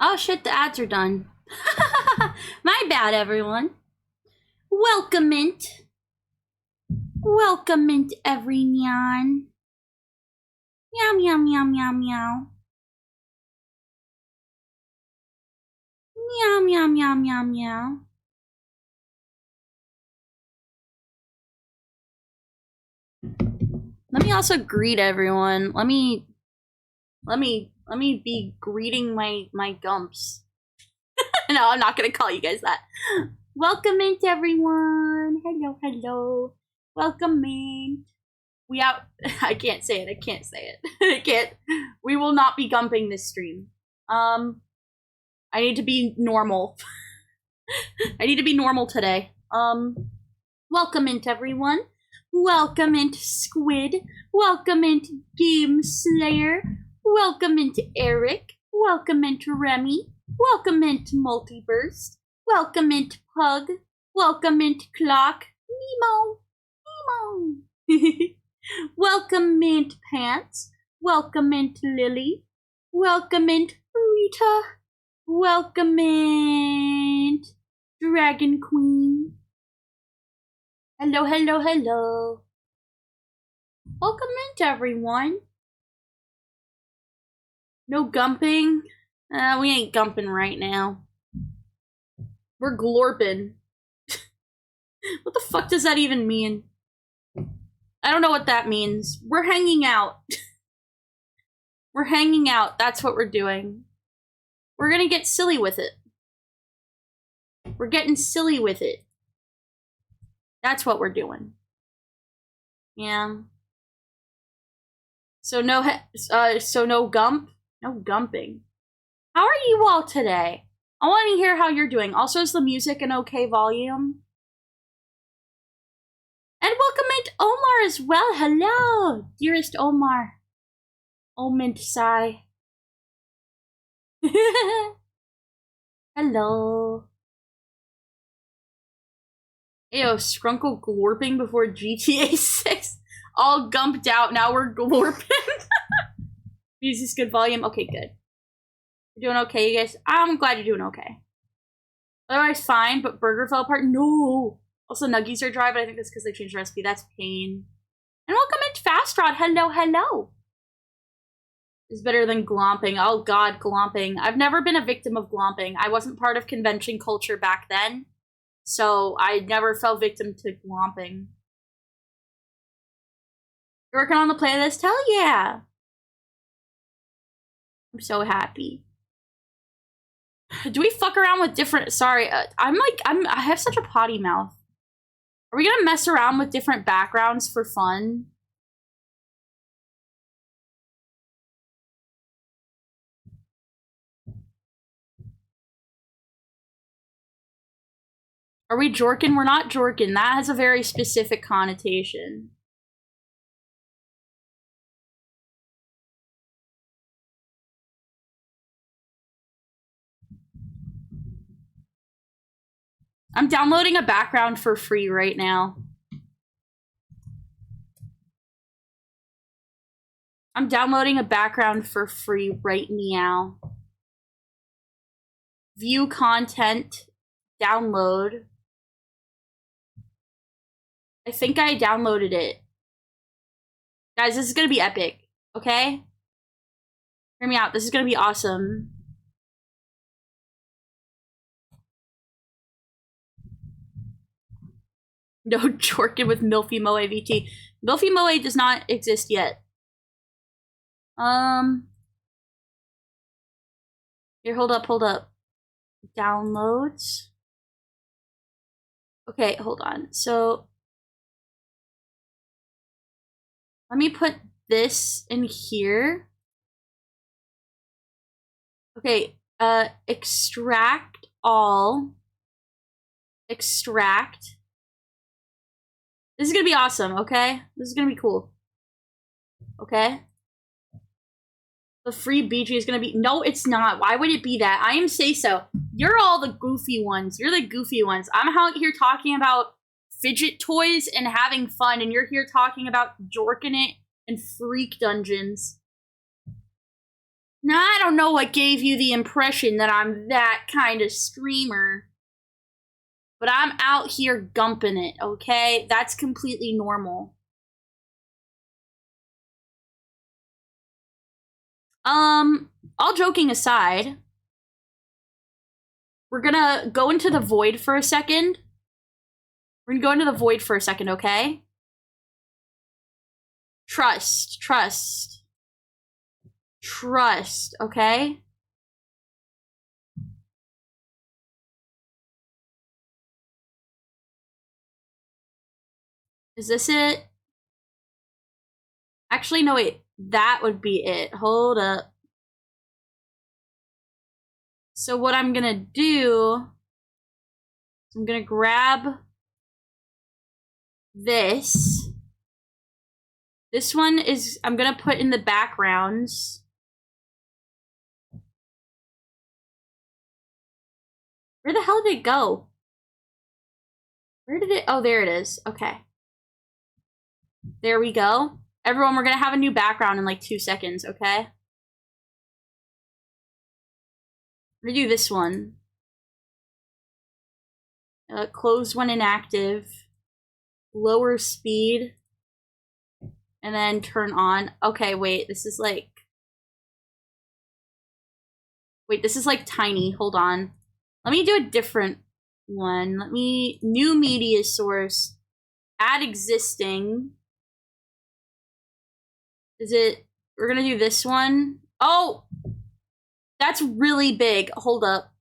Oh shit, the ads are done. My bad, everyone. Welcome it. Welcome it, every nyan. Meow, meow, meow, meow, meow. Meow, meow, meow, meow, meow. Let me also greet everyone. Let me be greeting my gumps. No, I'm not gonna call you guys that. Welcome in, everyone. Hello, hello. Welcome in. We out. I can't say it. I can't say it. I can't. We will not be gumping this stream. I need to be normal. I need to be normal today. Welcome in, everyone. Welcome into Squid. Welcome into Game Slayer. Welcome into Eric. Welcome into Remy. Welcome into Multiburst. Welcome into Pug. Welcome into Clock. Nemo. Nemo. Welcome into Pants. Welcome into Lily. Welcome into Rita. Welcome into Dragon Queen. Hello, hello, hello. Welcome into everyone. No gumping. We ain't gumping right now. We're glorping. What the fuck does that even mean? I don't know what that means. We're hanging out. We're hanging out. That's what we're doing. We're gonna get silly with it. We're getting silly with it. That's what we're doing. Yeah. So no gump? No gumping. How are you all today? I want to hear how you're doing. Also, is the music an okay volume? And welcome in Omar as well. Hello, dearest Omar. Omint Sai. Hello. Ew, Skrunkle glorping before GTA 6. All gumped out, now we're glorping. Music's good volume. Okay, good. You're doing okay, you guys? I'm glad you're doing okay. Otherwise, fine, but burger fell apart? No! Also, nuggies are dry, but I think that's because they changed the recipe. That's pain. And welcome in Fast Rod. Hello, hello. It's better than glomping. Oh god, glomping. I've never been a victim of glomping. I wasn't part of convention culture back then, so I never fell victim to glomping. You're working on the playlist? Hell yeah! I'm so happy. Do we fuck around with different? Sorry, I have such a potty mouth. Are we gonna mess around with different backgrounds for fun? Are we jorking? We're not jorking. That has a very specific connotation. I'm downloading a background for free right now. I'm downloading a background for free right meow. View content. Download. I think I downloaded it. Guys, this is gonna be epic, okay? Hear me out. This is gonna be awesome. No jorkin with Milfy Moe VT. Milfy Moe does not exist yet. Here, hold up. Downloads. Okay, hold on. So let me put this in here. Okay, extract all. Extract. This is gonna be awesome, okay? This is gonna be cool. Okay? The free BG is gonna be- No, it's not. Why would it be that? I am say so. You're all the goofy ones. You're the goofy ones. I'm out here talking about fidget toys and having fun, and you're here talking about jorking it and freak dungeons. Now, I don't know what gave you the impression that I'm that kind of streamer. But I'm out here gumping it, okay? That's completely normal. All joking aside, we're gonna go into the void for a second. We're gonna go into the void for a second, okay? Trust, trust. Trust, okay? Is this it? Actually, no, wait. That would be it. Hold up. So what I'm gonna do, I'm gonna grab this. This one is, I'm gonna put in the backgrounds. Where the hell did it go? Where did it, oh, there it is. Okay. There we go. Everyone, we're gonna have a new background in like 2 seconds, okay? I'm gonna do this one. Close when inactive. Lower speed. And then turn on. Okay, wait, this is like... Wait, this is like tiny. Hold on. Let me do a different one. Let me... New media source. Add existing. Is it... We're gonna do this one. Oh! That's really big. Hold up.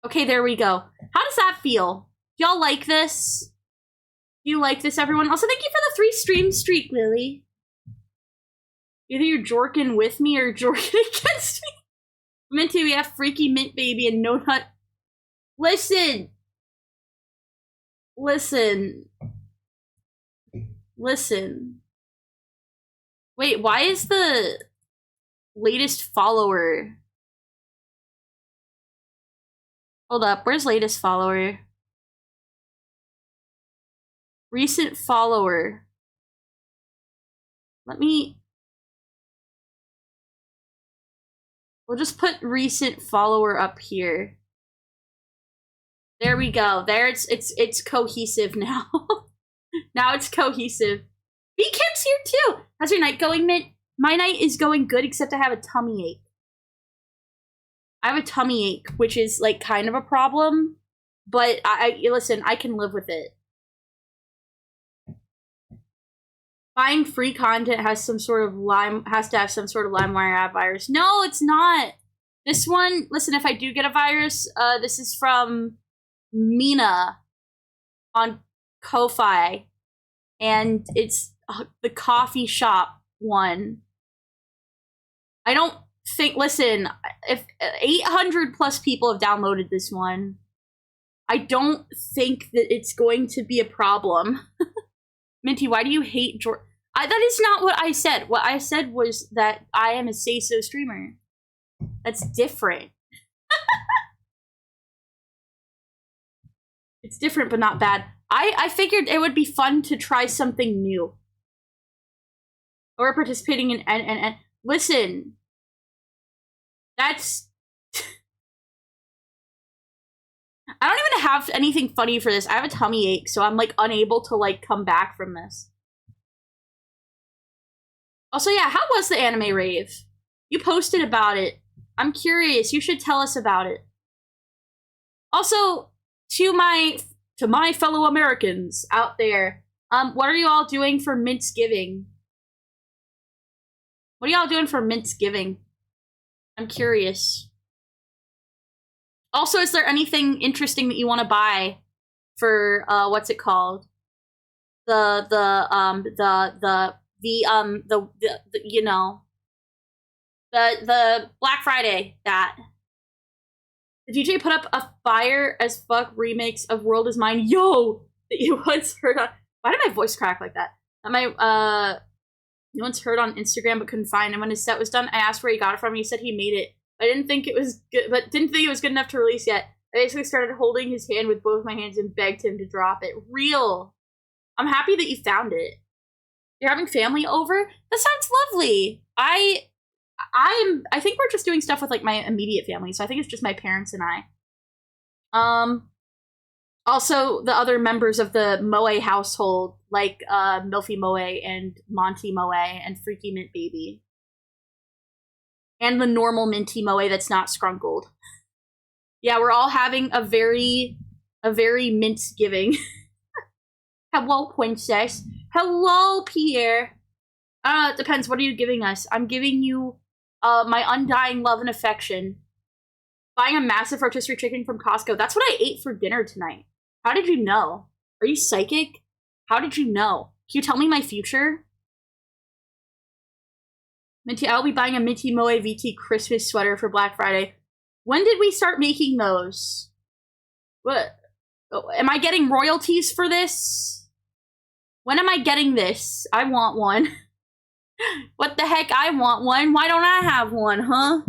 Okay, there we go. How does that feel? Y'all like this? Do you like this, everyone? Also, thank you for the 3 stream streak, Lily. Either you're jorking with me or jorking against me. Minty, we have Freaky Mint Baby and No Nut. Listen! Listen. Listen. Wait, why is the latest follower? Hold up, where's latest follower? Recent follower. Let me... We'll just put recent follower up here. There we go. There it's cohesive now. Now it's cohesive. B-Kim's here too! How's your night going, Mint? My night is going good, except I have a tummy ache. I have a tummy ache, which is like kind of a problem, but listen, I can live with it. Buying free content has some sort of has to have some sort of LimeWire app virus. No, it's not. This one, listen, if I do get a virus, this is from Mina on Ko-Fi, and it's the coffee shop one. I don't think, listen, if 800 plus people have downloaded this one, I don't think that it's going to be a problem. Minty, why do you hate George? That is not what I said. What I said was that I am a say-so streamer. That's different. It's different, but not bad. I figured it would be fun to try something new. Or participating in and listen. That's... I don't even have anything funny for this. I have a tummy ache, so I'm like unable to like come back from this. Also, yeah, how was the anime rave? You posted about it. I'm curious. You should tell us about it. Also, to my fellow Americans out there, what are you all doing for Mintsgiving? What are y'all doing for Mintsgiving? I'm curious. Also, is there anything interesting that you want to buy for what's it called? The you know, the Black Friday that the DJ put up a fire as fuck remix of World Is Mine. Yo, that you once heard on. Why did my voice crack like that? You once heard on Instagram but couldn't find him. When his set was done, I asked where he got it from. He said he made it. I didn't think it was good, but didn't think it was good enough to release yet. I basically started holding his hand with both my hands and begged him to drop it. Real. I'm happy that you found it. You're having family over? That sounds lovely. I think we're just doing stuff with like my immediate family, so I think it's just my parents and I. Also the other members of the Moe household, like Milfy Moe and Monty Moe and Freaky Mint Baby. And the normal Minty Moe that's not scrunkled. Yeah, we're all having a very Mintsgiving. Hello, princess. Hello, Pierre. It depends. What are you giving us? I'm giving you my undying love and affection. Buying a massive rotisserie chicken from Costco. That's what I ate for dinner tonight. How did you know? Are you psychic? How did you know? Can you tell me my future? Minty, I'll be buying a Minty Moe VT Christmas sweater for Black Friday. When did we start making those? What? Oh, am I getting royalties for this? When am I getting this? I want one. What the heck? I want one. Why don't I have one, huh?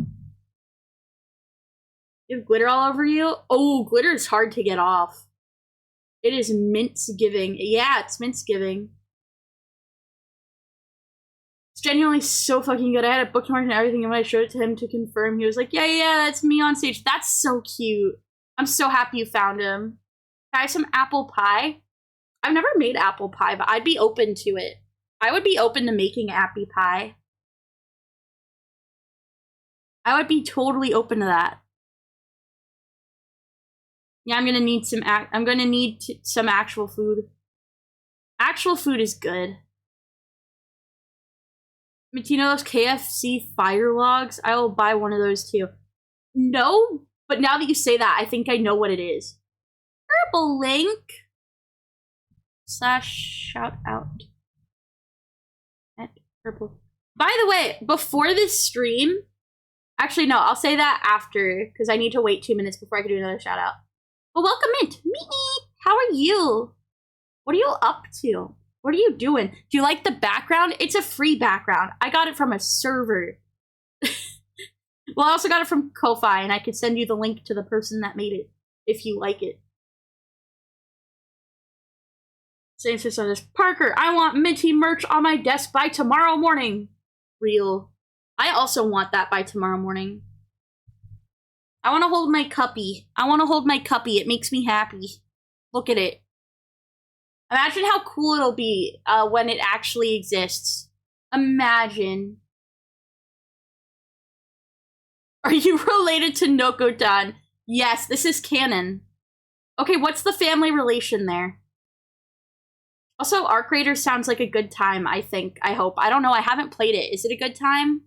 You have glitter all over you? Oh, glitter is hard to get off. It is Mintsgiving. Yeah, it's Mintsgiving. It's genuinely so fucking good. I had a bookmark and everything, and when I showed it to him to confirm, he was like, yeah, that's me on stage. That's so cute. I'm so happy you found him. Can I have some apple pie? I've never made apple pie, but I'd be open to it. I would be open to making appy pie. I would be totally open to that. Yeah, I'm gonna need some some actual food. Actual food is good. But you know those KFC fire logs? I will buy one of those too. No, but now that you say that, I think I know what it is. Purple link / shout out at purple. By the way, before this stream, actually no, I'll say that after because I need to wait 2 minutes before I can do another shout out. But welcome in, me. How are you? What are you up to? What are you doing? Do you like the background? It's a free background. I got it from a server. Well, I also got it from Ko-Fi, and I could send you the link to the person that made it if you like it. Same system as Parker. I want Minty merch on my desk by tomorrow morning. Real. I also want that by tomorrow morning. I want to hold my cuppy. It makes me happy. Look at it. Imagine how cool it'll be when it actually exists. Imagine. Are you related to Nokotan? Yes, this is canon. Okay, what's the family relation there? Also, Arc Raider sounds like a good time, I think. I hope. I don't know, I haven't played it. Is it a good time?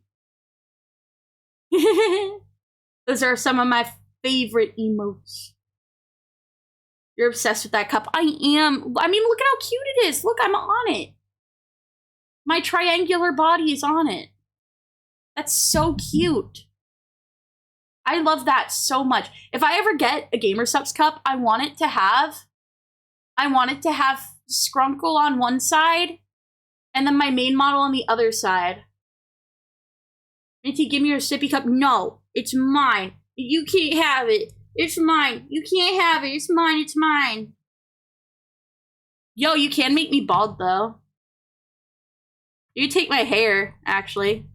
Those are some of my favorite emotes. You're obsessed with that cup. I am. I mean, look at how cute it is. Look, I'm on it. My triangular body is on it. That's so cute. I love that so much. If I ever get a gamersupps cup, I want it to have Scrunkle on one side and then my main model on the other side. Minty, give me your sippy cup. No, it's mine. You can't have it. It's mine. You can't have it. It's mine. It's mine. Yo, you can make me bald, though. You take my hair, actually.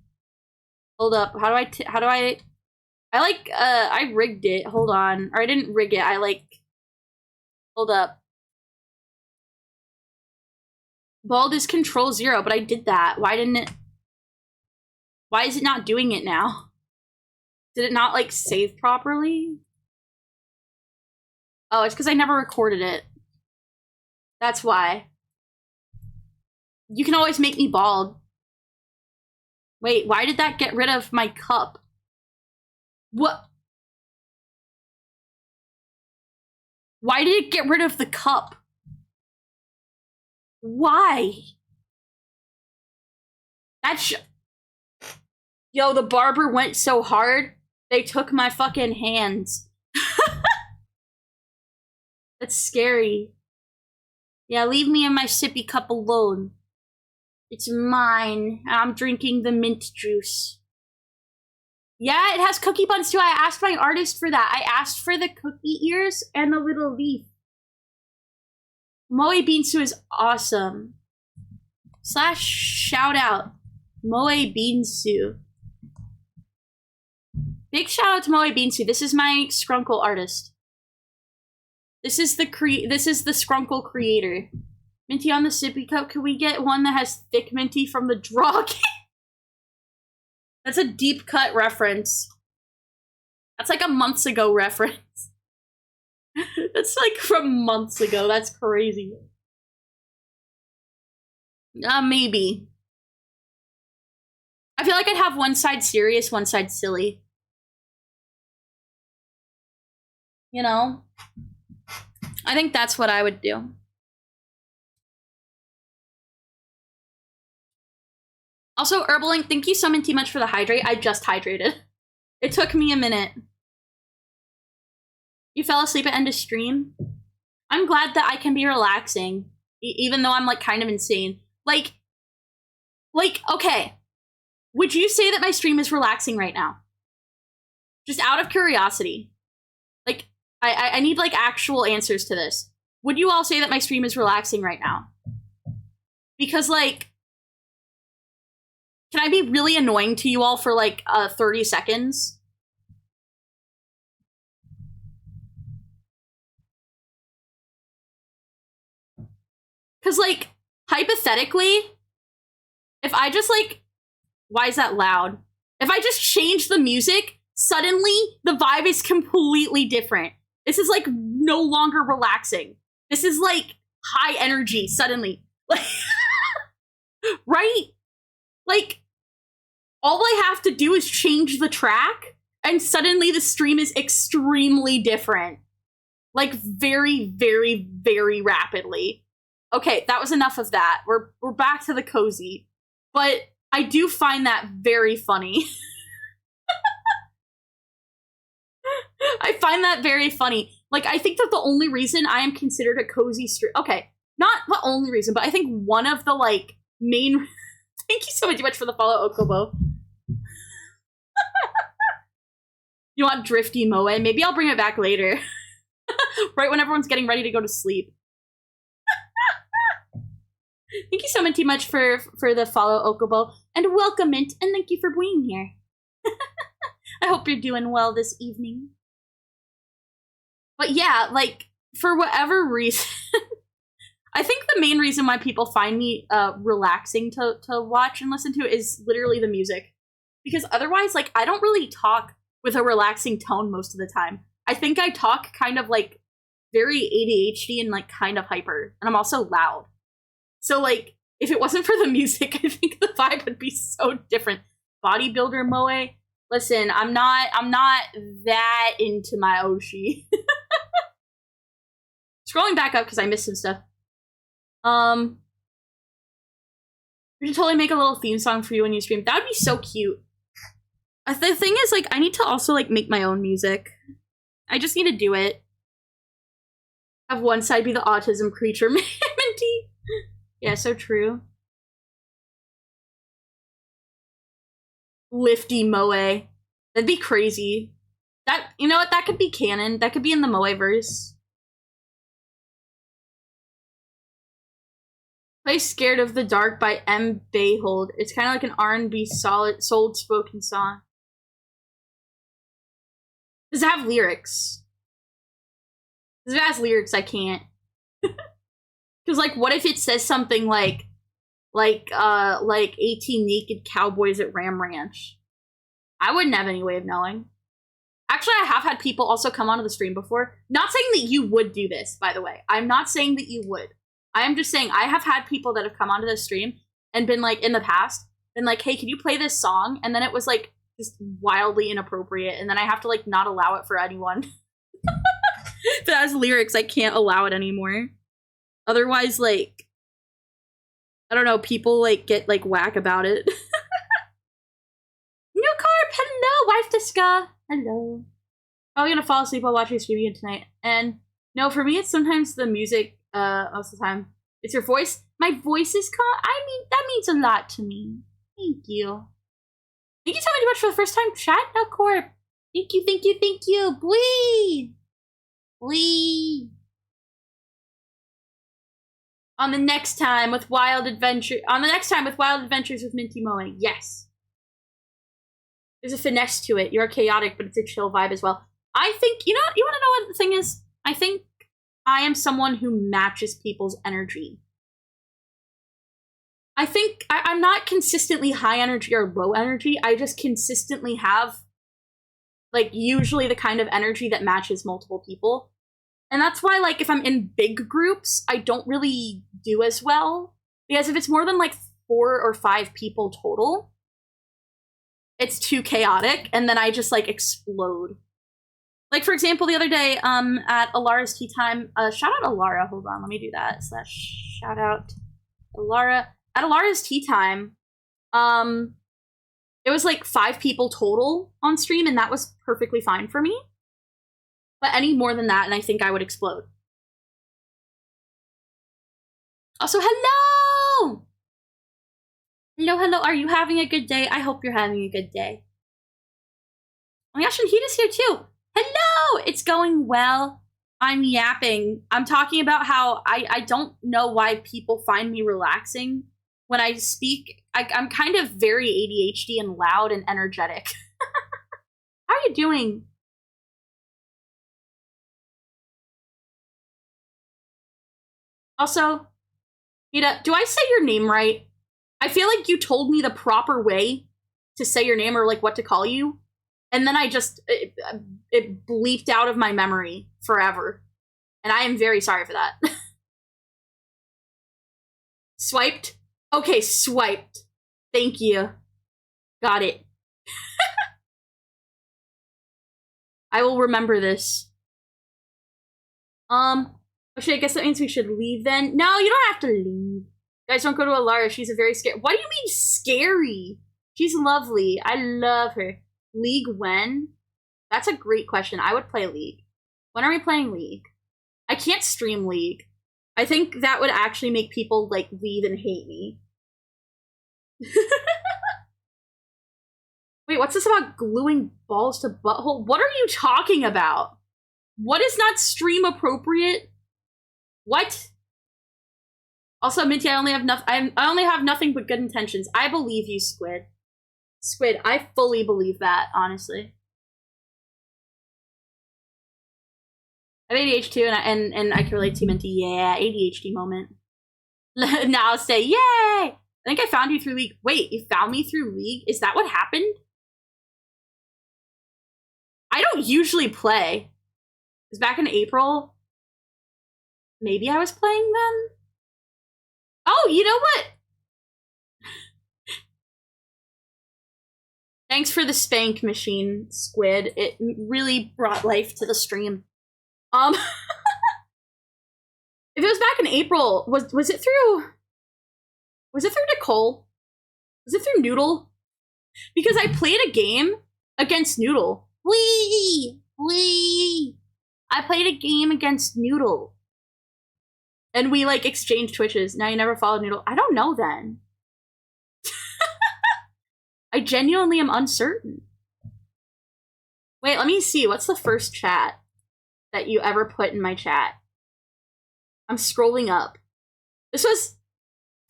Hold up. How do I... I rigged it. Hold on. Or I didn't rig it. Hold up. Bald is Control 0, but I did that. Why is it not doing it now? Did it not, save properly? Oh, it's because I never recorded it. That's why. You can always make me bald. Wait, why did that get rid of my cup? What? Why did it get rid of the cup? Why? Yo, the barber went so hard, they took my fucking hands. That's scary. Yeah, leave me and my sippy cup alone. It's mine. I'm drinking the mint juice. Yeah, it has cookie buns too. I asked my artist for that. I asked for the cookie ears and the little leaf. Moe Beansu is awesome. / shout out Moe Beansu. Big shout out to Moe Beansu. This is my Skrunkle artist. This is the Skrunkle creator. Minty on the sippy cup. Can we get one that has thick minty from the draw game? That's a deep cut reference. That's like a months ago reference. That's like from months ago. That's crazy. Maybe. I feel like I'd have one side serious, one side silly. You know? I think that's what I would do. Also, Herbalink, thank you so much for the hydrate. I just hydrated. It took me a minute. You fell asleep at end of stream? I'm glad that I can be relaxing, even though I'm like kind of insane. Like, okay. Would you say that my stream is relaxing right now? Just out of curiosity. Like, I need like actual answers to this. Would you all say that my stream is relaxing right now? Because like, can I be really annoying to you all for like 30 seconds? Because like, hypothetically, if I just like, why is that loud? If I just change the music, suddenly the vibe is completely different. This is like no longer relaxing. This is like high energy suddenly. Like, right? Like, all I have to do is change the track and suddenly the stream is extremely different. Like very, very, very rapidly. Okay, that was enough of that. We're back to the cozy. But I do find that very funny. I find that very funny. Like, I think that the only reason I am considered a cozy stream... Okay, not the only reason, but I think one of the, like, main... Thank you so much for the follow, Okobo. You want Drifty Moe? Maybe I'll bring it back later. Right when everyone's getting ready to go to sleep. Thank you so much for the follow, Okobo. And welcome, Mint, and thank you for being here. I hope you're doing well this evening. But yeah, like, for whatever reason, I think the main reason why people find me relaxing to watch and listen to is literally the music. Because otherwise, like, I don't really talk with a relaxing tone most of the time. I think I talk kind of, like, very ADHD and, like, kind of hyper. And I'm also loud. So, like, if it wasn't for the music, I think the vibe would be so different. Bodybuilder Moe? Listen, I'm not that into my Oshi. Scrolling back up because I missed some stuff. We should totally make a little theme song for you when you stream. That would be so cute. The thing is, like, I need to also, like, make my own music. I just need to do it. Have one side be the autism creature, Minty. Yeah, so true. Lifty Moe. That'd be crazy. That, you know what, that could be canon. That could be in the Moe-verse. Play Scared of the Dark by M. Bayhold. It's kind of like an R&B soul-spoken song. Does it have lyrics? If it has lyrics, I can't. Because, like, what if it says something like 18 naked cowboys at Ram Ranch? I wouldn't have any way of knowing. Actually, I have had people also come onto the stream before. Not saying that you would do this, by the way. I'm not saying that you would. I am just saying I have had people that have come onto the stream and been like, in the past, been like, hey, can you play this song? And then it was like just wildly inappropriate. And then I have to like not allow it for anyone. If it has lyrics, I can't allow it anymore. Otherwise, like, I don't know, people like get like whack about it. New Carp, hello, wife Diska. Hello. Probably gonna fall asleep while watching streaming tonight. And no, for me, it's sometimes the music. Most of the time, it's your voice. My voice is I mean, that means a lot to me. Thank you. Thank you so much for the first time chat, New Corp. Thank you, thank you, thank you. Bwee. Bwee. On the next time with Wild Adventures with Minty Moe. Yes. There's a finesse to it. You're chaotic, but it's a chill vibe as well. I think, you want to know what the thing is? I think I am someone who matches people's energy. I think I'm not consistently high energy or low energy. I just consistently have, like, usually the kind of energy that matches multiple people. And that's why, like, if I'm in big groups, I don't really do as well. Because if it's more than, like, 4 or 5 people total, it's too chaotic, and then I just, like, explode. Like, for example, the other day, at Alara's tea time, shout out Alara, hold on, let me do that, / shout out Alara. At Alara's tea time, it was, like, 5 people total on stream, and that was perfectly fine for me. But any more than that, and I think I would explode. Also, hello! Hello, are you having a good day? I hope you're having a good day. Oh my gosh, and Hita's here too! Hello! It's going well. I'm yapping. I'm talking about how I don't know why people find me relaxing when I speak. I'm kind of very ADHD and loud and energetic. How are you doing? Also, Hita, do I say your name right? I feel like you told me the proper way to say your name or, like, what to call you. And then I just, it bleeped out of my memory forever. And I am very sorry for that. Swiped? Okay, swiped. Thank you. Got it. I will remember this. Actually, I guess that means we should leave then. No, you don't have to leave. Guys, don't go to Alara. She's a very scary. What do you mean scary? She's lovely. I love her. League when? That's a great question. I would play League. When are we playing League? I can't stream League. I think that would actually make people, like, leave and hate me. Wait, what's this about gluing balls to butthole? What are you talking about? What is not stream appropriate? What? Also, Minty, I only have nothing but good intentions. I believe you, Squid. Squid, I fully believe that, honestly. I have ADHD too, and I can relate to Minty. Yeah, ADHD moment. Now I'll say, yay! I think I found you through League. Wait, you found me through League? Is that what happened? I don't usually play. Because back in April, maybe I was playing then? Oh, you know what? Thanks for the spank machine, Squid. It really brought life to the stream. If it was back in April, was it through Nicole? Was it through Noodle? Because I played a game against Noodle. Wee! I played a game against Noodle. And we, like, exchanged Twitches. Now you never followed Noodle. I don't know then. I genuinely am uncertain. Wait, let me see. What's the first chat that you ever put in my chat? I'm scrolling up. This was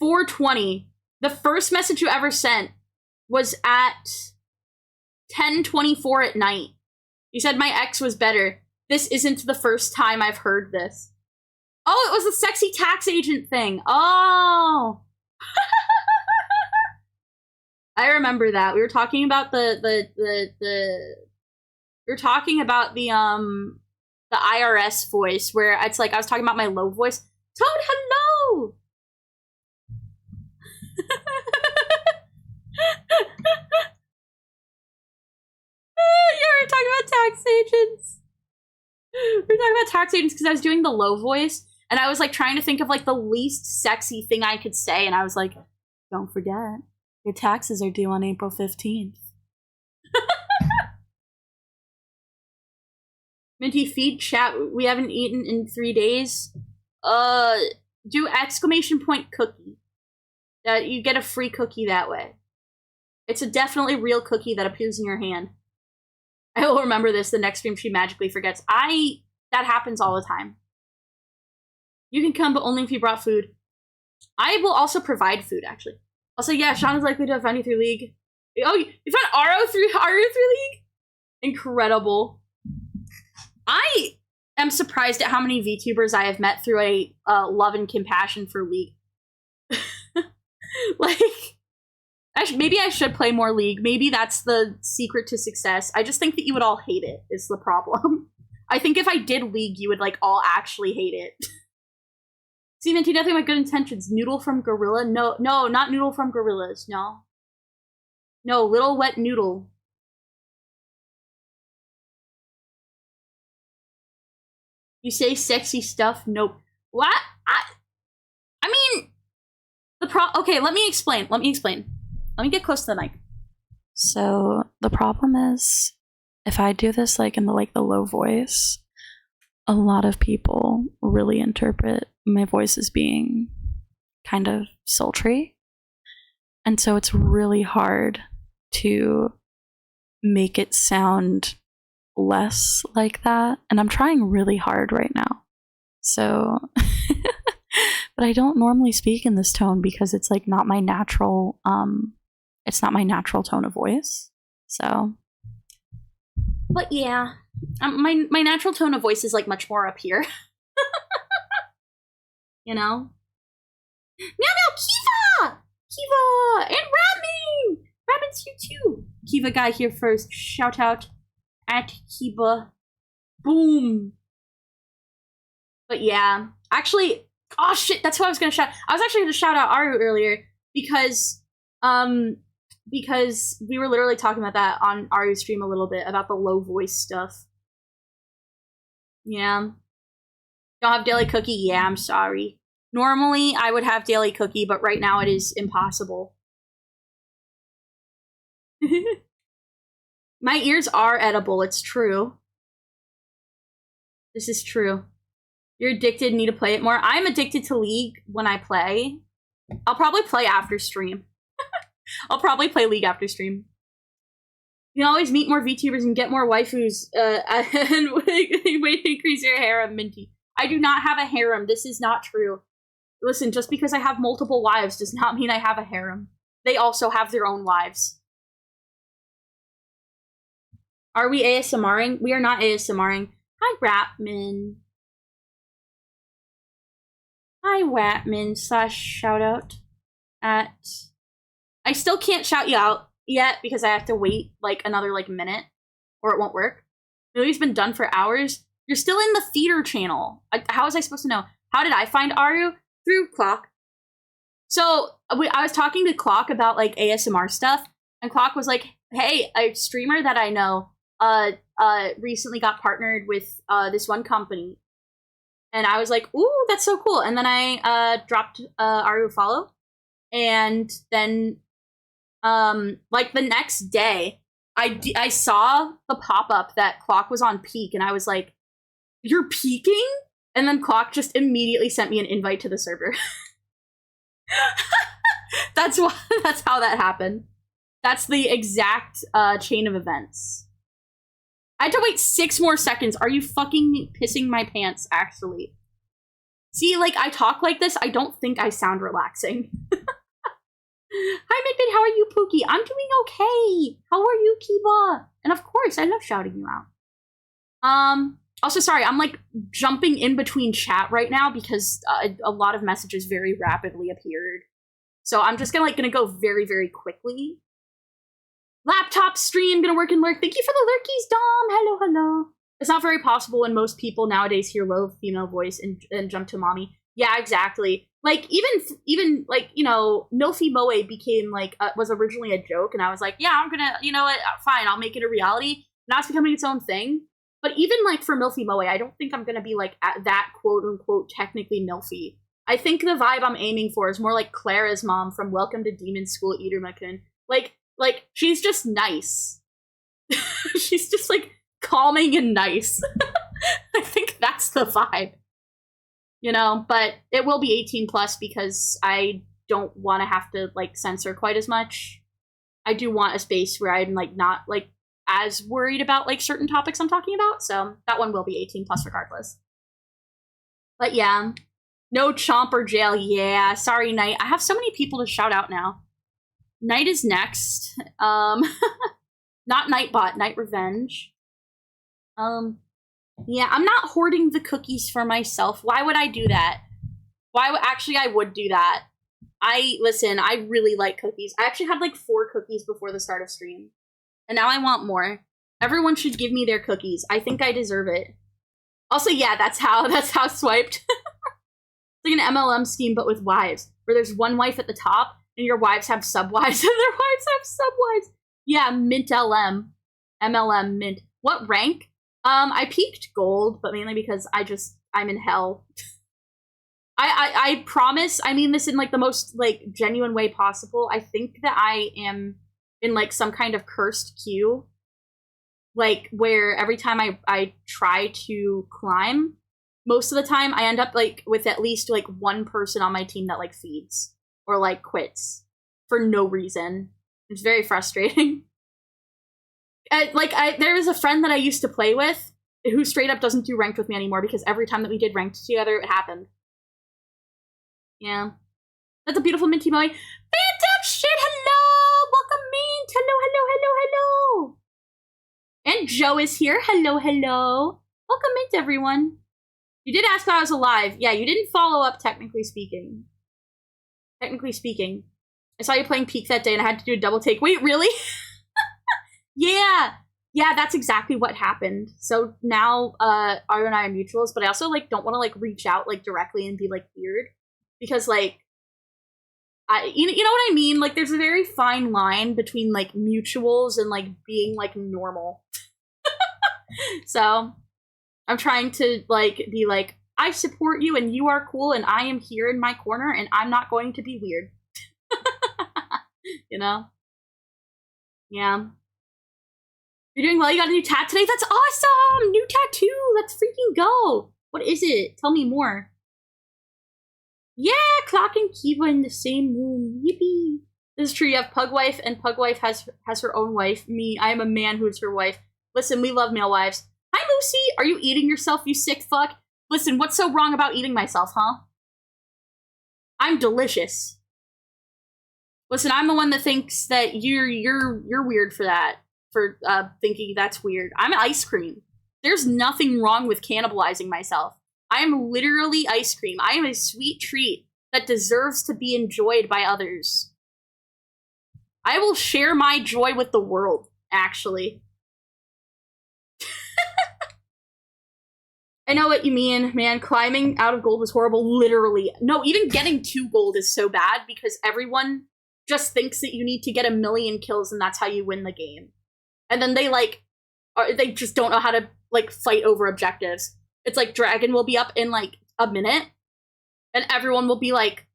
4:20. The first message you ever sent was at 10:24 at night. You said my ex was better. This isn't the first time I've heard this. Oh, it was the sexy tax agent thing. Oh. I remember that. We were talking about the IRS voice where it's like I was talking about my low voice. Toad, hello. Yeah, we were talking about tax agents. We were talking about tax agents because I was doing the low voice and I was like trying to think of like the least sexy thing I could say, and I was like, don't forget, your taxes are due on April 15th. Minty, feed chat. We haven't eaten in 3 days. Do exclamation point cookie. You get a free cookie that way. It's a definitely real cookie that appears in your hand. I will remember this the next stream she magically forgets. That happens all the time. You can come, but only if you brought food. I will also provide food, actually. Also, yeah, Sean is likely to have found you through League. Oh, you found Aro through League? Incredible. I am surprised at how many VTubers I have met through a love and compassion for League. Like, maybe I should play more League. Maybe that's the secret to success. I just think that you would all hate it, is the problem. I think if I did League, you would, like, all actually hate it. Steven, do nothing but good intentions. Noodle from Gorilla? No, not Noodle from Gorillas. No. No, Little Wet Noodle. You say sexy stuff? Nope. What? I mean, okay, let me explain. Let me get close to the mic. So the problem is, if I do this like in the low voice, a lot of people really interpret my voice as being kind of sultry. And so it's really hard to make it sound less like that. And I'm trying really hard right now. So, but I don't normally speak in this tone because it's like not my natural, it's not my natural tone of voice. So. But yeah, my natural tone of voice is like much more up here. You know? Meow, Kiva! And Ramen! Ramen's here too. Kiva guy here first. Shout out at Kiva. Boom. But yeah, actually, oh shit, that's who I was gonna shout. I was actually gonna shout out Aru earlier because we were literally talking about that on Aru's stream a little bit about the low voice stuff. Yeah. Don't have daily cookie? Yeah, I'm sorry. Normally, I would have daily cookie, but right now it is impossible. My ears are edible, it's true. This is true. You're addicted, need to play it more. I'm addicted to League when I play. I'll probably play after stream. I'll probably play League after stream. You can always meet more VTubers and get more waifus and wait to increase your harem, Minty. I do not have a harem. This is not true. Listen, just because I have multiple wives does not mean I have a harem. They also have their own wives. Are we ASMRing? We are not ASMRing. Hi, Rapman. Hi, Watman / shoutout at... I still can't shout you out yet because I have to wait like another minute or it won't work. The movie's been done for hours. You're still in the theater channel. How was I supposed to know? How did I find Aru? Through Clock. So I was talking to Clock about like ASMR stuff, and Clock was like, hey, a streamer that I know recently got partnered with this one company. And I was like, ooh, that's so cool. And then I dropped Aru a follow. And then like the next day, I saw the pop-up that Clock was on Peak, and I was like, you're peaking? And then Clock just immediately sent me an invite to the server. That's how that happened. That's the exact chain of events. I had to wait 6 more seconds. Are you fucking pissing my pants, actually? See, like, I talk like this, I don't think I sound relaxing. Hi, Midbit, how are you, Pookie? I'm doing okay. How are you, Kiba? And of course, I love shouting you out. Also, sorry, I'm, like, jumping in between chat right now because a lot of messages very rapidly appeared. So I'm just gonna go very, very quickly. Laptop stream, gonna work and lurk. Thank you for the lurkies, Dom. Hello, hello. It's not very possible when most people nowadays hear low female voice and jump to mommy. Yeah, exactly. Like, even like, you know, Milfy Moe became, like, was originally a joke, and I was like, yeah, I'm gonna, you know what, fine, I'll make it a reality. Now it's becoming its own thing. But even, like, for Milfy Moe, I don't think I'm gonna be, like, at that quote-unquote technically Milfy. I think the vibe I'm aiming for is more like Clara's mom from Welcome to Demon School, Irumakun. Like, she's just nice. She's just, like, calming and nice. I think that's the vibe. You know, but it will be 18 plus because I don't want to have to, like, censor quite as much. I do want a space where I'm, like, not, like, as worried about, like, certain topics I'm talking about, so that one will be 18 plus regardless. But yeah. No chomp or jail. Yeah, sorry, Knight. I have so many people to shout out now. Knight is next. Not Nightbot, Night Revenge. Yeah, I'm not hoarding the cookies for myself. Why would I do that? Actually, I would do that. Listen, I really like cookies. I actually had like 4 cookies before the start of stream. And now I want more. Everyone should give me their cookies. I think I deserve it. Also, yeah, that's how swiped. It's like an MLM scheme, but with wives. Where there's one wife at the top, and your wives have sub-wives, and their wives have sub-wives. Yeah, Mint LM. MLM Mint. What rank? I peaked gold, but mainly because I'm in hell. I promise, I mean this in like the most like genuine way possible. I think that I am in like some kind of cursed queue. Like where every time I try to climb, most of the time I end up like with at least like one person on my team that like feeds or like quits for no reason. It's very frustrating. There was a friend that I used to play with who straight up doesn't do ranked with me anymore because every time that we did ranked together, it happened. Yeah. That's a beautiful minty boy. Phantom shit, hello! Welcome, Mint! Hello. And Joe is here. Hello. Welcome, Mint, everyone. You did ask if I was alive. Yeah, you didn't follow up, technically speaking. I saw you playing Peak that day and I had to do a double take. Wait, really? Yeah, that's exactly what happened. So now Aru and I are mutuals, but I also like don't want to like reach out like directly and be like weird. Because like you know what I mean? Like there's a very fine line between like mutuals and like being like normal. So I'm trying to like be like, I support you and you are cool and I am here in my corner and I'm not going to be weird. You know? Yeah. You're doing well, you got a new tat today? That's awesome! New tattoo! Let's freaking go! What is it? Tell me more. Yeah, Clock and Kiva in the same room. Yippee! This is true, you have Pugwife, and Pugwife has her own wife. Me, I am a man who is her wife. Listen, we love male wives. Hi, Lucy! Are you eating yourself, you sick fuck? Listen, what's so wrong about eating myself, huh? I'm delicious. Listen, I'm the one that thinks that you're weird for that. For thinking that's weird. I'm ice cream. There's nothing wrong with cannibalizing myself. I am literally ice cream. I am a sweet treat that deserves to be enjoyed by others. I will share my joy with the world, actually. I know what you mean, man. Climbing out of gold was horrible, literally. No, even getting to gold is so bad because everyone just thinks that you need to get 1 million kills and that's how you win the game. And then they just don't know how to, like, fight over objectives. It's like Dragon will be up in, like, a minute, and everyone will be, like,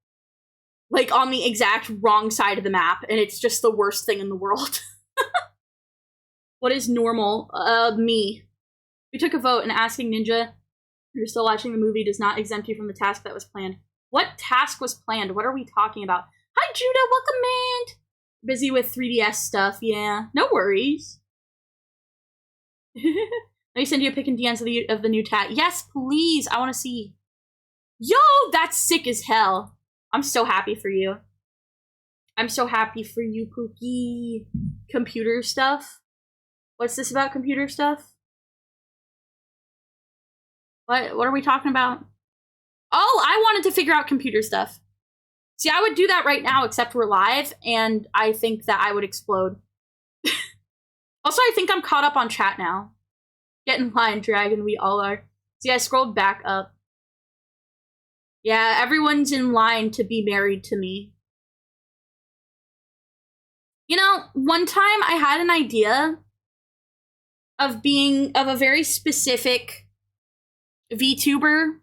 on the exact wrong side of the map, and it's just the worst thing in the world. What is normal? Me. We took a vote, and asking Ninja if you're still watching the movie does not exempt you from the task that was planned. What task was planned? What are we talking about? Hi, Judah! Welcome, man! Busy with 3DS stuff, yeah. No worries. Let me send you a pic and DMs of the new tat. Yes, please. I want to see. Yo, that's sick as hell. I'm so happy for you. I'm so happy for you, Pookie. Computer stuff? What's this about computer stuff? What are we talking about? Oh, I wanted to figure out computer stuff. See, I would do that right now, except we're live, and I think that I would explode. Also, I think I'm caught up on chat now. Get in line, Dragon, we all are. See, I scrolled back up. Yeah, everyone's in line to be married to me. You know, one time I had an idea of a very specific VTuber.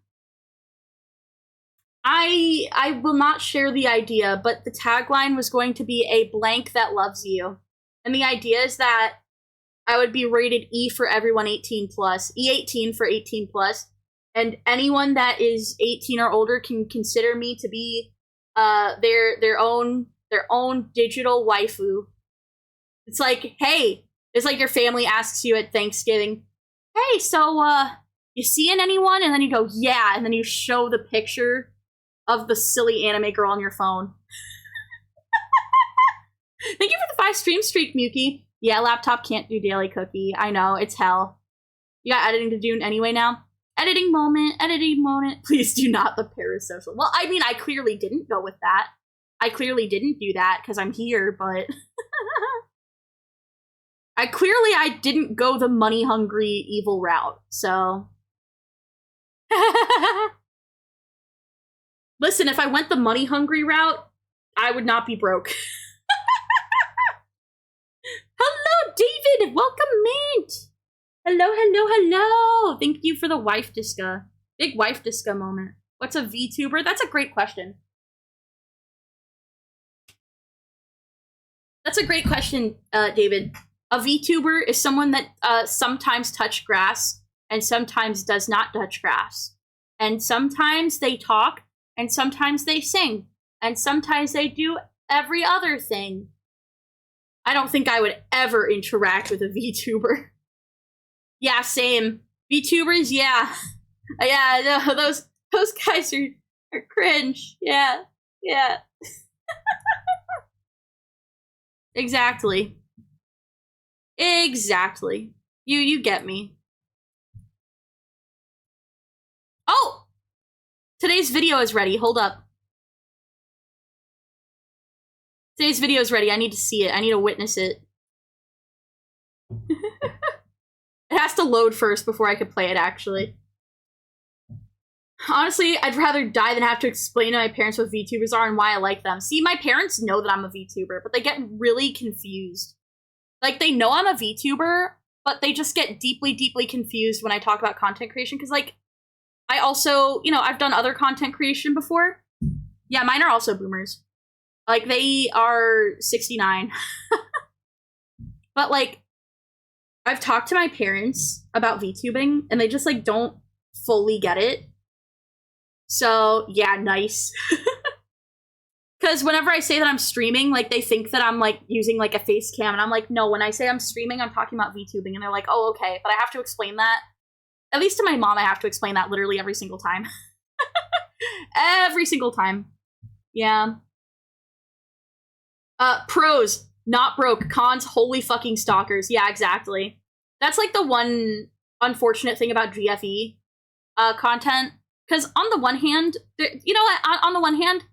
I will not share the idea, but the tagline was going to be a blank that loves you. And the idea is that I would be rated E for everyone 18+, E18 for 18+, and anyone that is 18 or older can consider me to be their own digital waifu. It's like, hey, it's like your family asks you at Thanksgiving, hey, so you seeing anyone? And then you go, yeah, and then you show the picture of the silly anime girl on your phone. Thank you for the 5 stream streak, Muki. Yeah, laptop can't do daily cookie. I know, it's hell. You got editing to do anyway now? Editing moment. Please do not the parasocial. Well, I mean, I clearly didn't go with that. I clearly didn't do that because I'm here, but... I didn't go the money-hungry evil route, so... Listen, if I went the money-hungry route, I would not be broke. Hello, David! Welcome, Mint! Hello! Thank you for the wife disca. Big wife disca moment. What's a VTuber? That's a great question. That's a great question, David. A VTuber is someone that sometimes touch grass and sometimes does not touch grass. And sometimes they talk and sometimes they sing. And sometimes they do every other thing. I don't think I would ever interact with a VTuber. Yeah, same. VTubers, yeah. Yeah, no, those guys are cringe. Yeah. Exactly. You get me. Oh! Today's video is ready. Hold up. Today's video is ready. I need to see it. I need to witness it. It has to load first before I could play it, actually. Honestly, I'd rather die than have to explain to my parents what VTubers are and why I like them. See, my parents know that I'm a VTuber, but they get really confused. Like, they know I'm a VTuber, but they just get deeply, deeply confused when I talk about content creation, because, like, I also, you know, I've done other content creation before. Yeah, mine are also boomers. Like, they are 69. But, like, I've talked to my parents about VTubing, and they just, like, don't fully get it. So, yeah, nice. Because whenever I say that I'm streaming, like, they think that I'm, like, using, like, a face cam, and I'm like, no, when I say I'm streaming, I'm talking about VTubing, and they're like, oh, okay, but I have to explain that. At least to my mom, I have to explain that literally every single time. Every single time. Yeah. Pros, not broke. Cons, holy fucking stalkers. Yeah, exactly. That's, like, the one unfortunate thing about GFE content. Because on the one hand, you know what? On the one hand,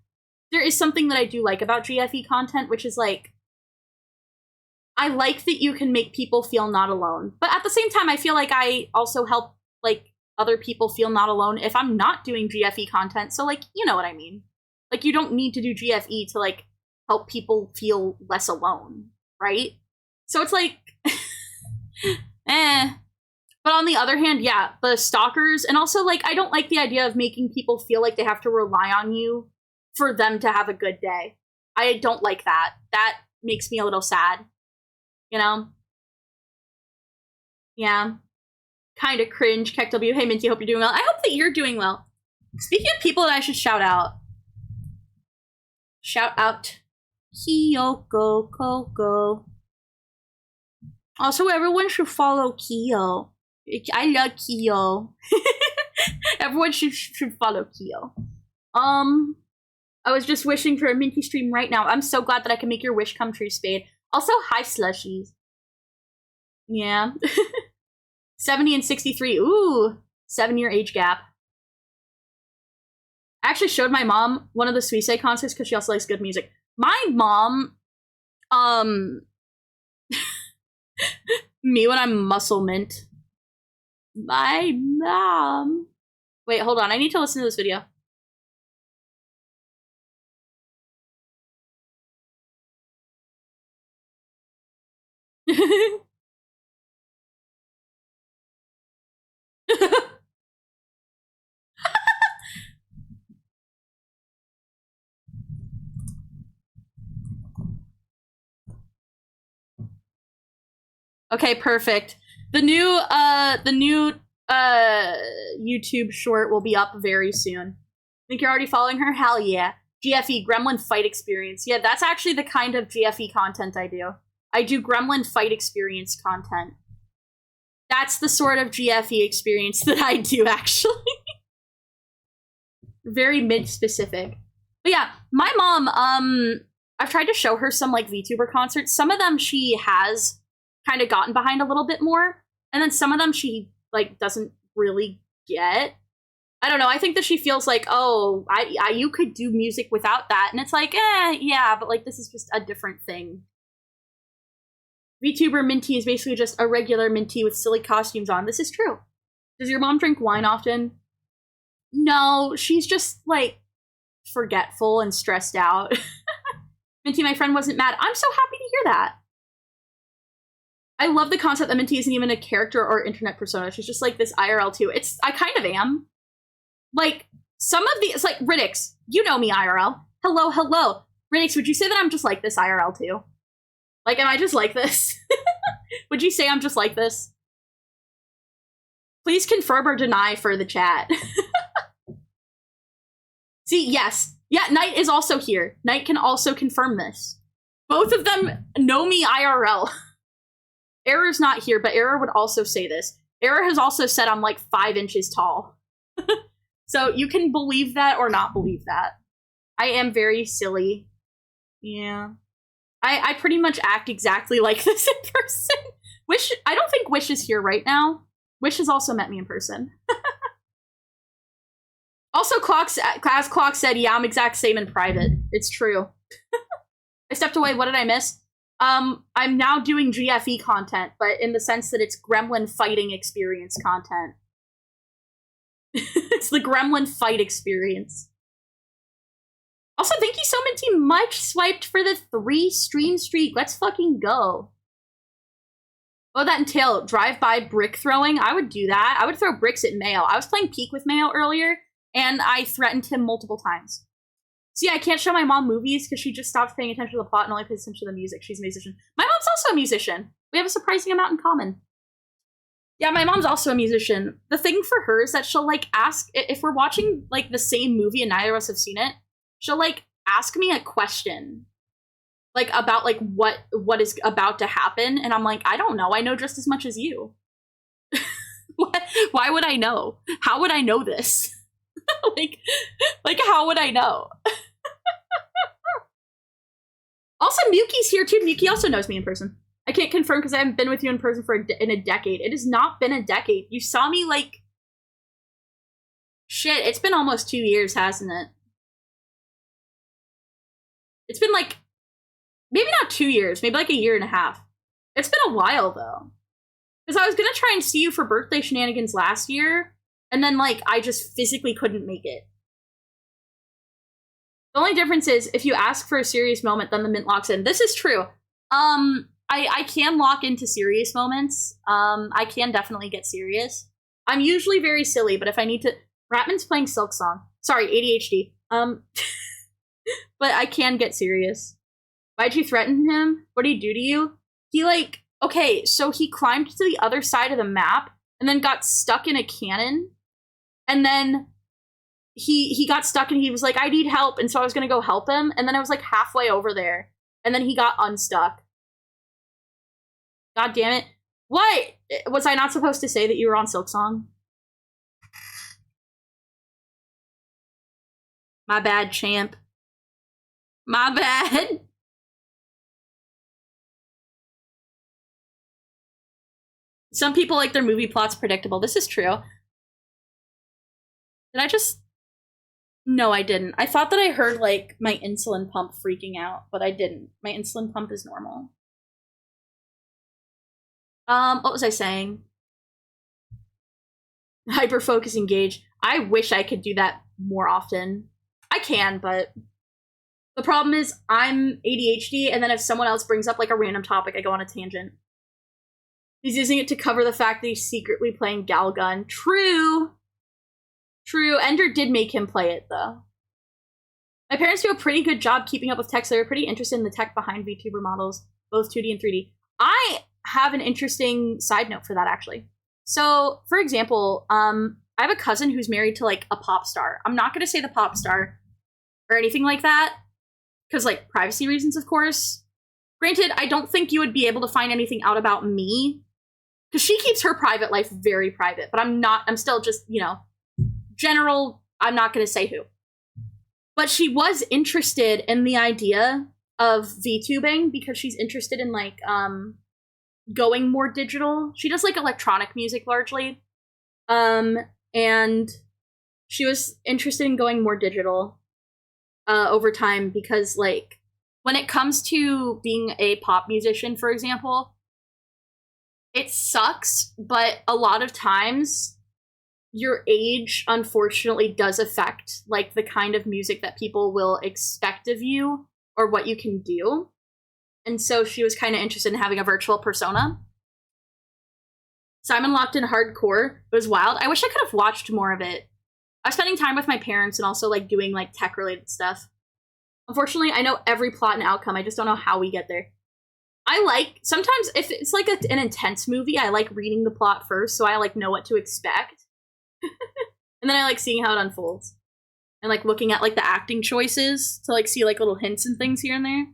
there is something that I do like about GFE content, which is, like, I like that you can make people feel not alone. But at the same time, I feel like I also help, like, other people feel not alone if I'm not doing GFE content. So, like, you know what I mean. Like, you don't need to do GFE to, like, help people feel less alone, right? So it's like, But on the other hand, yeah, the stalkers, and also, like, I don't like the idea of making people feel like they have to rely on you for them to have a good day. I don't like that. That makes me a little sad. You know? Yeah. Kind of cringe. KekW, hey Minty, hope you're doing well. I hope that you're doing well. Speaking of people that I should shout out. Shout out Kyoko Koko. Also, everyone should follow Kyo. I love Kyo. Everyone should follow Kyo. I was just wishing for a Minty stream right now. I'm so glad that I can make your wish come true, Spade. Also, hi, slushies. Yeah. 70 and 63. Ooh. 7-year age gap. I actually showed my mom one of the Suisei concerts because she also likes good music. My mom, me when I'm muscle mint. My mom. Wait, hold on. I need to listen to this video. Okay, perfect. The new YouTube short will be up very soon. Think you're already following her? Hell yeah. GFE, Gremlin Fight Experience. Yeah, that's actually the kind of GFE content I do. I do Gremlin Fight Experience content. That's the sort of GFE experience that I do, actually. very mid-specific. But yeah, my mom, I've tried to show her some, like, VTuber concerts. Some of them she has kind of gotten behind a little bit more, and then some of them she, like, doesn't really get. I don't know, I think that she feels like, oh, you could do music without that, and it's like, yeah, but, like, this is just a different thing. VTuber Minty is basically just a regular Minty with silly costumes on. This is true. Does your mom drink wine often? No, she's just, like, forgetful and stressed out. Minty, my friend, wasn't mad. I'm so happy to hear that. I love the concept that Minty isn't even a character or internet persona. She's just like this IRL too. I kind of am. Like, some of these, like, Riddix, you know me IRL. Hello, hello. Riddix, would you say that I'm just like this IRL too? Like, am I just like this? Would you say I'm just like this? Please confirm or deny for the chat. See, yes. Yeah, Knight is also here. Knight can also confirm this. Both of them know me IRL. Error's not here, but Error would also say this. Error has also said I'm like 5 inches tall. So you can believe that or not believe that. I am very silly. Yeah. I pretty much act exactly like this in person. Wish, I don't think Wish is here right now. Wish has also met me in person. Also, Class Clock said, yeah, I'm exact same in private. It's true. I stepped away. What did I miss? I'm now doing GFE content, but in the sense that it's gremlin fighting experience content. It's the gremlin fight experience. Also, thank you so much swiped for the 3 stream streak. Let's fucking go. What would that entail? Drive-by brick throwing? I would do that. I would throw bricks at Mayo. I was playing Peek with Mayo earlier, and I threatened him multiple times. See, I can't show my mom movies because she just stopped paying attention to the plot and only pays attention to the music. She's a musician. My mom's also a musician. We have a surprising amount in common. Yeah, my mom's also a musician. The thing for her is that she'll, like, ask, if we're watching, like, the same movie and neither of us have seen it, she'll, like, ask me a question. Like, about, like, what is about to happen, and I'm like, I don't know. I know just as much as you. Why would I know? How would I know this? like, how would I know? Also, Miyuki's here too. Miyuki also knows me in person. I can't confirm because I haven't been with you in person for in a decade. It has not been a decade. You saw me, like... Shit, it's been almost 2 years, hasn't it? It's been, like... Maybe not 2 years. Maybe, like, 1.5 years. It's been a while, though. Because I was gonna try and see you for birthday shenanigans last year, and then, like, I just physically couldn't make it. The only difference is, if you ask for a serious moment, then the mint locks in. This is true. I can lock into serious moments. I can definitely get serious. I'm usually very silly, but if I need to... Ratman's playing Silk Song. Sorry, ADHD. But I can get serious. Why'd you threaten him? What did he do to you? He, like... Okay, so he climbed to the other side of the map, and then got stuck in a cannon. And then... He got stuck and he was like, I need help, and so I was gonna go help him, and then I was like halfway over there, and then he got unstuck. God damn it. What? Was I not supposed to say that you were on Silk Song? My bad, champ. My bad. Some people like their movie plots predictable. This is true. Did I just... No, I didn't. I thought that I heard, like, my insulin pump freaking out, but I didn't. My insulin pump is normal. What was I saying? Hyperfocus engage. I wish I could do that more often. I can, but the problem is I'm ADHD, and then if someone else brings up, like, a random topic, I go on a tangent. He's using it to cover the fact that he's secretly playing Galgun. True! True, Ender did make him play it, though. My parents do a pretty good job keeping up with tech, so they're pretty interested in the tech behind VTuber models, both 2D and 3D. I have an interesting side note for that, actually. So, for example, I have a cousin who's married to, like, a pop star. I'm not gonna say the pop star or anything like that, because, like, privacy reasons, of course. Granted, I don't think you would be able to find anything out about me, because she keeps her private life very private, but I'm still just, you know, general, I'm not gonna say who. But she was interested in the idea of VTubing because she's interested in like going more digital. She does like electronic music largely. And she was interested in going more digital over time because like when it comes to being a pop musician, for example, it sucks, but a lot of times your age unfortunately does affect like the kind of music that people will expect of you or what you can do. And so she was kind of interested in having a virtual persona. Simon Locked in Hardcore. It was wild. I wish I could have watched more of it. I was spending time with my parents and also like doing like tech related stuff. Unfortunately, I know every plot and outcome. I just don't know how we get there. I like, sometimes if it's like an intense movie, I like reading the plot first so I like know what to expect. And then I like seeing how it unfolds. And like looking at like the acting choices to like see like little hints and things here and there.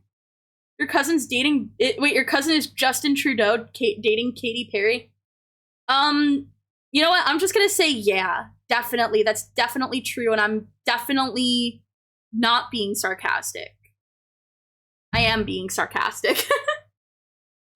Your cousin's dating, your cousin is Justin Trudeau dating Katy Perry? You know what? I'm just gonna say yeah, definitely. That's definitely true, and I'm definitely not being sarcastic. I am being sarcastic.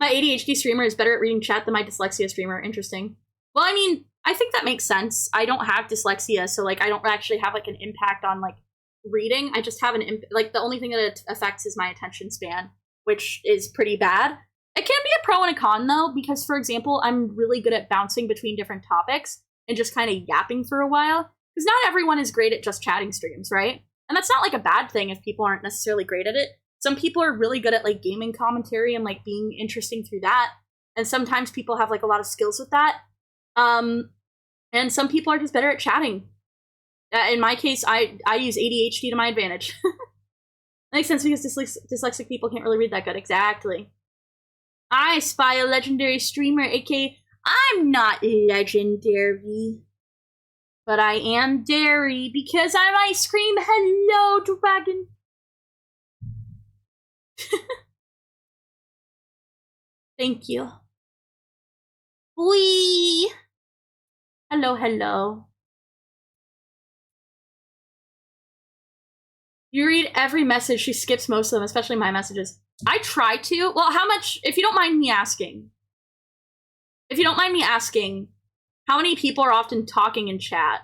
My ADHD streamer is better at reading chat than my dyslexia streamer. Interesting. Well, I mean, I think that makes sense. I don't have dyslexia, so like I don't actually have like an impact on like reading. I just have like the only thing that it affects is my attention span, which is pretty bad. It can be a pro and a con though, because for example, I'm really good at bouncing between different topics and just kind of yapping for a while. Because not everyone is great at just chatting streams, right? And that's not like a bad thing if people aren't necessarily great at it. Some people are really good at like gaming commentary and like being interesting through that. And sometimes people have like a lot of skills with that. And some people are just better at chatting. In my case, I use ADHD to my advantage. That makes sense because dyslexic people can't really read that good. Exactly. I spy a legendary streamer, aka I'm not legendary. But I am dairy because I'm ice cream. Hello, dragon. Thank you. Wee. Hello, hello. You read every message. She skips most of them, especially my messages. I try to. Well, how much, if you don't mind me asking, how many people are often talking in chat?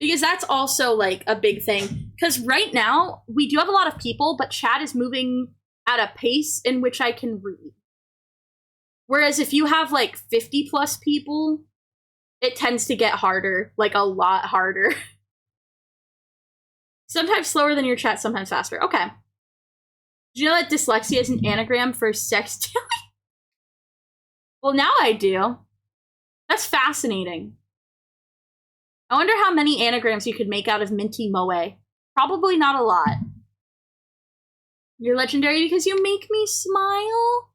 Because that's also like a big thing. Because right now, we do have a lot of people, but chat is moving at a pace in which I can read. Whereas if you have like 50 plus people, it tends to get harder, like a lot harder. Sometimes slower than your chat, sometimes faster. Okay. Did you know that dyslexia is an anagram for sex? Well, now I do. That's fascinating. I wonder how many anagrams you could make out of Minty Moe. Probably not a lot. You're legendary because you make me smile?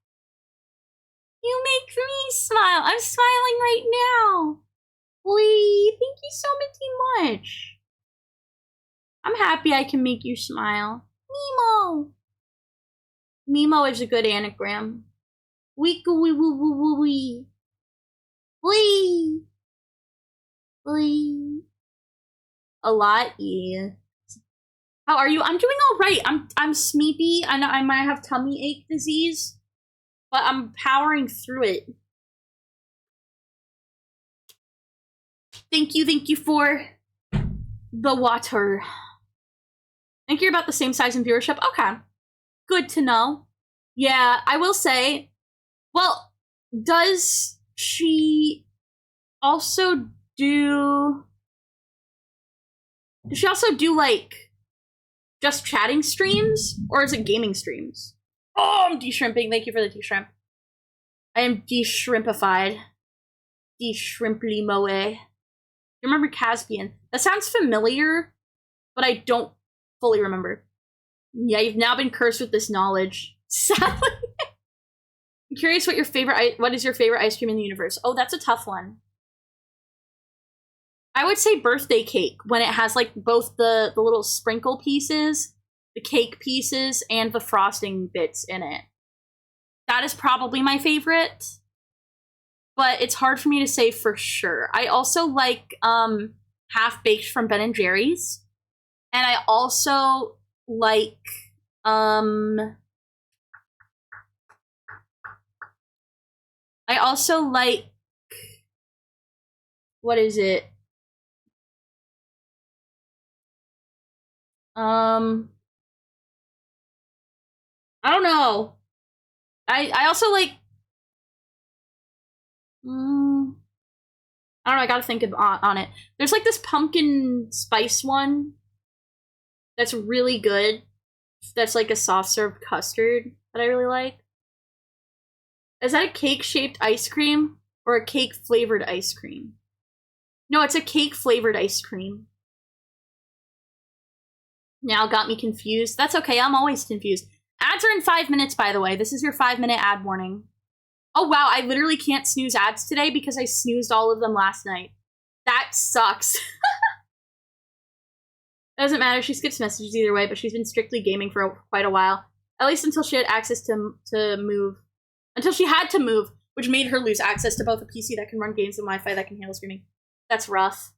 You make me smile. I'm smiling right now. Wee, thank you so much. I'm happy I can make you smile. Mimo. Mimo is a good anagram. Wee wee woo woo woo wee. Wee. Wee. A lot, yeah. How are you? I'm doing all right. I'm sleepy. I know I might have tummy ache disease, but I'm powering through it. Thank you for the water. I think you're about the same size in viewership. Okay. Good to know. Yeah, I will say, well, does she also do like just chatting streams, or is it gaming streams? Oh, I'm de-shrimping. Thank you for the de-shrimp. I am de-shrimpified. De-shrimply moe. You remember Caspian? That sounds familiar, but I don't fully remember. Yeah, you've now been cursed with this knowledge. Sadly. I'm curious what is your favorite ice cream in the universe? Oh, that's a tough one. I would say birthday cake, when it has like both the little sprinkle pieces, the cake pieces, and the frosting bits in it. That is probably my favorite, but it's hard for me to say for sure. I also like Half Baked from Ben & Jerry's. And I also like, what is it? I don't know. I also like, I don't know, I gotta think on it. There's like this pumpkin spice one that's really good. That's like a soft serve custard that I really like. Is that a cake-shaped ice cream or a cake-flavored ice cream? No, it's a cake-flavored ice cream. Now got me confused. That's okay, I'm always confused. Ads are in 5 minutes, by the way. This is your 5-minute ad warning. Oh wow, I literally can't snooze ads today because I snoozed all of them last night. That sucks. Doesn't matter, she skips messages either way, but she's been strictly gaming for quite a while. At least until she had access to move. Until she had to move, which made her lose access to both a PC that can run games and Wi-Fi that can handle streaming. That's rough.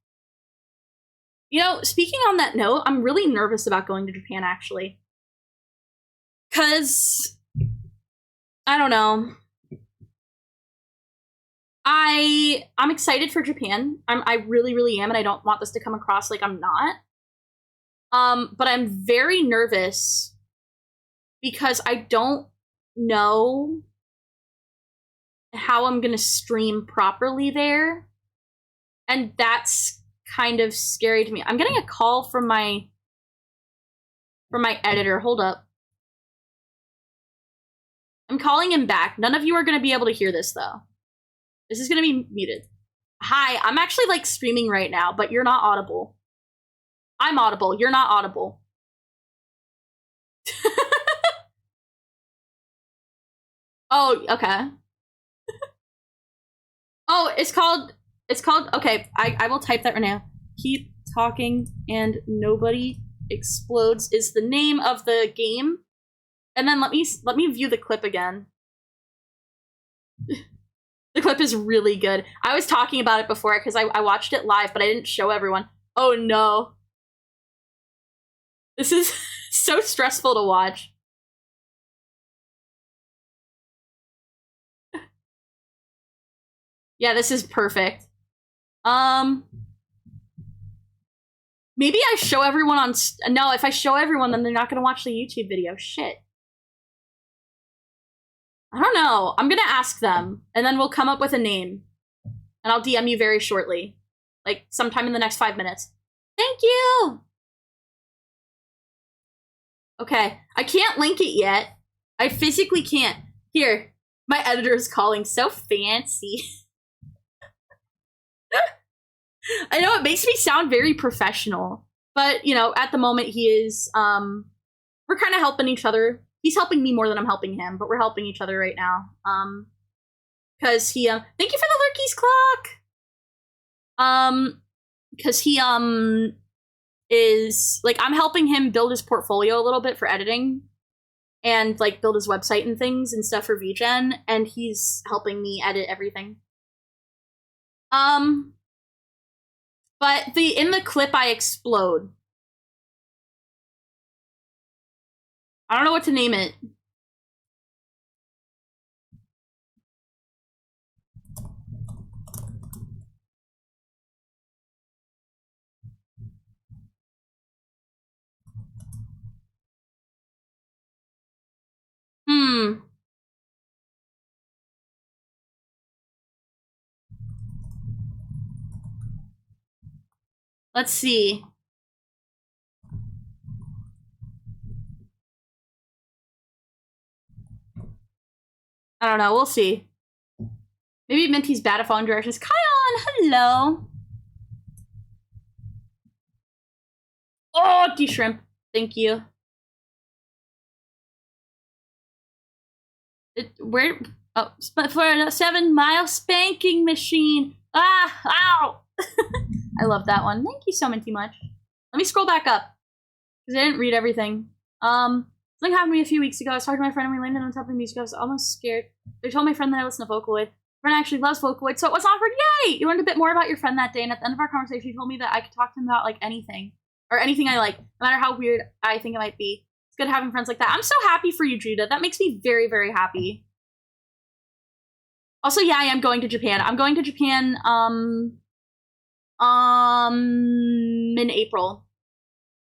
You know, speaking on that note, I'm really nervous about going to Japan, actually. Because, I don't know. I'm excited for Japan. I really, really am, and I don't want this to come across like I'm not. But I'm very nervous because I don't know how I'm gonna stream properly there. And that's kind of scary to me. I'm getting a call from my editor. Hold up. I'm calling him back. None of you are gonna be able to hear this though. This is gonna be muted. Hi, I'm actually like streaming right now, but you're not audible. I'm audible, you're not audible. Oh, okay. Oh, it's called, okay, I will type that right now. Keep Talking and Nobody Explodes is the name of the game. And then let me view the clip again. The clip is really good. I was talking about it before because I watched it live, but I didn't show everyone. Oh no. This is so stressful to watch. Yeah, this is perfect. Maybe I show everyone on... No, if I show everyone, then they're not gonna watch the YouTube video. Shit. I don't know. I'm gonna ask them, and then we'll come up with a name. And I'll DM you very shortly. Like, sometime in the next 5 minutes. Thank you! Okay, I can't link it yet. I physically can't. Here, my editor is calling. So fancy. I know it makes me sound very professional, but, you know, at the moment he is, we're kind of helping each other. He's helping me more than I'm helping him, but we're helping each other right now. Because he, thank you for the Lurkies clock! Because he, is, like, I'm helping him build his portfolio a little bit for editing, and, like, build his website and things and stuff for VGen, and he's helping me edit everything. But in the clip I explode. I don't know what to name it. Let's see. I don't know, we'll see. Maybe Minty's bad at following directions. Kion, hello! Oh, D-Shrimp, thank you. Where? Oh, for a 7-mile spanking machine. Ah, ow! I love that one. Thank you so much. Let me scroll back up, because I didn't read everything. Something happened to me a few weeks ago. I was talking to my friend and we landed on top of the music. I was almost scared. They told my friend that I listen to Vocaloid. My friend actually loves Vocaloid, so it was awkward. Yay! You learned a bit more about your friend that day, and at the end of our conversation, you told me that I could talk to him about, like, anything. or anything I like, no matter how weird I think it might be. It's good having friends like that. I'm so happy for you, Judah. That makes me very, very happy. Also, yeah, I am going to Japan. I'm going to Japan, in April.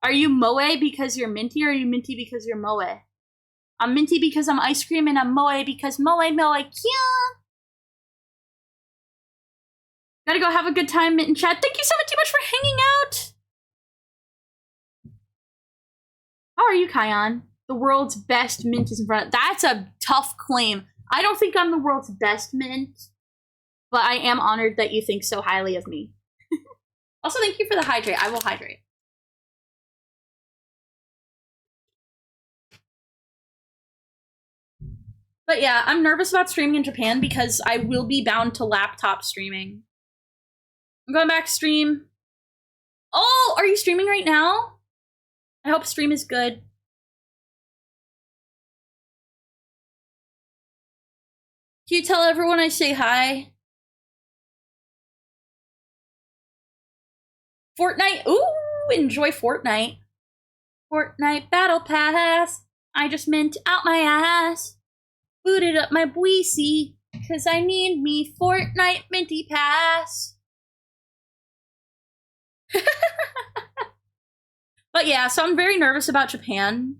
Are you moe because you're minty, or are you minty because you're moe? I'm minty because I'm ice cream, and I'm moe because moe kya. Gotta go have a good time, Mint and Chat. Thank you so much for hanging out. How are you, Kion? The world's best mint is in front. That's a tough claim. I don't think I'm the world's best mint, but I am honored that you think so highly of me. Also, thank you for the hydrate. I will hydrate. But yeah, I'm nervous about streaming in Japan because I will be bound to laptop streaming. I'm going back to stream. Oh, are you streaming right now? I hope stream is good. Can you tell everyone I say hi? Fortnite. Ooh, enjoy Fortnite. Fortnite Battle Pass. I just mint out my ass. Booted up my Bweezy, cause I need me Fortnite Minty Pass. But yeah, so I'm very nervous about Japan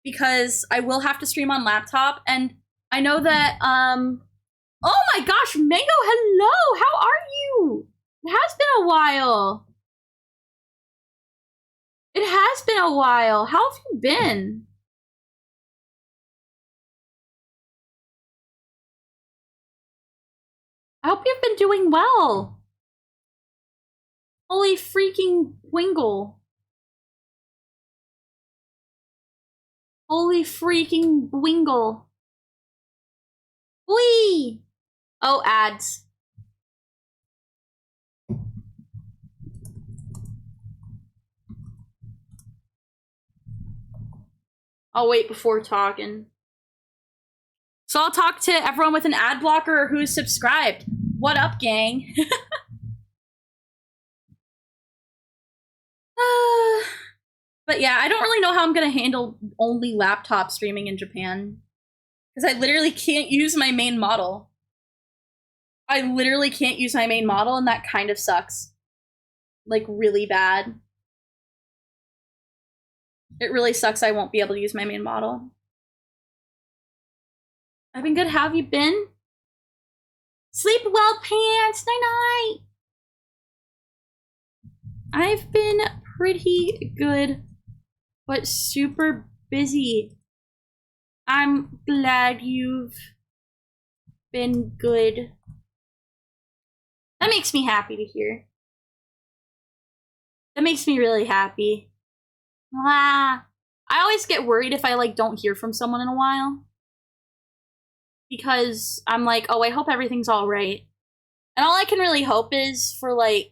because I will have to stream on laptop, and I know that, oh my gosh, Mango, hello! How are you? It has been a while. It has been a while. How have you been? I hope you've been doing well. Holy freaking Wingle. Holy freaking Wingle. Whee! Oh, ads. I'll wait before talking. So I'll talk to everyone with an ad blocker or who's subscribed. What up, gang? But yeah, I don't really know how I'm gonna handle only laptop streaming in Japan. Because I literally can't use my main model. I literally can't use my main model, and that kind of sucks. Like, really bad. It really sucks I won't be able to use my main model. I've been good. How have you been? Sleep well, pants. Night-night. I've been pretty good, but super busy. I'm glad you've been good. That makes me happy to hear. That makes me really happy. Ah, I always get worried if I, like, don't hear from someone in a while. Because I'm like, oh, I hope everything's all right. And all I can really hope is for, like,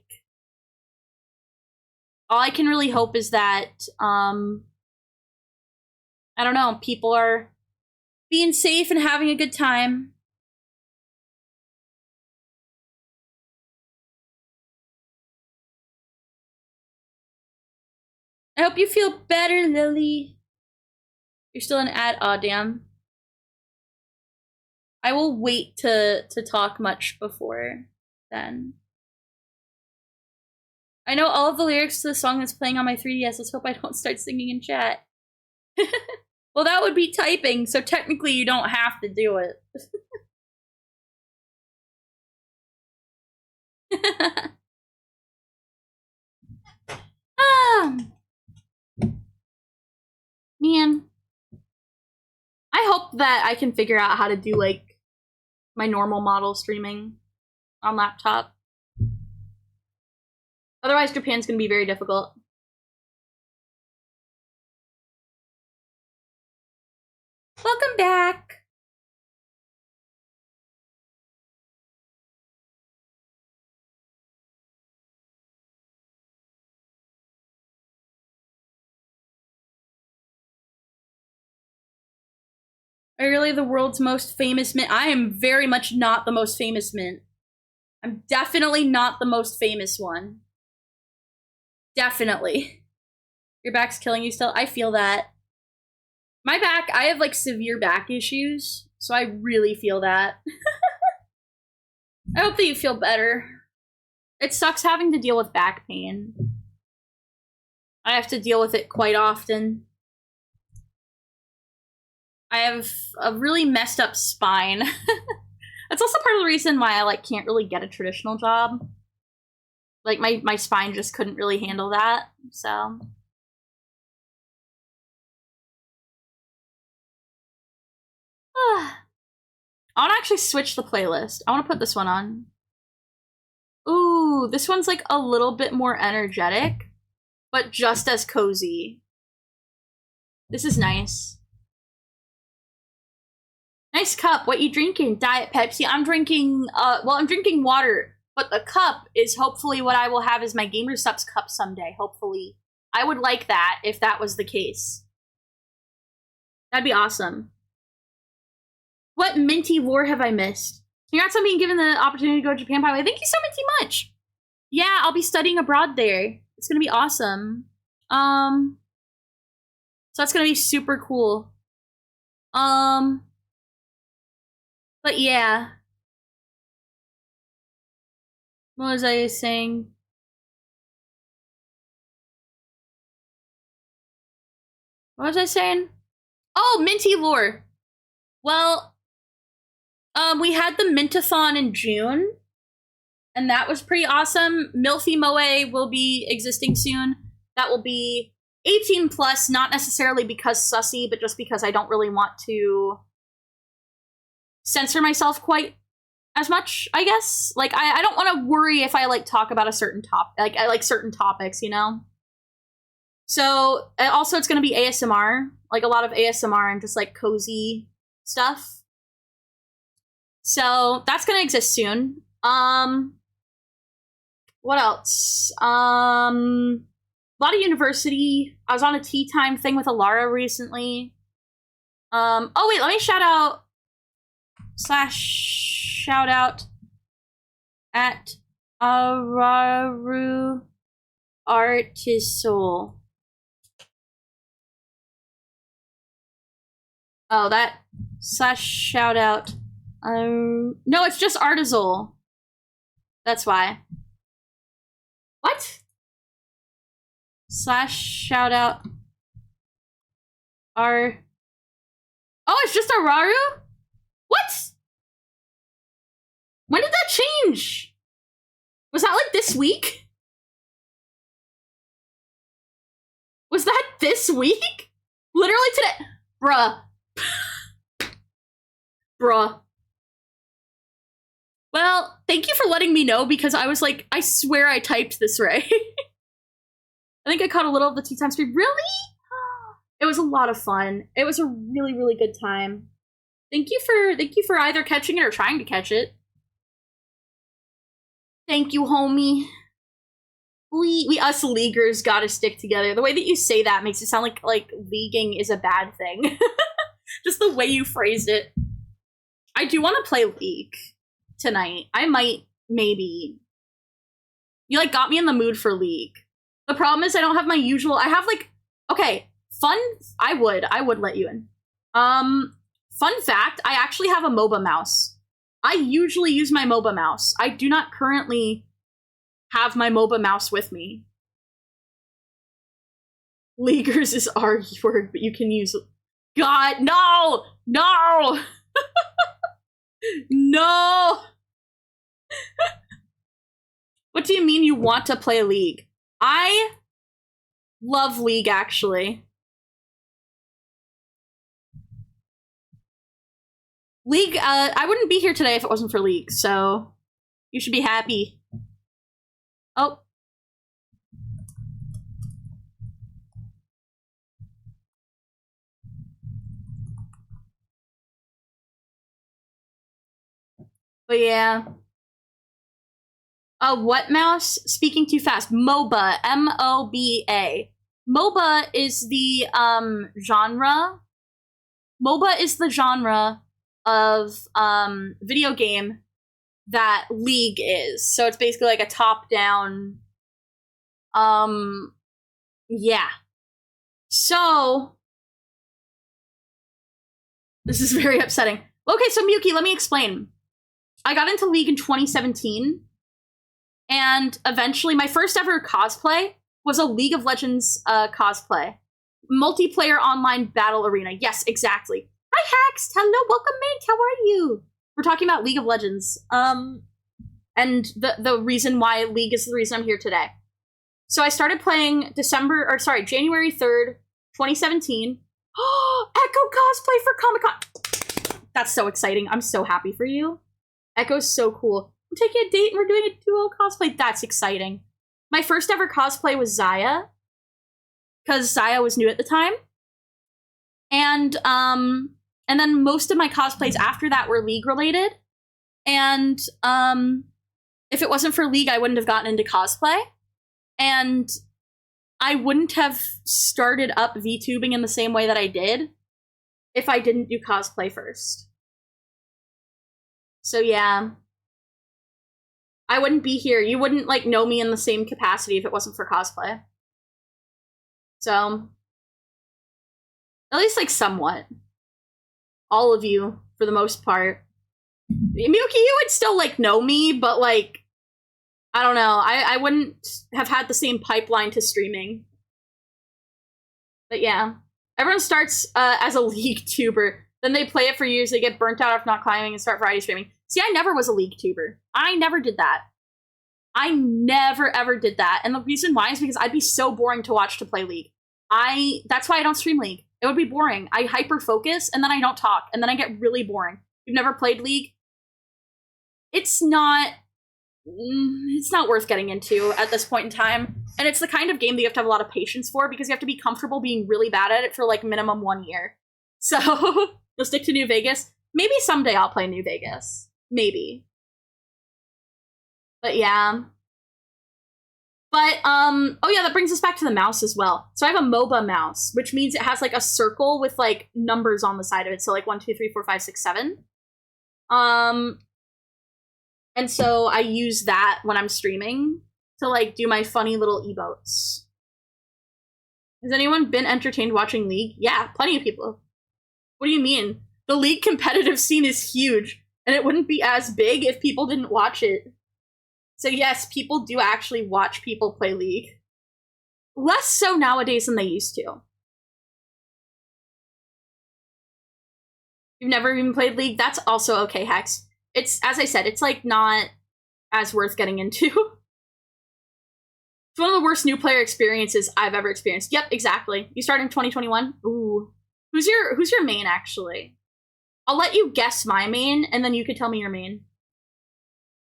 all I can really hope is that, I don't know, people are being safe and having a good time. I hope you feel better, Lily. You're still an ad. Aw, damn. I will wait to talk much before then. I know all of the lyrics to the song that's playing on my 3DS. Let's hope I don't start singing in chat. Well, that would be typing, so technically you don't have to do it. Man. I hope that I can figure out how to do, like, my normal model streaming on laptop. Otherwise, Japan's gonna be very difficult. Welcome back! Are you really the world's most famous mint? I am very much not the most famous mint. I'm definitely not the most famous one. Definitely. Your back's killing you still? I feel that. My back, I have like severe back issues, so I really feel that. I hope that you feel better. It sucks having to deal with back pain. I have to deal with it quite often. I have a really messed up spine. That's also part of the reason why I like can't really get a traditional job. Like my spine just couldn't really handle that, so. I want to actually switch the playlist. I want to put this one on. Ooh, this one's like a little bit more energetic, but just as cozy. This is nice. Nice cup. What you drinking? Diet Pepsi? I'm drinking, well, I'm drinking water, but the cup is hopefully what I will have as my gamersupps cup someday, hopefully. I would like that if that was the case. That'd be awesome. What minty lore have I missed? Congrats on being given the opportunity to go to Japan, by the way. Thank you so minty much. Yeah, I'll be studying abroad there. It's gonna be awesome. So that's gonna be super cool. But yeah. What was I saying? What was I saying? Oh, minty lore. Well, we had the Mintathon in June, and that was pretty awesome. Milfy Moe will be existing soon. That will be 18 plus, not necessarily because sussy, but just because I don't really want to censor myself quite as much, I guess. Like, I don't want to worry if I, like, talk about a certain topic. Like, I like certain topics, you know? So, also it's going to be ASMR. Like, a lot of ASMR and just, like, cozy stuff. So that's gonna exist soon. What else? A lot of university. I was on a tea time thing with Alara recently. Oh wait, let me shout out at Araru Artisol. Oh, that /shout out. No, it's just Artisol. That's why. What? /shout out. Oh, it's just Araru? What? When did that change? Was that like this week? Was that this week? Literally today. Bruh. Bruh. Well, thank you for letting me know, because I was like, I swear I typed this right. I think I caught a little of the tea time speed. Really? It was a lot of fun. It was a really, really good time. Thank you for either catching it or trying to catch it. Thank you, homie. We us leaguers gotta stick together. The way that you say that makes it sound like leaguing is a bad thing. Just the way you phrased it. I do want to play League tonight. I might, maybe. You like got me in the mood for League. The problem is I don't have my usual. I have like, okay, fun. I would let you in. Fun fact, I actually have a MOBA mouse. I usually use my MOBA mouse. I do not currently have my MOBA mouse with me. Leaguers is our word, but you can use. God, no! No! No! What do you mean you want to play League? I love League, actually. League, I wouldn't be here today if it wasn't for League, so you should be happy. Oh. But yeah. What mouse? Speaking too fast. MOBA. M-O-B-A. MOBA is the, genre. MOBA is the genre of, video game that League is. So it's basically like a top-down, yeah. So, this is very upsetting. Okay, so Miyuki, let me explain. I got into League in 2017, and eventually my first ever cosplay was a League of Legends cosplay. Multiplayer online battle arena. Yes, exactly. Hi, Hax. Hello, welcome, Mint. How are you? We're talking about League of Legends. And the reason why League is the reason I'm here today. So I started playing January 3rd, 2017. Echo cosplay for Comic-Con. That's so exciting. I'm so happy for you. Echo's so cool. I'm taking a date and we're doing a duo cosplay. That's exciting. My first ever cosplay was Zaya, because Zaya was new at the time. And then most of my cosplays after that were League related. And if it wasn't for League, I wouldn't have gotten into cosplay. And I wouldn't have started up VTubing in the same way that I did if I didn't do cosplay first. So yeah. I wouldn't be here. You wouldn't, like, know me in the same capacity if it wasn't for cosplay. So, at least, like, somewhat. All of you, for the most part. Miyuki, you would still, like, know me, but, like, I don't know. I wouldn't have had the same pipeline to streaming. But yeah. Everyone starts as a League tuber. Then they play it for years, they get burnt out after not climbing and start variety streaming. See, I never was a League tuber. I never did that. I never, ever did that. And the reason why is because I'd be so boring to watch to play League. That's why I don't stream League. It would be boring. I hyper-focus, and then I don't talk, and then I get really boring. You've never played League? It's not worth getting into at this point in time. And it's the kind of game that you have to have a lot of patience for, because you have to be comfortable being really bad at it for, like, minimum 1 year. So, you'll stick to New Vegas. Maybe someday I'll play New Vegas. Maybe. But yeah. But, oh yeah, that brings us back to the mouse as well. So I have a MOBA mouse, which means it has, like, a circle with, like, numbers on the side of it. So, like, 1, 2, 3, 4, 5, 6, 7. And so I use that when I'm streaming to, like, do my funny little emotes. Has anyone been entertained watching League? Yeah, plenty of people. What do you mean? The League competitive scene is huge, and it wouldn't be as big if people didn't watch it. So yes, people do actually watch people play League. Less so nowadays than they used to. You've never even played League? That's also okay, Hex. It's, as I said, it's, like, not as worth getting into. It's one of the worst new player experiences I've ever experienced. Yep, exactly. You started in 2021? Ooh. Who's your main, actually? I'll let you guess my main, and then you can tell me your main.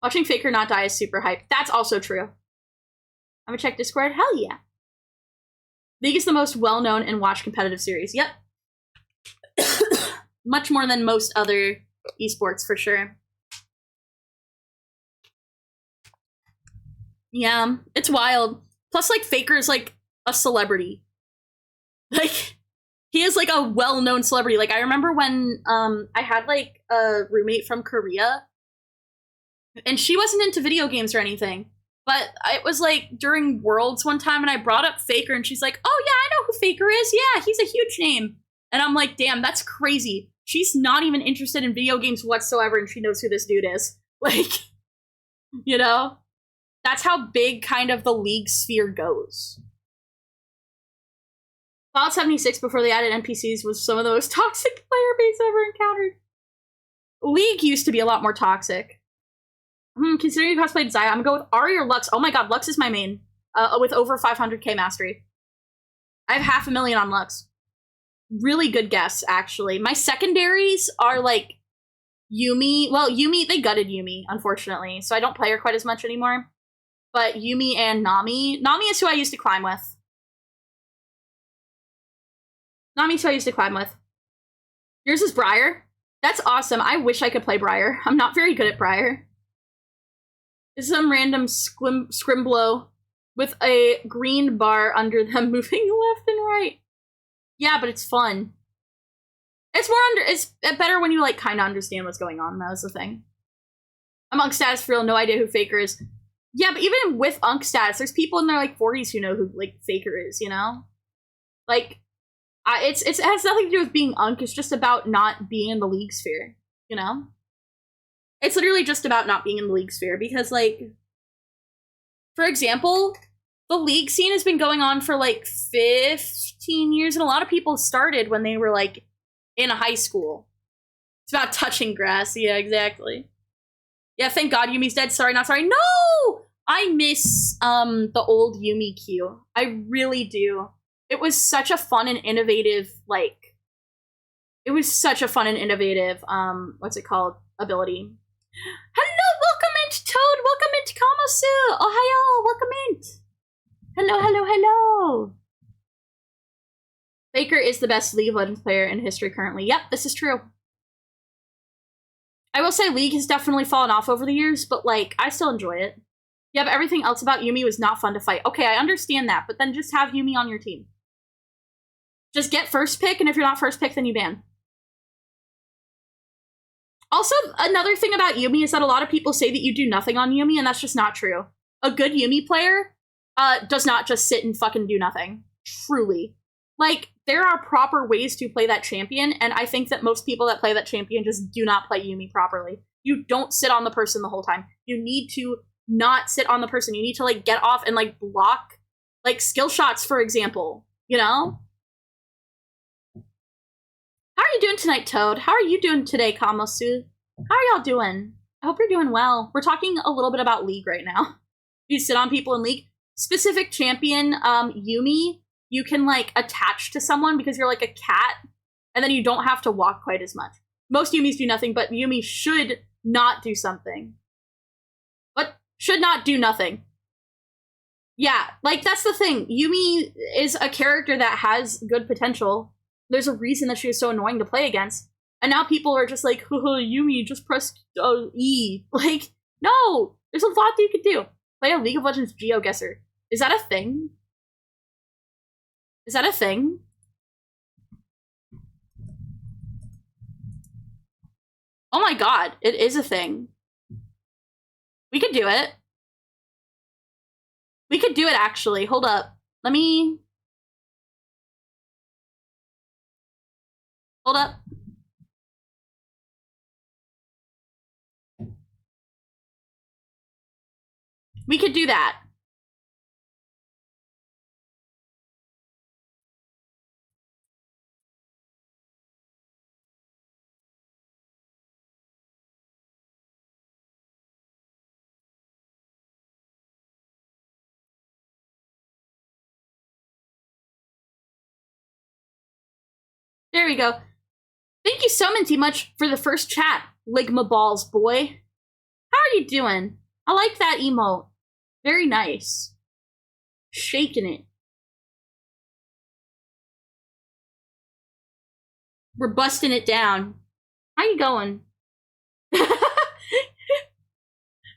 Watching Faker not die is super hype. That's also true. I'm gonna check Discord. Hell yeah. League is the most well-known and watched competitive series. Yep. Much more than most other esports, for sure. Yeah, it's wild. Plus, like, Faker's, like, a celebrity. Like, he is, like, a well-known celebrity. Like, I remember when I had, like, a roommate from Korea, and she wasn't into video games or anything, but it was, like, during Worlds one time, and I brought up Faker, and she's like, oh, yeah, I know who Faker is. Yeah, he's a huge name. And I'm like, damn, that's crazy. She's not even interested in video games whatsoever, and she knows who this dude is. Like, you know? That's how big kind of the League sphere goes. Fallout 76, before they added NPCs, was some of the most toxic player base ever encountered. League used to be a lot more toxic. Considering you cosplayed Zaya, I'm gonna go with Ari or Lux. Oh my god, Lux is my main. With over 500k mastery. I have 500,000 on Lux. Really good guess, actually. My secondaries are, like, Yumi. Well, Yumi, they gutted Yumi, unfortunately, so I don't play her quite as much anymore. But Yumi and Nami. Nami is who I used to climb with. Nami's who I used to climb with. Yours is Briar. That's awesome. I wish I could play Briar. I'm not very good at Briar. This is some random scrimblow with a green bar under them moving left and right. Yeah, but it's fun. It's better when you, like, kind of understand what's going on. That was the thing. Among status for real, no idea who Faker is. Yeah, but even with Unk status, there's people in their, like, 40s who know who, like, Faker is, you know? Like, it has nothing to do with being unk. It's just about not being in the league sphere, you know? It's literally just about not being in the league sphere because, like, for example, the league scene has been going on for like 15 years, and a lot of people started when they were like in high school. It's about touching grass. Yeah, exactly. Yeah, thank God Yumi's dead. Sorry, not sorry. No! I miss the old Yumi Q. I really do. It was such a fun and innovative, like, it was such a fun and innovative, what's it called? Ability. Hello, welcome into Toad, welcome into Kamosu. Ohio, welcome in. Hello, hello, hello. Faker is the best League of Legends player in history currently. Yep, this is true. I will say League has definitely fallen off over the years, but, like, I still enjoy it. Yeah, but everything else about Yumi was not fun to fight. Okay, I understand that, but then just have Yumi on your team. Just get first pick, and if you're not first pick, then you ban. Also, another thing about Yumi is that a lot of people say that you do nothing on Yumi, and that's just not true. A good Yumi player does not just sit and fucking do nothing. Truly. Like, there are proper ways to play that champion, and I think that most people that play that champion just do not play Yumi properly. You don't sit on the person the whole time. You need to not sit on the person. You need to, like, get off and, like, block, like, skill shots, for example. You know? How are you doing tonight, Toad? How are you doing today, Kamosu? How are y'all doing? I hope you're doing well. We're talking a little bit about League right now. You sit on people in League. Specific champion, Yumi, you can, like, attach to someone because you're like a cat, and then you don't have to walk quite as much. Most Yumis do nothing, but Yumi should not do something. What? Should not do nothing. Yeah, like, that's the thing. Yumi is a character that has good potential. There's a reason that she is so annoying to play against. And now people are just like, Yumi, just press E. Like, no! There's a lot that you could do. Play a League of Legends GeoGuessr. Is that a thing? Is that a thing? Oh my god, it is a thing. We could do it. We could do it, actually. Hold up. Let me... Hold up. We could do that. There we go. Thank you so much for the first chat, Ligma Balls boy. How are you doing? I like that emote. Very nice. Shaking it. We're busting it down. How you going?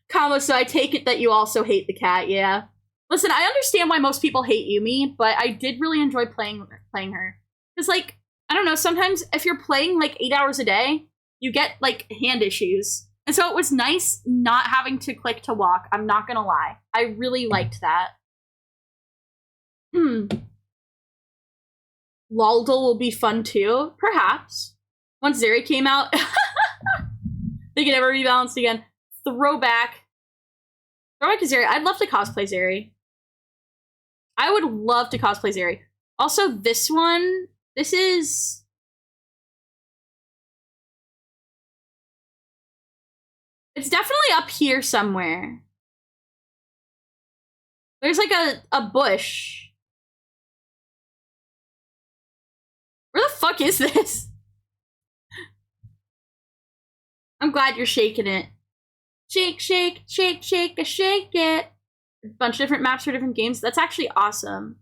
Kamo, so I take it that you also hate the cat, yeah. Listen, I understand why most people hate Yumi, but I did really enjoy playing her. Because, like, I don't know, sometimes if you're playing, like, 8 hours a day, you get, like, hand issues. And so it was nice not having to click to walk, I'm not gonna lie. I really liked that. Laldle will be fun too, perhaps. Once Zeri came out, they could never rebalance again. Throwback. Throwback to Zeri. I'd love to cosplay Zeri. I would love to cosplay Zeri. Also, this one, this is... It's definitely up here somewhere. There's like a bush. Where the fuck is this? I'm glad you're shaking it. Shake, shake, shake, shake, shake it. A bunch of different maps for different games. That's actually awesome.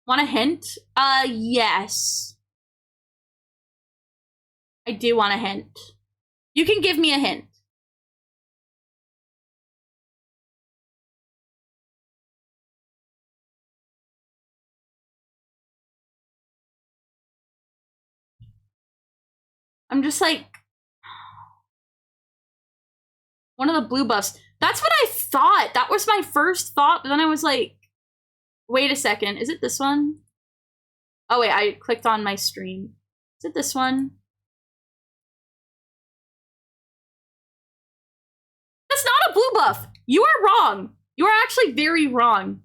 Want a hint? Yes. I do want a hint. You can give me a hint. I'm just like... One of the blue buffs. That's what I thought. That was my first thought, but then I was like, wait a second. Is it this one? Oh wait, I clicked on my stream. Is it this one? That's not a blue buff! You are wrong! You are actually very wrong.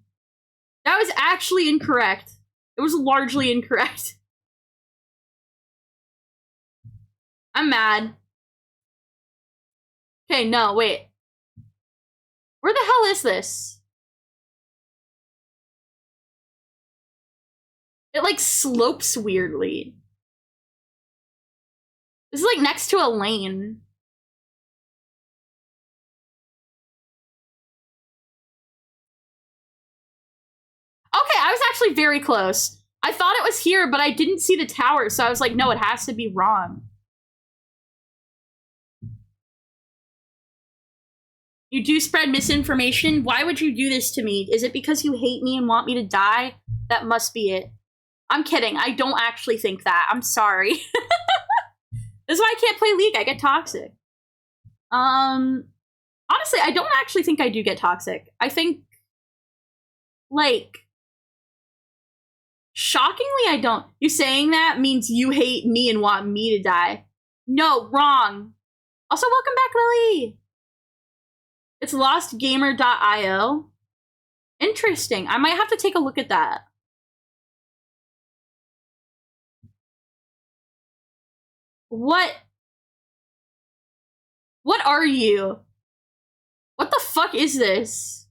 That was actually incorrect. It was largely incorrect. I'm mad. Okay, no, wait. Where the hell is this? It like slopes weirdly. This is like next to a lane. Okay, I was actually very close. I thought it was here, but I didn't see the tower, so I was like, no, it has to be wrong. You do spread misinformation? Why would you do this to me? Is it because you hate me and want me to die? That must be it. I'm kidding. I don't actually think that. I'm sorry. This is why I can't play League. I get toxic. Honestly, I don't actually think I do get toxic. I think, like, shockingly, I don't. You saying that means you hate me and want me to die. No, wrong. Also, welcome back, Lily. It's lostgamer.io. Interesting. I might have to take a look at that. What are you? What the fuck is this?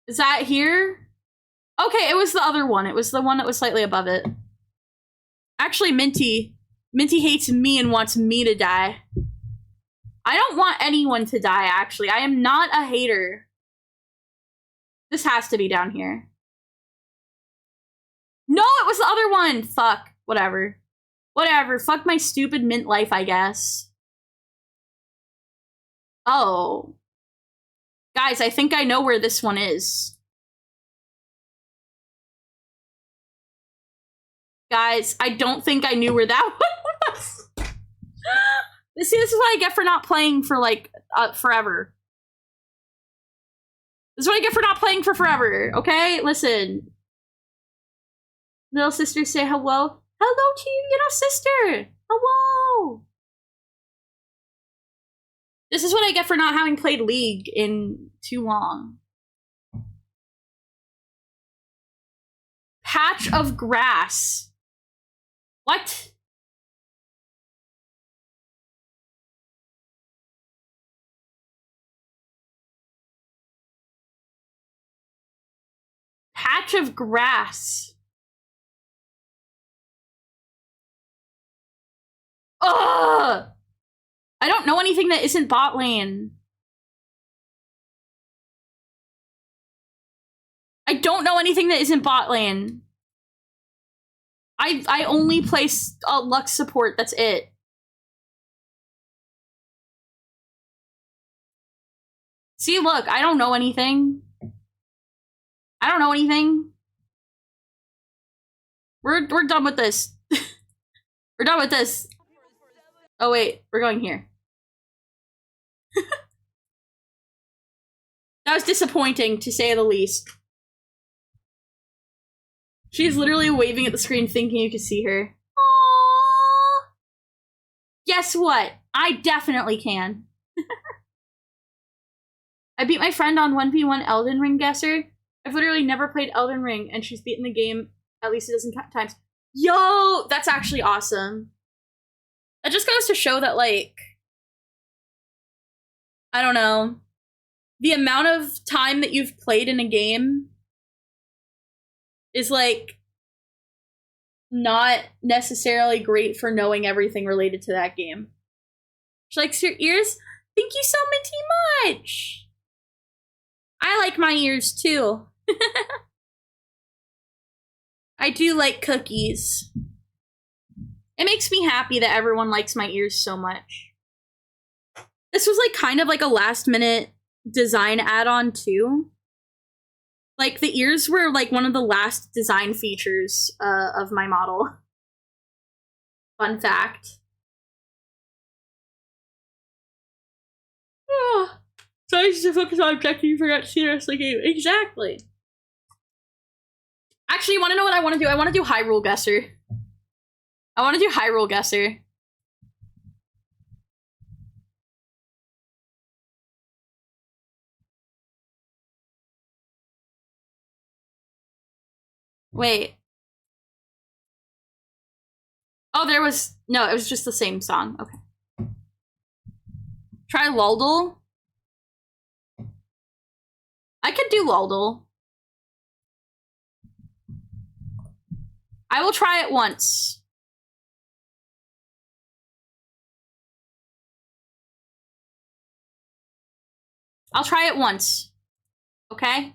Is that here? Okay, it was the other one. It was the one that was slightly above it. Actually, Minty hates me and wants me to die. I don't want anyone to die, actually. I am not a hater. This has to be down here. No, it was the other one! Fuck. Whatever. Whatever. Fuck my stupid mint life, I guess. Oh. Guys, I think I know where this one is. Guys, I don't think I knew where that one was. This is what I get for not playing for, like, forever. This is what I get for not playing for forever, okay? Listen. Little sister, say hello. Hello to you, little sister. Hello. This is what I get for not having played League in too long. Patch of grass. What? Patch of grass. Ugh! I don't know anything that isn't bot lane. I don't know anything that isn't bot lane. I only play Lux support, that's it. See, look, I don't know anything. I don't know anything. We're done with this. We're done with this. Oh wait, we're going here. That was disappointing, to say the least. She's literally waving at the screen thinking you could see her. Aww. Guess what? I definitely can. I beat my friend on 1v1 Elden Ring Guesser. I've literally never played Elden Ring, and she's beaten the game at least a dozen times. Yo! That's actually awesome. That just goes to show that, like, I don't know, the amount of time that you've played in a game is, like, not necessarily great for knowing everything related to that game. She likes your ears? Thank you so minty much! I like my ears, too. I do like cookies. It makes me happy that everyone likes my ears so much. This was like kind of like a last minute design add-on too. Like the ears were like one of the last design features of my model. Fun fact. So I used to focus on objective, you forgot to see the rest of the game. Exactly. Actually, you want to know what I want to do? I want to do Hyrule Guesser. I want to do Hyrule Guesser. Wait. Oh, there was... No, it was just the same song. Okay. Try Luldle. I could do Luldle. I will try it once. I'll try it once. Okay?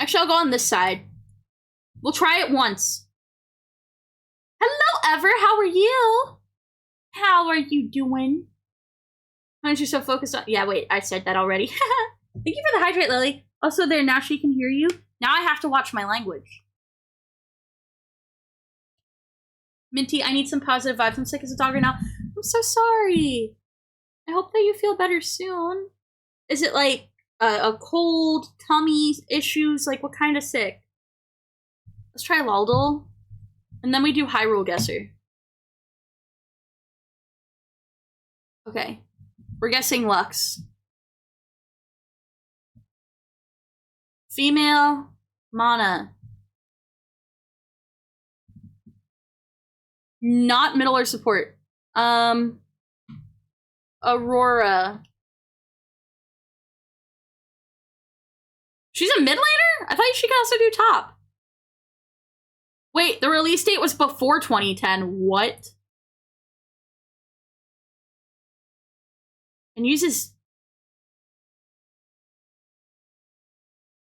Actually, I'll go on this side. We'll try it once. Hello, Ever. How are you? How are you doing? Why aren't you so focused on... Yeah, wait. I said that already. Thank you for the hydrate, Lily. Also, there, now she can hear you. Now I have to watch my language. Minty, I need some positive vibes. I'm sick as a dog right now. I'm so sorry. I hope that you feel better soon. Is it like a cold, tummy issues? Like, what kind of sick? Let's try Luldle. And then we do Hyrule Guesser. Okay. We're guessing Lux. Female, Mana. Not middle or support. Aurora. She's a mid laner? I thought she could also do top. Wait, the release date was before 2010. What? And uses...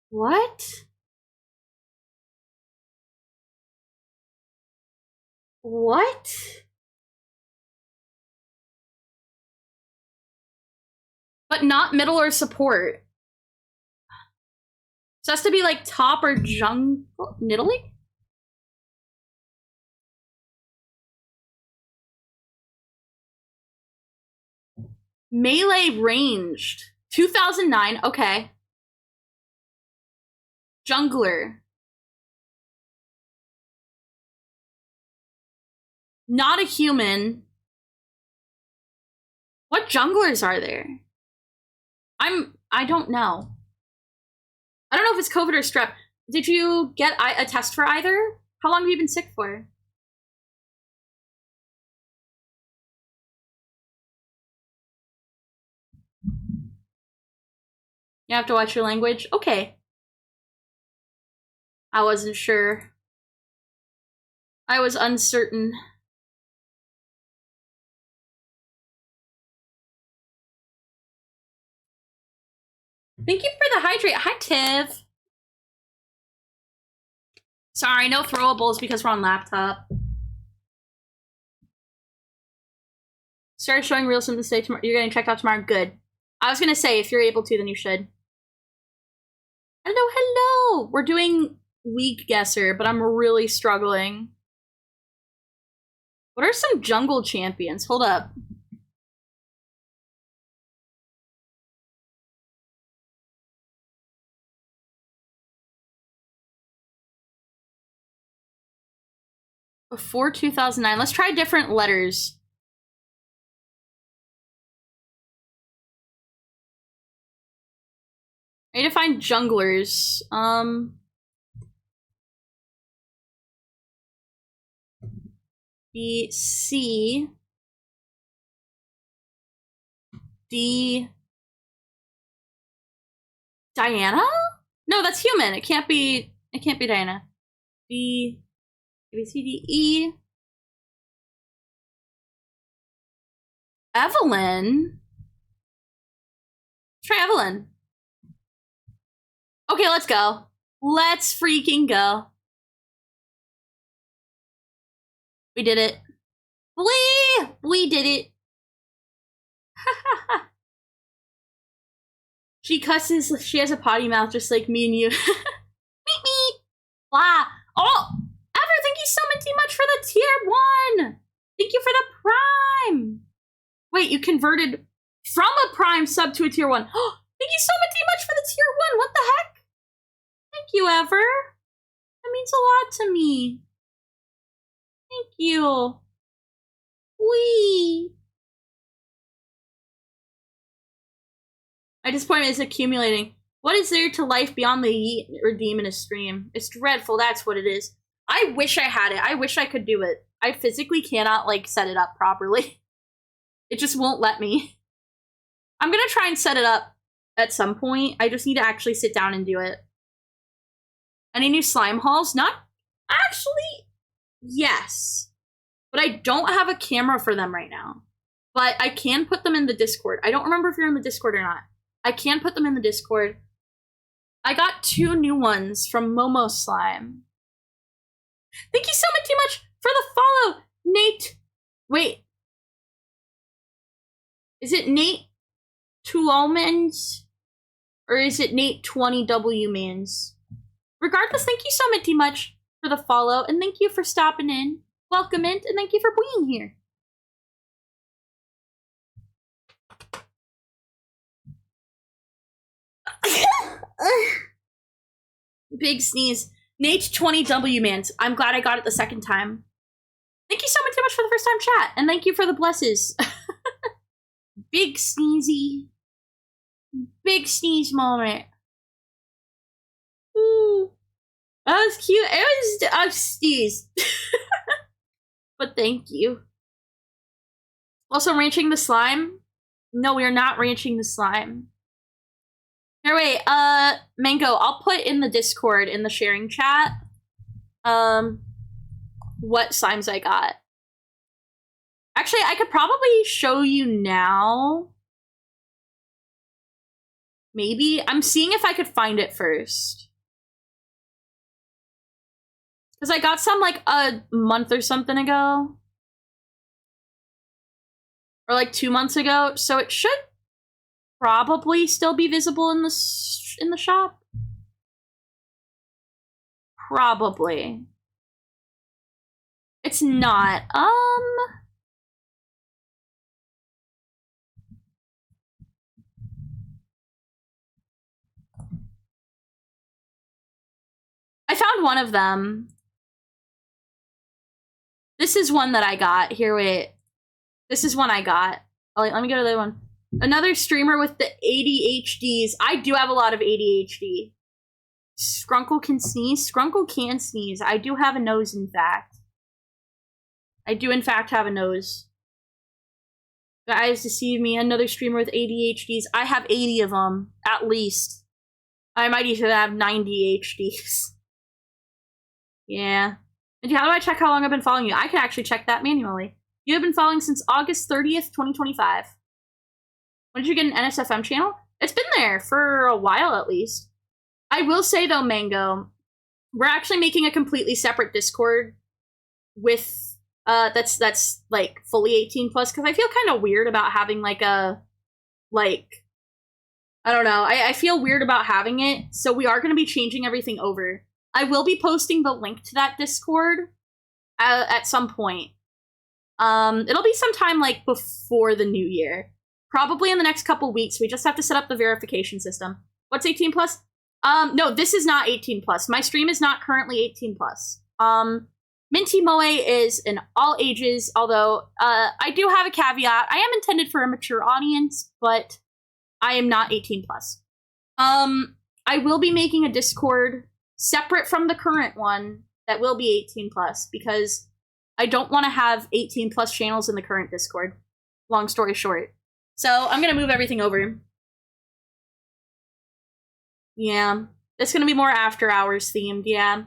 What? What? But not middle or support. So it has to be like top or jungle? Nidalee? Melee ranged. 2009, okay. Jungler. Not a human. What junglers are there? I don't know. I don't know if it's COVID or strep. Did you get a test for either? How long have you been sick for? You have to watch your language? Okay. I wasn't sure. I was uncertain. Thank you for the hydrate. Hi, Tiv. Sorry, no throwables because we're on laptop. Start showing real symptoms today. Tomorrow. You're getting checked out tomorrow. Good. I was gonna say, if you're able to, then you should. Hello, hello! We're doing weak guesser, but I'm really struggling. What are some jungle champions? Hold up. Before 2009. Let's try different letters. I need to find junglers. B, C, D, Diana? No, that's human. It can't be Diana. B, A, B, C, D, E. Evelyn? Try Evelyn. Okay, let's go. Let's freaking go. We did it. We did it. She cusses, she has a potty mouth just like me and you. Meet me. Blah. Oh, Ever, thank you so much for the tier 1. Thank you for the prime. Wait, you converted from a prime sub to a tier 1. Thank you so much for the tier 1. What the heck? Thank you, Ever. That means a lot to me. Thank you. Wee. My disappointment is accumulating. What is there to life beyond the yeet or demon a stream? It's dreadful, that's what it is. I wish I had it. I wish I could do it. I physically cannot, like, set it up properly. It just won't let me. I'm gonna try and set it up at some point. I just need to actually sit down and do it. Any new slime hauls? Not actually, yes. But I don't have a camera for them right now. But I can put them in the Discord. I don't remember if you're in the Discord or not. I can put them in the Discord. I got 2 new ones from Momo Slime. Thank you so much for the follow, Nate. Wait. Is it Nate Tuomans? Or is it Nate 20W Mans? Regardless, thank you so much for the follow, and thank you for stopping in. Welcome in, and thank you for being here. Big sneeze. Nate 20W Mans. I'm glad I got it the second time. Thank you so much for the first time chat, and thank you for the blesses. Big sneezy. Big sneeze moment. Ooh. That was cute. It was sneeze. But thank you. Also, ranching the slime? No, we are not ranching the slime. Here, wait, Mango, I'll put in the Discord, in the sharing chat, what slimes I got. Actually, I could probably show you now. Maybe. I'm seeing if I could find it first. Because I got some, like, a month or something ago. Or, like, 2 months ago, so it should probably still be visible in the shop. Probably. It's not. I found one of them. This is one that I got. Here, wait. This is one I got. Oh, wait, let me go to the other one. Another streamer with the ADHDs. I do have a lot of ADHD. Skrunkle can sneeze. Skrunkle can sneeze. I do have a nose, in fact. I do, in fact, have a nose. Guys, deceive me. Another streamer with ADHDs. I have 80 of them, at least. I might even have 90 ADHDs. Yeah. And how do I check how long I've been following you? I can actually check that manually. You have been following since August 30th, 2025. When did you get an NSFM channel? It's been there for a while, at least. I will say, though, Mango, we're actually making a completely separate Discord with, that's like, fully 18+, because I feel kind of weird about having, like, a, like, I don't know. I feel weird about having it, so we are going to be changing everything over. I will be posting the link to that Discord at some point. It'll be sometime, like, before the new year. Probably in the next couple weeks. We just have to set up the verification system. What's 18+? No, this is not 18+. My stream is not currently 18+. Minty Moe is in all ages, although I do have a caveat. I am intended for a mature audience, but I am not 18+. I will be making a Discord separate from the current one that will be 18+, because I don't want to have 18+ channels in the current Discord. Long story short. So I'm going to move everything over. Yeah. It's going to be more after hours themed, yeah.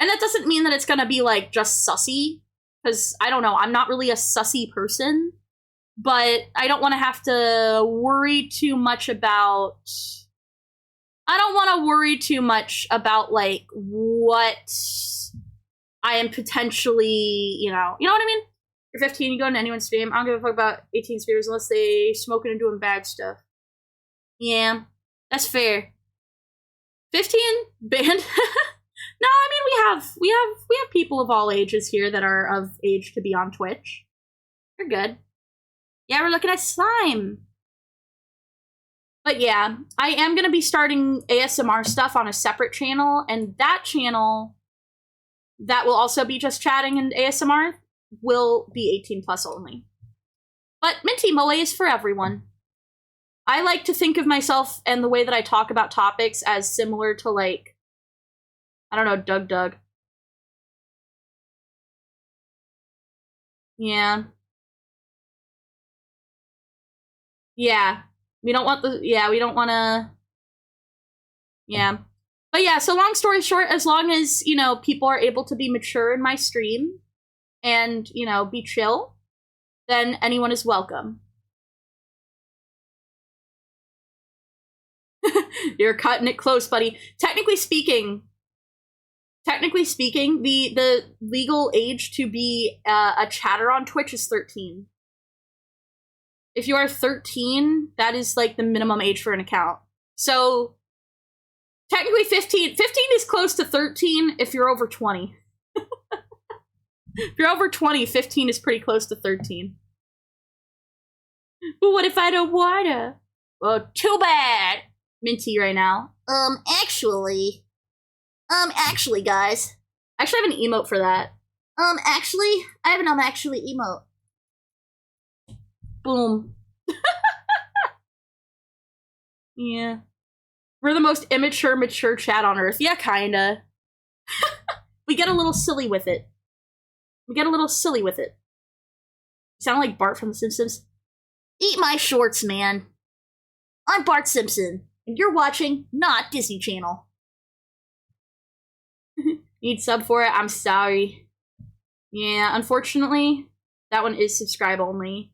And that doesn't mean that it's going to be, like, just sussy. Because, I don't know, I'm not really a sussy person. But I don't want to have to worry too much about... I don't want to worry too much about, like, what I am potentially, you know what I mean? You're 15, you go into anyone's stream. I don't give a fuck about 18 streamers unless they smoking and doing bad stuff. Yeah, that's fair. 15? Banned? No, I mean we have people of all ages here that are of age to be on Twitch. You're good. Yeah, we're looking at slime. But yeah, I am gonna be starting ASMR stuff on a separate channel, and that channel that will also be just chatting and ASMR will be 18 plus only. But Minty Mole is for everyone. I like to think of myself and the way that I talk about topics as similar to, like, I don't know, Doug. Yeah. Yeah. We don't want we don't want to, yeah. But yeah, so long story short, as long as, you know, people are able to be mature in my stream and, you know, be chill, then anyone is welcome. You're cutting it close, buddy. Technically speaking, the legal age to be a chatter on Twitch is 13. If you are 13, that is like the minimum age for an account. So technically 15 is close to 13 if you're over 20. If you're over 20, 15 is pretty close to 13. But what if I don't wanna? Well, too bad. Minty right now. Actually, guys. I actually have an emote for that. Actually, I have an actually emote. Boom. Yeah. We're the most immature, mature chat on earth. Yeah, kinda. We get a little silly with it. Sound like Bart from The Simpsons. Eat my shorts, man. I'm Bart Simpson, and you're watching not Disney Channel. Need sub for it? I'm sorry. Yeah, unfortunately, that one is subscribe only.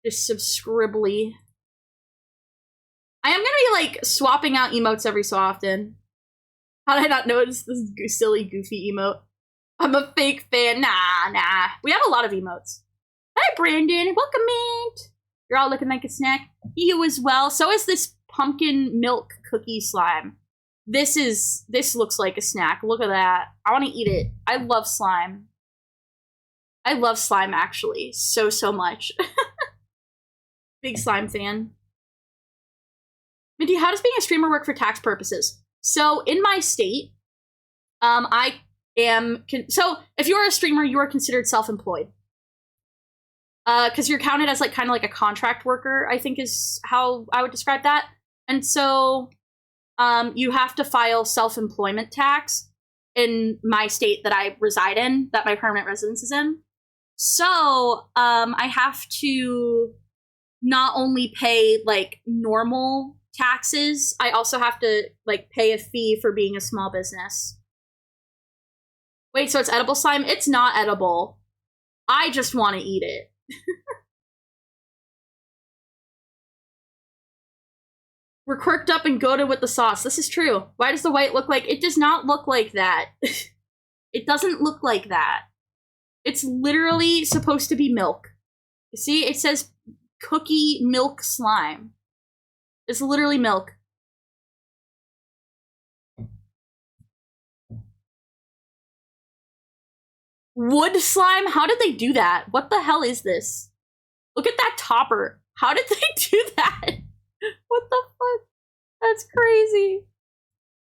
Just subscribly. I am gonna be, like, swapping out emotes every so often. How did I not notice this silly, goofy emote? I'm a fake fan. Nah. We have a lot of emotes. Hi, Brandon. Welcome in. You're all looking like a snack. You as well. So is this pumpkin milk cookie slime. This looks like a snack. Look at that. I want to eat it. I love slime. I love slime, actually. So much. Big slime fan. Minty, how does being a streamer work for tax purposes? So, in my state, I am... So, if you're a streamer, you are considered self-employed. Because you're counted as, like, kind of like a contract worker, I think is how I would describe that. And so, you have to file self-employment tax in my state that I reside in, that my permanent residence is in. So, I have to not only pay, like, normal taxes, I also have to, like, pay a fee for being a small business. Wait, so it's edible slime? It's not edible. I just want to eat it. We're quirked up and goated with the sauce. This is true. Why does the white look like... It does not look like that. It doesn't look like that. It's literally supposed to be milk. See, it says cookie milk slime. It's literally milk. Wood slime? How did they do that? What the hell is this? Look at that topper. How did they do that? What the fuck? That's crazy.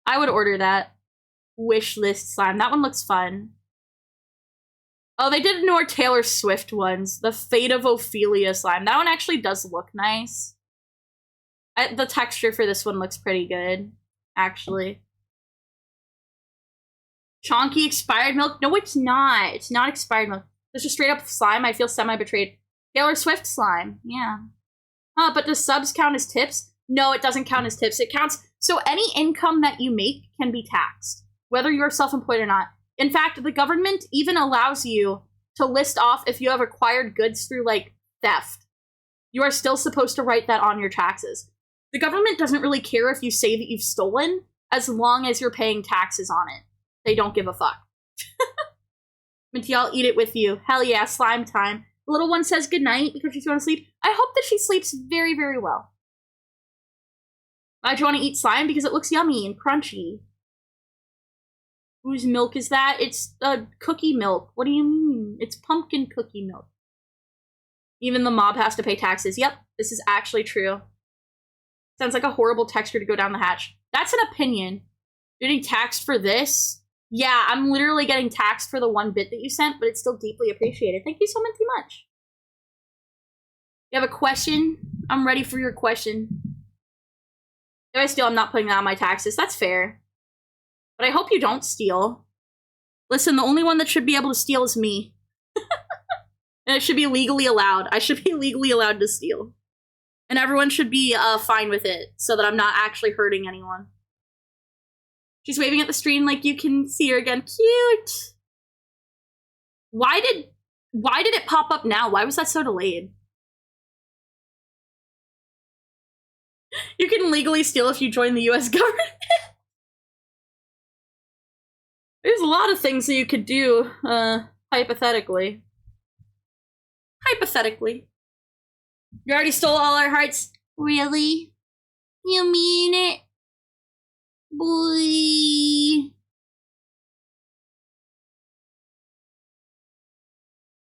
I would order that. Wish list slime. That one looks fun. Oh, they did more Taylor Swift ones. The Fate of Ophelia slime. That one actually does look nice. The texture for this one looks pretty good, actually. Chonky expired milk? No, it's not. It's not expired milk. It's just straight up slime. I feel semi-betrayed. Taylor Swift slime. Yeah. But does subs count as tips? No, it doesn't count as tips. It counts... So any income that you make can be taxed, whether you're self-employed or not. In fact, the government even allows you to list off if you have acquired goods through, like, theft. You are still supposed to write that on your taxes. The government doesn't really care if you say that you've stolen, as long as you're paying taxes on it. They don't give a fuck. Minty, I'll eat it with you. Hell yeah, slime time. The little one says goodnight because she's going to sleep. I hope that she sleeps very, very well. Why'd you want to eat slime? Because it looks yummy and crunchy. Whose milk is that? It's cookie milk. What do you mean? It's pumpkin cookie milk. Even the mob has to pay taxes. Yep, this is actually true. Sounds like a horrible texture to go down the hatch. That's an opinion. You're getting taxed for this? Yeah, I'm literally getting taxed for the 1 bit that you sent, but it's still deeply appreciated. Thank you so much. You have a question? I'm ready for your question. If I steal, I'm not putting that on my taxes. That's fair. But I hope you don't steal. Listen, the only one that should be able to steal is me. And it should be legally allowed. I should be legally allowed to steal. And everyone should be fine with it, so that I'm not actually hurting anyone. She's waving at the stream like you can see her again. Cute! Why did it pop up now? Why was that so delayed? You can legally steal if you join the US government. There's a lot of things that you could do, hypothetically. Hypothetically. You already stole all our hearts. Really? You mean it? Boy.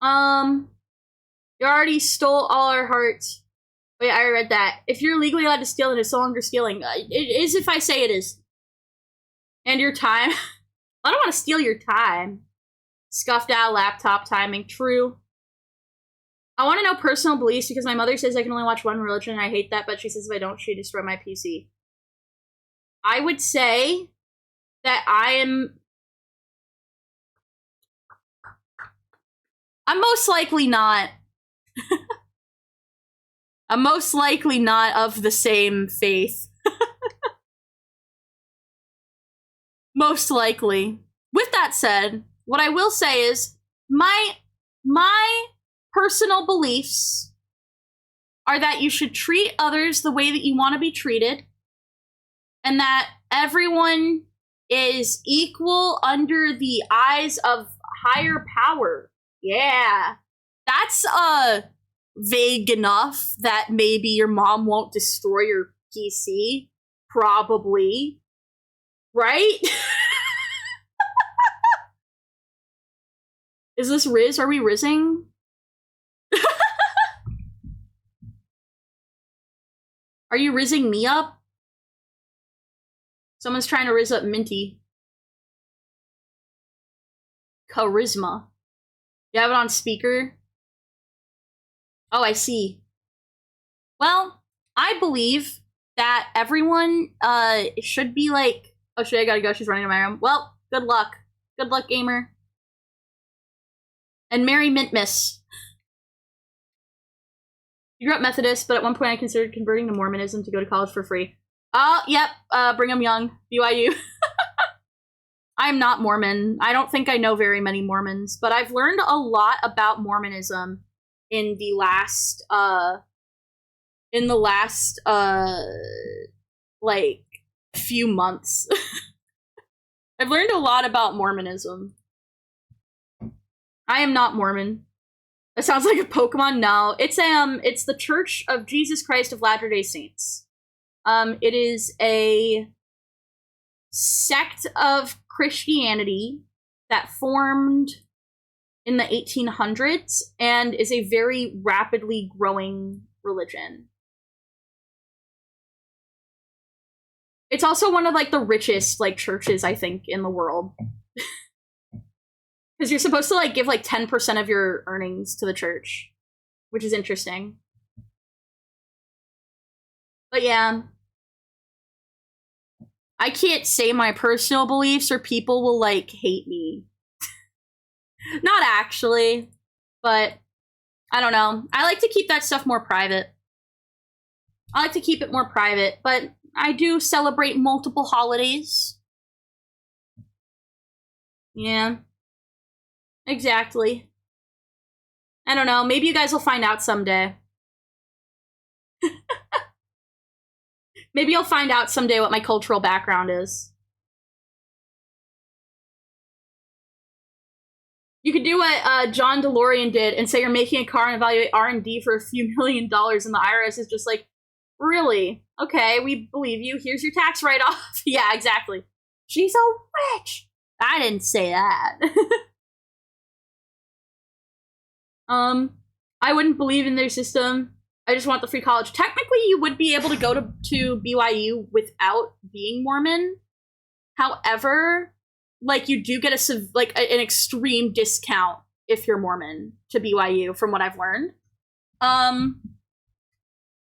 You already stole all our hearts. Wait, I read that. If you're legally allowed to steal, then it's no longer stealing. It is if I say it is. And your time. I don't want to steal your time. Scuffed out laptop timing. True. I want to know personal beliefs because my mother says I can only watch one religion and I hate that, but she says if I don't, she'd destroy my PC. I would say that I'm most likely not. I'm most likely not of the same faith. Most likely. With that said, what I will say is my personal beliefs are that you should treat others the way that you want to be treated, and that everyone is equal under the eyes of higher power. Yeah. That's vague enough that maybe your mom won't destroy your PC. Probably. Right? Is this Riz? Are we rizzing? Are you rizzing me up? Someone's trying to rizz up Minty. Charisma. You have it on speaker? Oh, I see. Well, I believe that everyone should be like... Oh shit, I gotta go. She's running to my room. Well, good luck. Good luck, gamer. And Merry Mintmas. You grew up Methodist, but at one point I considered converting to Mormonism to go to college for free. Oh, yep. Brigham Young. BYU. I'm not Mormon. I don't think I know very many Mormons, but I've learned a lot about Mormonism in the last, like, few months. I've learned a lot about Mormonism. I am not Mormon. That sounds like a Pokemon. No, it's the Church of Jesus Christ of Latter-day Saints. It is a sect of Christianity that formed in the 1800s and is a very rapidly growing religion. It's also one of like the richest like churches I think in the world. Because you're supposed to like give like 10% of your earnings to the church, which is interesting. But yeah. I can't say my personal beliefs or people will like hate me. Not actually, but I don't know. I like to keep that stuff more private. I like to keep it more private, but I do celebrate multiple holidays. Yeah. Exactly. I don't know. Maybe you guys will find out someday. Maybe you'll find out someday what my cultural background is. You could do what John DeLorean did and say you're making a car and evaluate R&D for a few $1 million, and the IRS is just like, really? Okay, we believe you. Here's your tax write-off. Yeah, exactly. She's so rich. I didn't say that. I wouldn't believe in their system. I just want the free college. Technically, you would be able to go to BYU without being Mormon. However, like, you do get an extreme discount if you're Mormon to BYU, from what I've learned.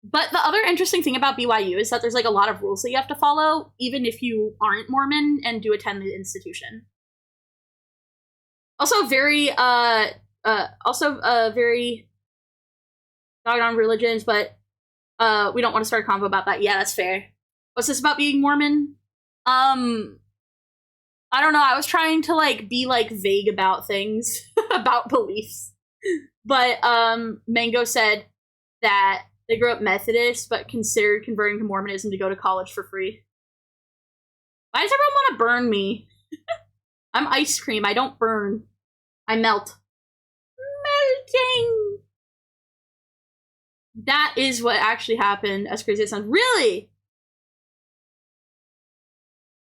But the other interesting thing about BYU is that there's like a lot of rules that you have to follow, even if you aren't Mormon and do attend the institution. Also very doggone religions, but we don't want to start a convo about that. Yeah, that's fair. What's this about being Mormon? I don't know. I was trying to like be like vague about things about beliefs, but Mango said that they grew up Methodist but considered converting to Mormonism to go to college for free. Why does everyone want to burn me? I'm ice cream. I don't burn. I melt. Melting. That is what actually happened, as crazy as it sounds. Really?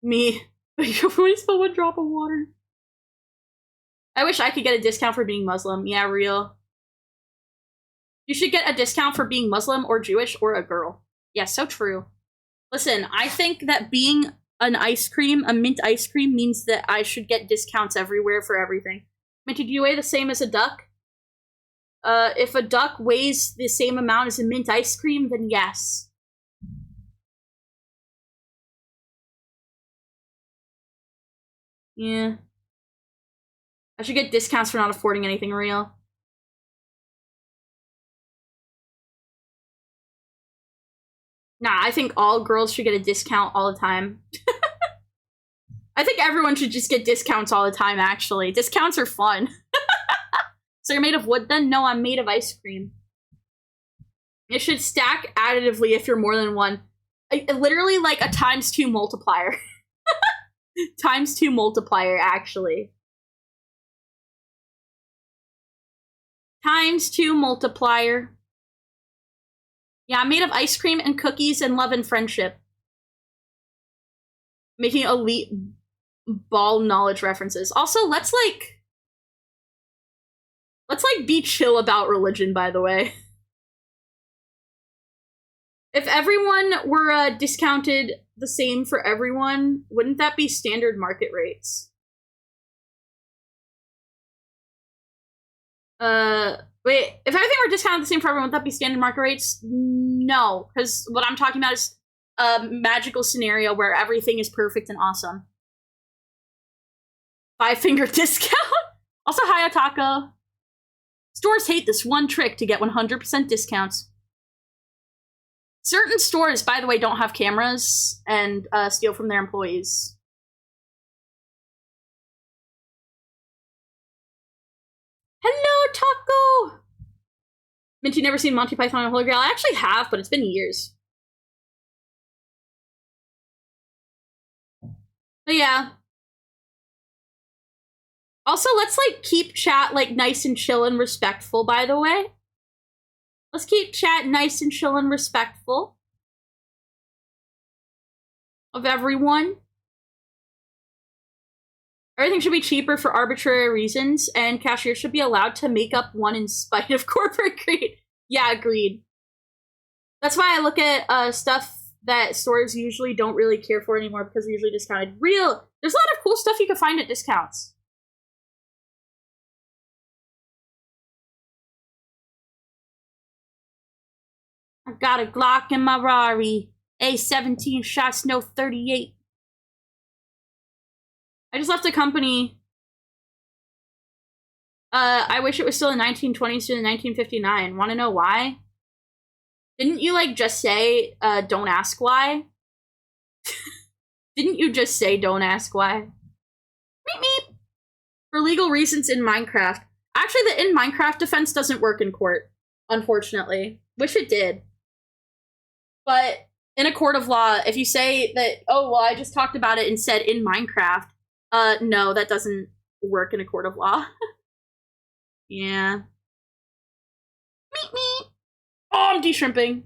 Me. When you spill one drop of water. I wish I could get a discount for being Muslim. Yeah, real. You should get a discount for being Muslim or Jewish or a girl. Yeah, so true. Listen, I think that being an ice cream, a mint ice cream, means that I should get discounts everywhere for everything. Minty, do you weigh the same as a duck? If a duck weighs the same amount as a mint ice cream, then yes. Yeah. I should get discounts for not affording anything real. Nah, I think all girls should get a discount all the time. I think everyone should just get discounts all the time, actually. Discounts are fun. So you're made of wood then? No, I'm made of ice cream. It should stack additively if you're more than one. Literally like a ×2 multiplier. ×2 multiplier, actually. ×2 multiplier. Yeah, I'm made of ice cream and cookies and love and friendship. Making elite ball knowledge references. Also, let's be chill about religion, by the way. If everyone were discounted the same for everyone, wouldn't that be standard market rates? Wait, if everything were discounted the same for everyone, would that be standard market rates? No, because what I'm talking about is a magical scenario where everything is perfect and awesome. 5-finger discount? Also, hi, Otaka. Stores hate this one trick to get 100% discounts. Certain stores, by the way, don't have cameras and steal from their employees. Hello, Taco! Minty, never seen Monty Python and Holy Grail? I actually have, but it's been years. But yeah. Also, let's like keep chat like nice and chill and respectful, by the way. Let's keep chat nice and chill and respectful of everyone. Everything should be cheaper for arbitrary reasons, and cashiers should be allowed to make up one in spite of corporate greed. Yeah, agreed. That's why I look at stuff that stores usually don't really care for anymore because they're usually discounted. There's a lot of cool stuff you can find at discounts. I got a Glock in my Rari. A17 shots, no 38. I just left a company. I wish it was still in 1920s to 1959. Want to know why? Didn't you, like, just say, don't ask why? Didn't you just say don't ask why? Meep meep! For legal reasons in Minecraft. Actually, the in Minecraft defense doesn't work in court, unfortunately. Wish it did. But in a court of law, if you say that, oh, well, I just talked about it and said in Minecraft, no, that doesn't work in a court of law. Yeah. Meep meep! Oh, I'm de-shrimping.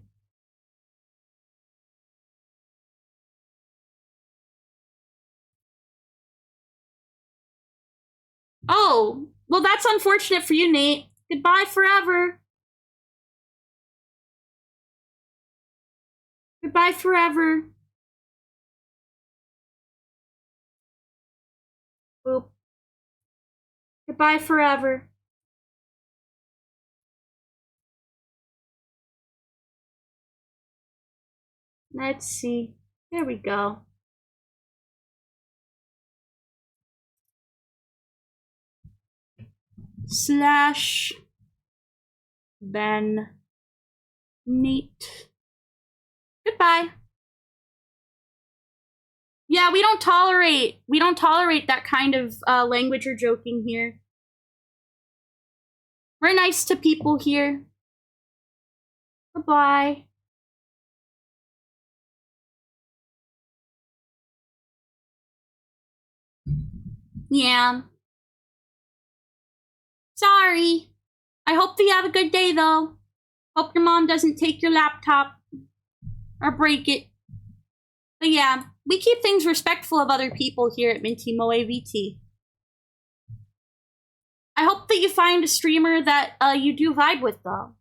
Oh, well, that's unfortunate for you, Nate. Goodbye forever. Goodbye forever. Boop. Goodbye forever. Let's see. There we go. Slash Ben Nate. Goodbye. Yeah, we don't tolerate that kind of language or joking here. We're nice to people here. Goodbye. Yeah. Sorry. I hope that you have a good day, though. Hope your mom doesn't take your laptop or break it. But yeah, we keep things respectful of other people here at Minty Moe VT. I hope that you find a streamer that you do vibe with, though.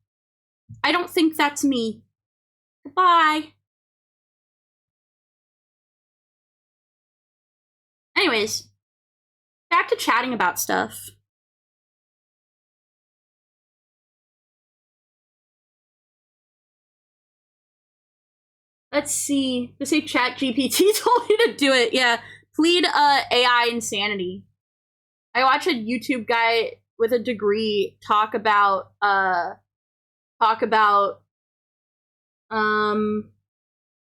I don't think that's me. Goodbye. Anyways, back to chatting about stuff. Let's see. They say ChatGPT told me to do it. Yeah. Plead AI insanity. I watched a YouTube guy with a degree talk about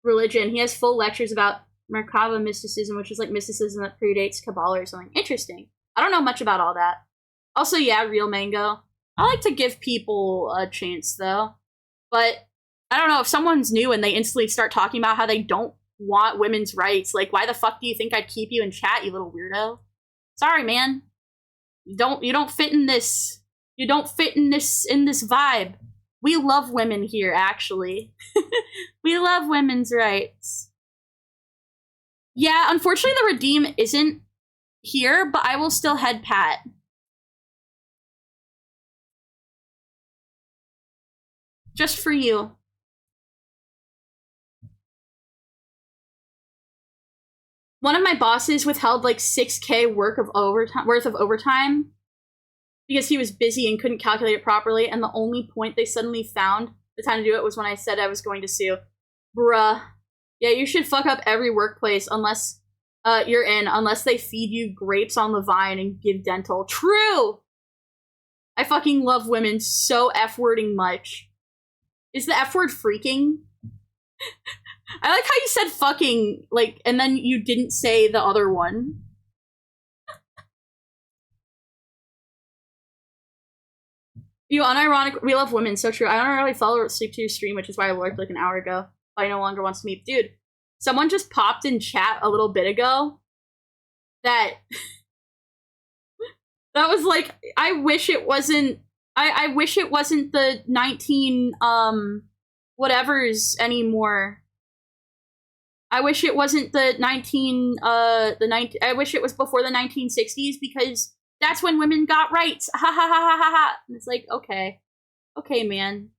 religion. He has full lectures about Merkaba mysticism, which is like mysticism that predates Kabbalah or something. Interesting. I don't know much about all that. Also, yeah, real mango. I like to give people a chance though. But I don't know, if someone's new and they instantly start talking about how they don't want women's rights, like why the fuck do you think I'd keep you in chat, you little weirdo? Sorry, man. You don't fit in this. You don't fit in this vibe. We love women here, actually. We love women's rights. Yeah, unfortunately the Redeem isn't here, but I will still head pat. Just for you. One of my bosses withheld like 6K worth of overtime because he was busy and couldn't calculate it properly, and the only point they suddenly found the time to do it was when I said I was going to sue. Bruh. Yeah, you should fuck up every workplace unless you're in, unless they feed you grapes on the vine and give dental. True! I fucking love women so F-wording much. Is the F word freaking? I like how you said fucking, like, and then you didn't say the other one. You unironic, we love women, so true. I don't really follow or sleep to your stream, which is why I lurked like an hour ago. But I no longer wants to meet. Dude, someone just popped in chat a little bit ago that that was like, I wish it wasn't the 19 whatevers anymore. I wish it wasn't I wish it was before the 1960s, because that's when women got rights. Ha ha ha ha ha ha. And it's like, okay. Okay, man.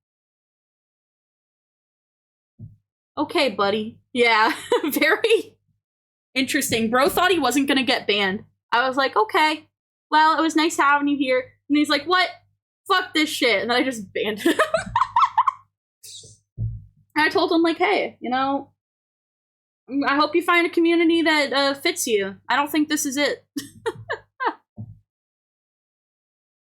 Okay, buddy. Yeah, very interesting. Bro thought he wasn't gonna get banned. I was like, okay. Well, it was nice having you here. And he's like, what? Fuck this shit. And then I just banned him. And I told him, like, hey, you know, I hope you find a community that fits you. I don't think this is it.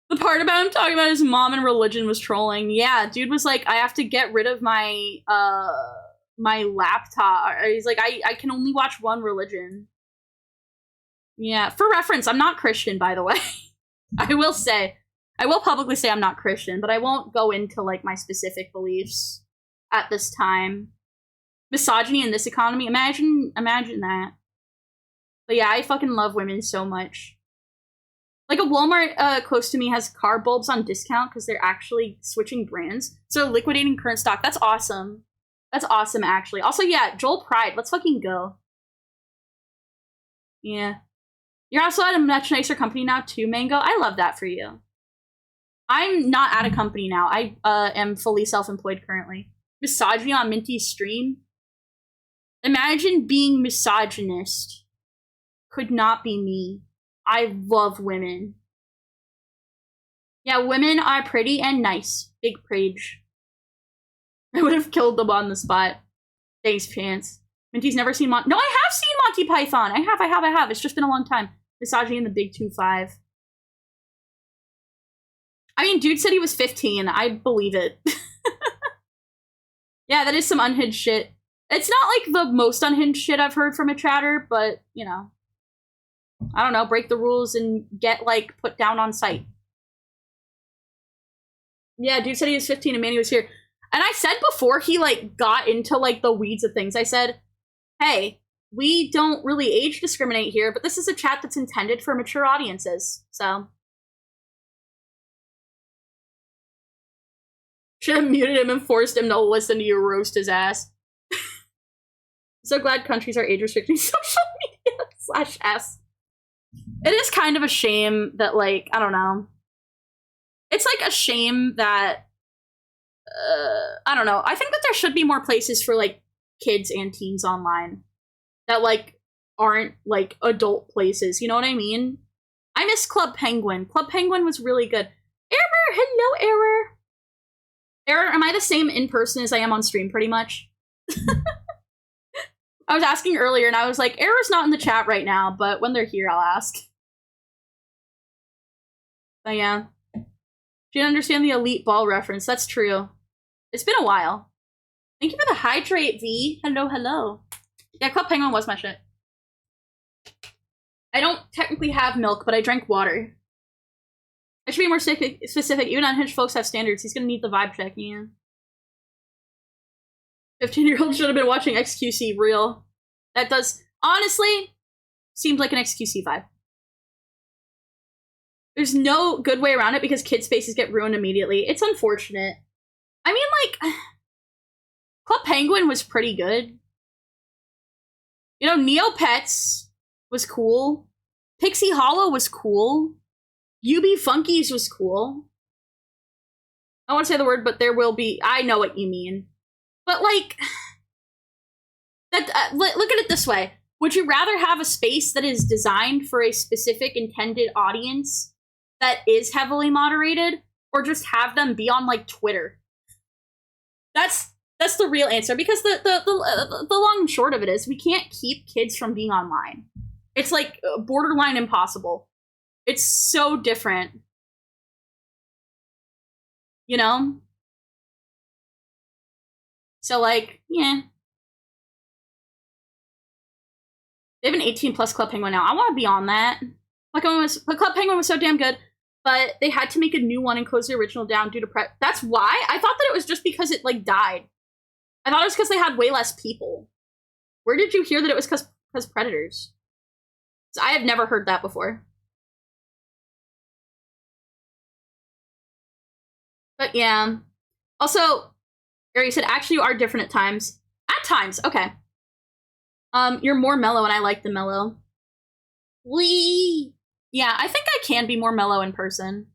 The part about him talking about his mom and religion was trolling. Yeah, dude was like, I have to get rid of my my laptop. He's like, I can only watch one religion. Yeah, for reference, I'm not Christian, by the way. I will publicly say I'm not Christian, but I won't go into like my specific beliefs at this time. Misogyny in this economy, imagine that. But yeah, I fucking love women so much. Like, a Walmart close to me has car bulbs on discount because they're actually switching brands. So liquidating current stock. That's awesome. That's awesome, actually. Also, yeah, Joel Pride. Let's fucking go. Yeah. You're also at a much nicer company now too, Mango. I love that for you. I'm not at a company now. I am fully self-employed currently. Misogyny on Minty's stream. Imagine being misogynist. Could not be me. I love women. Yeah, women are pretty and nice. Big Prage. I would have killed them on the spot. Thanks, Chance. Minty's never seen No, I have seen Monty Python. I have. It's just been a long time. Misogyny in the Big 2-5. I mean, dude said he was 15. I believe it. Yeah, that is some unhinged shit. It's not like the most unhinged shit I've heard from a chatter, but, you know. I don't know, break the rules and get, like, put down on sight. Yeah, dude said he was 15 and Manny was here. And I said before he, like, got into, like, the weeds of things, I said, hey, we don't really age discriminate here, but this is a chat that's intended for mature audiences, so. Should have muted him and forced him to listen to you roast his ass. So glad countries are age restricting social media /s. It is kind of a shame that, like, I don't know. It's like a shame that, I don't know. I think that there should be more places for, like, kids and teens online that, like, aren't, like, adult places. You know what I mean? I miss Club Penguin. Club Penguin was really good. Error! Hello, Error! Error, am I the same in person as I am on stream, pretty much? I was asking earlier, and I was like, Error's not in the chat right now, but when they're here, I'll ask. But yeah. She didn't understand the Elite Ball reference. That's true. It's been a while. Thank you for the hydrate, V. Hello, hello. Yeah, Club Penguin was my shit. I don't technically have milk, but I drank water. I should be more specific. Even unhinged folks have standards. He's gonna need the vibe check, yeah. 15-year-old should have been watching XQC real. That does, honestly, seems like an XQC vibe. There's no good way around it because kids' faces get ruined immediately. It's unfortunate. I mean, like, Club Penguin was pretty good. You know, Neopets was cool. Pixie Hollow was cool. UB Funkies was cool. I don't want to say the word, but there will be. I know what you mean. But, like, that, look at it this way. Would you rather have a space that is designed for a specific intended audience that is heavily moderated, or just have them be on, like, Twitter? That's the real answer, because the long and short of it is we can't keep kids from being online. It's, like, borderline impossible. It's so different. You know? So, like, yeah. They have an 18+ Club Penguin now. I want to be on that. Club Penguin was so damn good, but they had to make a new one and close the original down due to That's why? I thought that it was just because it, like, died. I thought it was because they had way less people. Where did you hear that it was because Predators? I have never heard that before. But yeah. Also, Ari said, actually, you are different at times. At times, okay. You're more mellow, and I like the mellow. Wee! Yeah, I think I can be more mellow in person.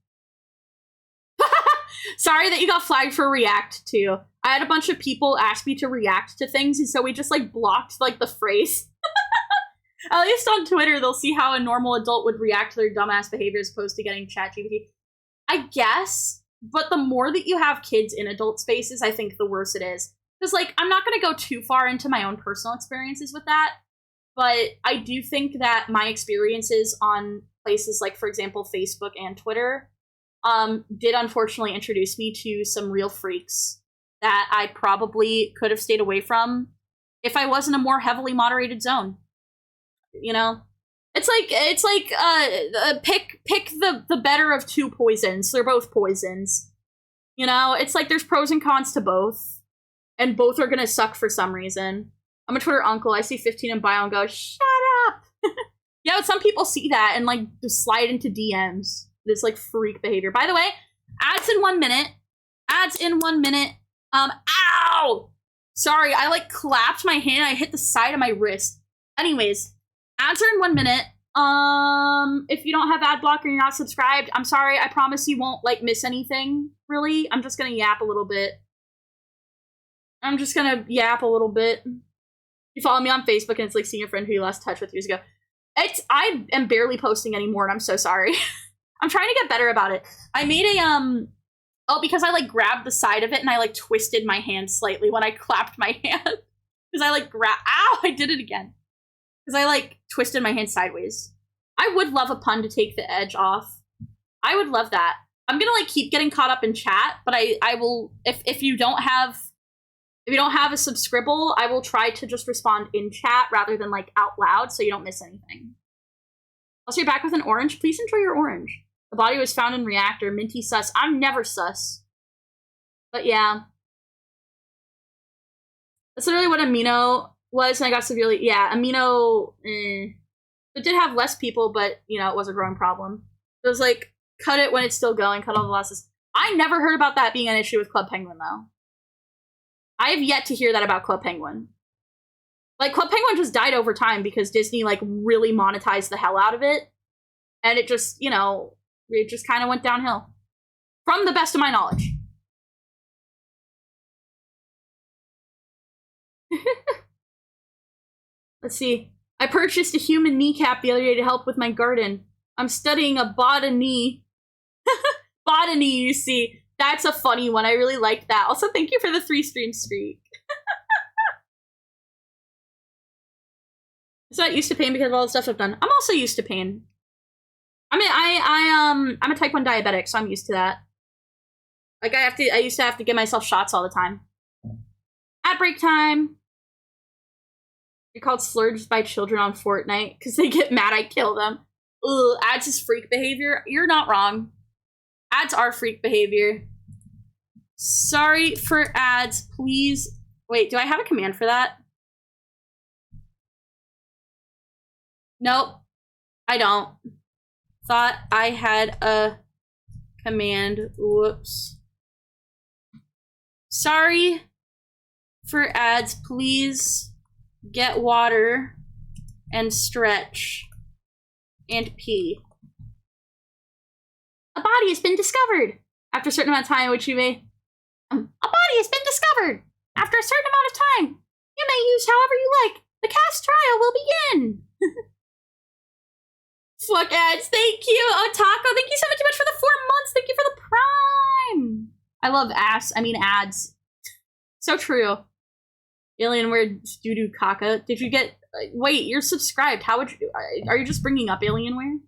Sorry that you got flagged for react, too. I had a bunch of people ask me to react to things, and so we just, like, blocked, like, the phrase. At least on Twitter, they'll see how a normal adult would react to their dumbass behavior as opposed to getting ChatGPT. I guess. But the more that you have kids in adult spaces, I think the worse it is. Because, like, I'm not going to go too far into my own personal experiences with that, but I do think that my experiences on places like, for example, Facebook and Twitter, did unfortunately introduce me to some real freaks that I probably could have stayed away from if I was in a more heavily moderated zone. You know? It's like pick the better of two poisons. They're both poisons. You know, it's like there's pros and cons to both, and both are gonna suck for some reason. I'm a Twitter uncle. I see 15 in bio and go, shut up. Yeah, but some people see that and, like, just slide into DMs. This, like, freak behavior. By the way, ads in 1 minute. Ads in 1 minute. Ow! Sorry, I, like, clapped my hand. I hit the side of my wrist. Anyways. Ads are in 1 minute. If you don't have ad block or you're not subscribed, I'm sorry. I promise you won't, like, miss anything, really. I'm just gonna yap a little bit. You follow me on Facebook and it's like seeing a friend who you lost touch with years ago. I am barely posting anymore and I'm so sorry. I'm trying to get better about it. I made a, because I, like, grabbed the side of it and I, like, twisted my hand slightly when I clapped my hand. Because I, like, ow, I did it again. Because I, like, twisted my hand sideways. I would love a pun to take the edge off. I would love that. I'm gonna, like, keep getting caught up in chat, but I will, if you don't have a subscribble, I will try to just respond in chat rather than, like, out loud so you don't miss anything. Also, you're back with an orange. Please enjoy your orange. The body was found in reactor. Minty sus. I'm never sus. But yeah. That's literally what amino was, and I got severely, yeah, amino, It did have less people, but, you know, it was a growing problem. It was like, cut it when it's still going, cut all the losses. I never heard about that being an issue with Club Penguin, though. I have yet to hear that about Club Penguin. Like, Club Penguin just died over time because Disney, like, really monetized the hell out of it. And it just, you know, it just kind of went downhill. From the best of my knowledge. Let's see. I purchased a human kneecap the other day to help with my garden. I'm studying a botany. Botany, you see. That's a funny one. I really liked that. Also, thank you for the 3-stream streak. I'm not used to pain because of all the stuff I've done. I'm also used to pain. I mean, I'm a type 1 diabetic, so I'm used to that. Like, I used to have to give myself shots all the time. At break time. You're called slurs by children on Fortnite because they get mad I kill them. Ugh, ads is freak behavior. You're not wrong. Ads are freak behavior. Sorry for ads, please. Wait, do I have a command for that? Nope, I don't. Thought I had a command. Whoops. Sorry for ads, please get water and stretch and pee. A body has been discovered. After a certain amount of time, which you may... a body has been discovered. After a certain amount of time, you may use however you like. The cast trial will begin. Fuck ads, thank you. Otako, thank you so much for the 4 months. Thank you for the prime. I love ads. So true. Alienware doo-doo caca. Did you get... wait, you're subscribed. How would you... are you just bringing up Alienware?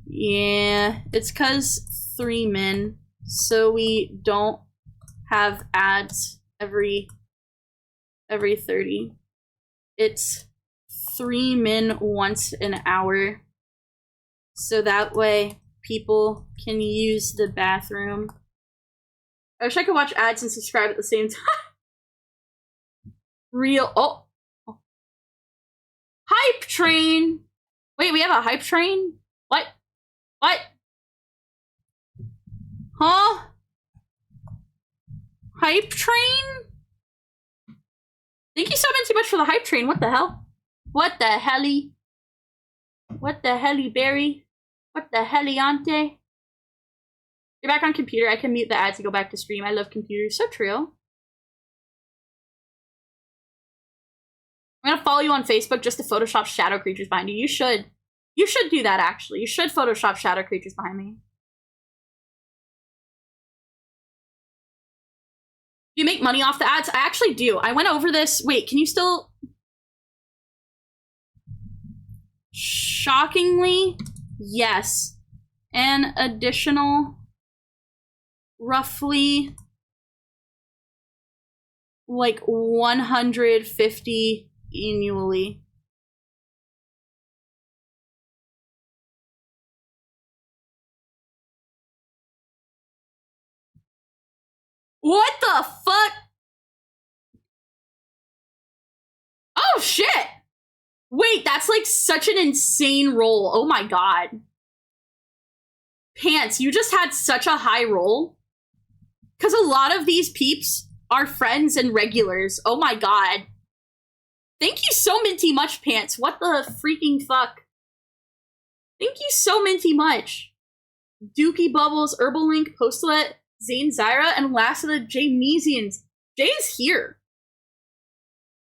Yeah, it's because 3 men, so we don't have ads every 30. It's 3 men once an hour, so that way people can use the bathroom. I wish I could watch ads and subscribe at the same time. Oh. Hype train! Wait, we have a hype train? What? Huh? Hype train? Thank you so much for the hype train. What the hell? What the helly? What the helly berry? What the heliante? You're back on computer. I can mute the ads and go back to stream. I love computers. So true. I'm gonna follow you on Facebook just to Photoshop shadow creatures behind you. You should. You should do that, actually. You should Photoshop shadow creatures behind me. Do you make money off the ads? I actually do. I went over this. Wait, can you still... Shockingly, yes. An additional... roughly... like 150 annually. What the fuck? Oh shit! Wait, that's like such an insane roll. Oh my god. Pants, you just had such a high roll. Because a lot of these peeps are friends and regulars. Oh my god. Thank you so minty much, Pants. What the freaking fuck? Thank you so minty much. Dookie Bubbles, Herbal Link, Postlet, Zane Zyra, and last of the Jamesians. Jay is here.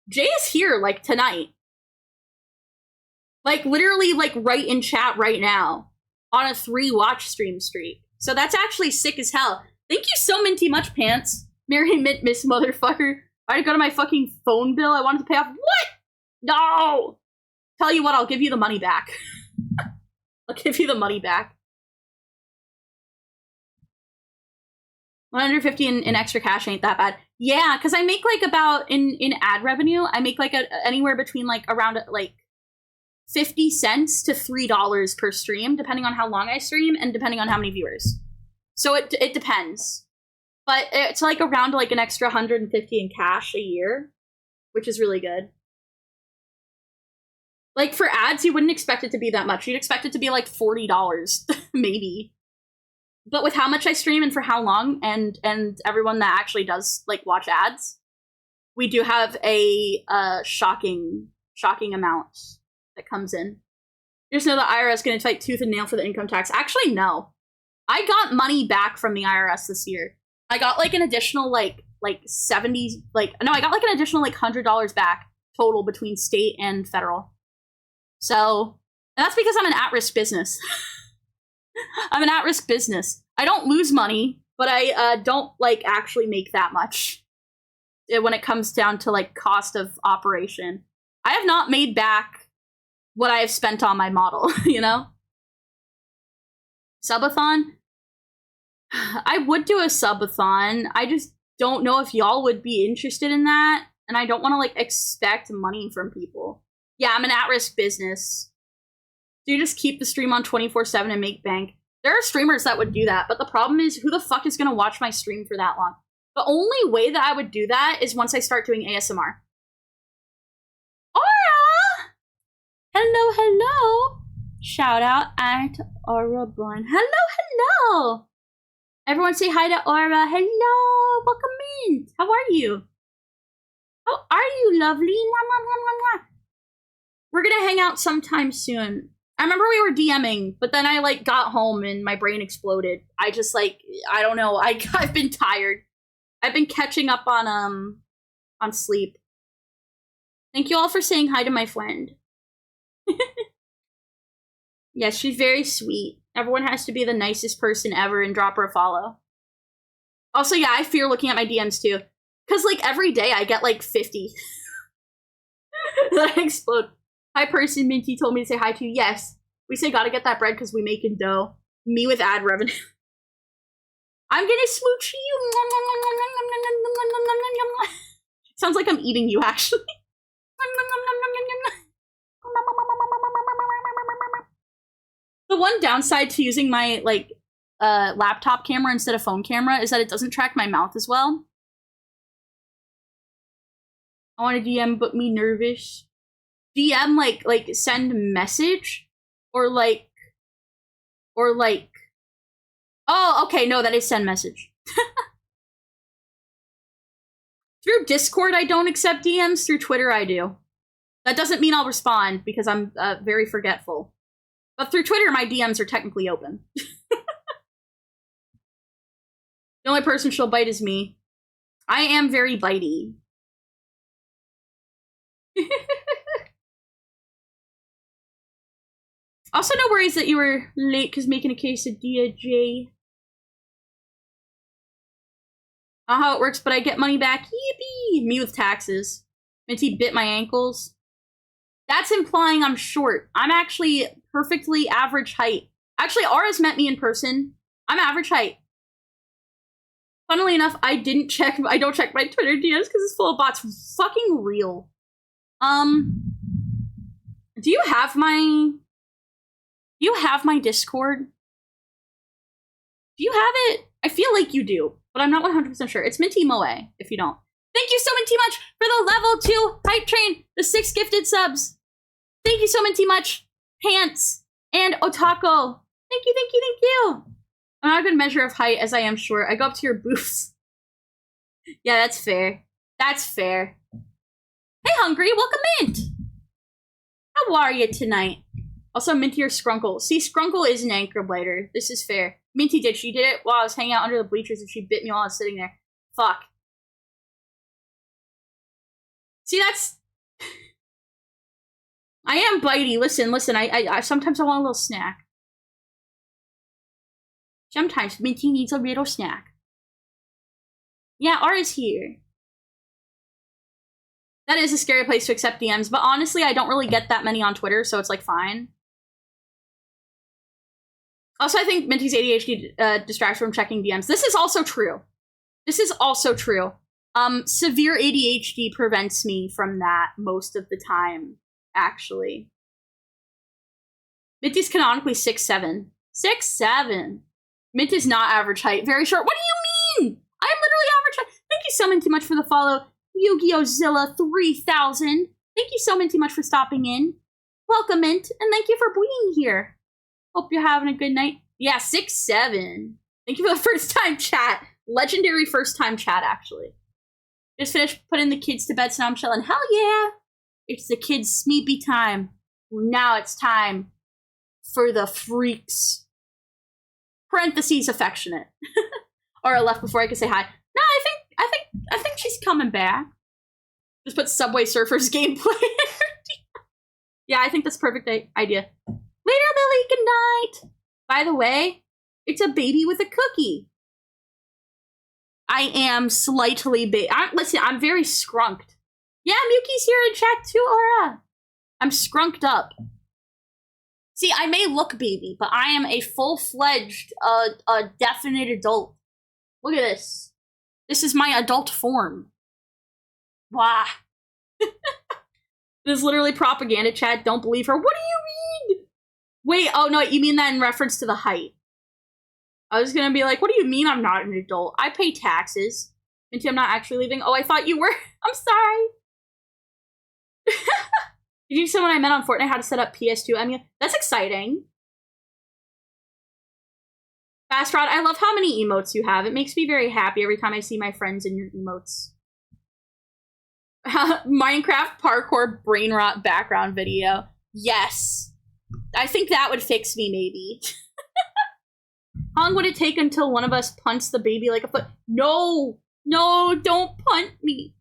Jay is here, like, tonight. Like, literally, like, right in chat right now. On a 3-watch stream streak. So that's actually sick as hell. Thank you so minty much, Pants. Mary Mint Miss Motherfucker. I had to go to my fucking phone bill. I wanted to pay off. What? No! Tell you what, I'll give you the money back. I'll give you the money back. 150 in extra cash ain't that bad. Yeah, because I make like about, in ad revenue, I make like anywhere between like around like 50 cents to $3 per stream, depending on how long I stream and depending on how many viewers. So it depends. But it's like around like an extra 150 in cash a year, which is really good. Like for ads, you wouldn't expect it to be that much. You'd expect it to be like $40, maybe. But with how much I stream and for how long, and everyone that actually does like watch ads, we do have a shocking amount that comes in. You just know the IRS going to fight tooth and nail for the income tax. Actually, no. I got money back from the IRS this year. I got like an additional like 70, I got like an additional like $100 back total between state and federal. So, and that's because I'm an at-risk business. I'm an at-risk business. I don't lose money, but I don't like actually make that much when it comes down to like cost of operation. I have not made back what I have spent on my model, you know? Subathon? I would do a subathon. I just don't know if y'all would be interested in that, and I don't want to like expect money from people. Yeah, I'm an at-risk business. So you just keep the stream on 24/7 and make bank. There are streamers that would do that, but the problem is, who the fuck is going to watch my stream for that long? The only way that I would do that is once I start doing ASMR. Aura! Hello, hello! Shout out at Aura Born. Hello! Everyone say hi to Aura. Hello! Welcome in! How are you? How are you, lovely? Mwah, mwah, mwah, mwah, mwah. We're gonna hang out sometime soon. I remember we were DMing, but then I like got home and my brain exploded. I just like, I don't know. I've been tired. I've been catching up on sleep. Thank you all for saying hi to my friend. Yes, she's very sweet. Everyone has to be the nicest person ever and drop her a follow. Also, yeah, I fear looking at my DMs too. Because like every day I get like 50. That I explode. Hi, person Minty told me to say hi to you. Yes, we say gotta get that bread because we making dough. Me with ad revenue. I'm gonna smooch you. Sounds like I'm eating you, actually. The one downside to using my like laptop camera instead of phone camera is that it doesn't track my mouth as well. I want to DM, but me nervous. DM like send message or like oh, okay, no, that is send message. Through Discord I don't accept DMs, through Twitter I do. That doesn't mean I'll respond because I'm very forgetful. But through Twitter my DMs are technically open. The only person she'll bite is me. I am very bitey. Also, no worries that you were late because making a quesadilla, Jay. I don't know how it works, but I get money back. Yippee! Me with taxes. Minty bit my ankles. That's implying I'm short. I'm actually perfectly average height. Actually, Aura's met me in person. I'm average height. Funnily enough, I don't check my Twitter DMs because it's full of bots. Fucking real. Do you have my Discord? Do you have it? I feel like you do, but I'm not 100% sure. It's Minty Moe, if you don't. Thank you so Minty much for the level 2 hype train, the 6 gifted subs. Thank you so Minty much, Pants and Otako. Thank you, thank you, thank you. I'm not a good measure of height as I am short. I go up to your boobs. Yeah, that's fair. That's fair. Hey, Hungry. Welcome, Mint. How are you tonight? Also, Minty or Skrunkle. See, Skrunkle is an anchor biter. This is fair. Minty did. She did it while I was hanging out under the bleachers and she bit me while I was sitting there. Fuck. See, that's... I am bitey. Listen. I sometimes I want a little snack. Sometimes Minty needs a little snack. Yeah, R is here. That is a scary place to accept DMs, but honestly, I don't really get that many on Twitter, so it's like fine. Also, I think Minty's ADHD distracts from checking DMs. This is also true. Severe ADHD prevents me from that most of the time, actually. Minty's canonically 6'7". 6'7". Mint is not average height. Very short. What do you mean? I am literally average height. Thank you so much for the follow. Yu-Gi-Oh! Zilla 3000. Thank you so much for stopping in. Welcome, Mint, and thank you for being here. Hope you're having a good night. Yeah, 6'7". Thank you for the first time chat. Legendary first time chat, actually. Just finished putting the kids to bed, so now I'm chilling. Hell yeah! It's the kids' sleepy time. Now it's time for the freaks. Parentheses affectionate. Or I left before I could say hi. No, I think she's coming back. Just put Subway Surfers gameplay. Yeah, I think that's a perfect idea. Later, Lily, good night. By the way, it's a baby with a cookie. I am slightly listen, I'm very skrunked. Yeah, Miyuki's here in chat too, Aura. I'm skrunked up. See, I may look baby, but I am a full-fledged, definite adult. Look at this. This is my adult form. Wow. This is literally propaganda, chat. Don't believe her. What do you mean? Wait, oh no, you mean that in reference to the height. I was gonna be like, what do you mean I'm not an adult? I pay taxes. Minty, I'm not actually leaving. Oh, I thought you were. I'm sorry. Did you see someone I met on Fortnite how to set up PS2 emulator? That's exciting. Fast Rod, I love how many emotes you have. It makes me very happy every time I see my friends in your emotes. Minecraft parkour brain rot background video. Yes. I think that would fix me, maybe. How long would it take until one of us punts the baby like a foot? No! No, don't punt me.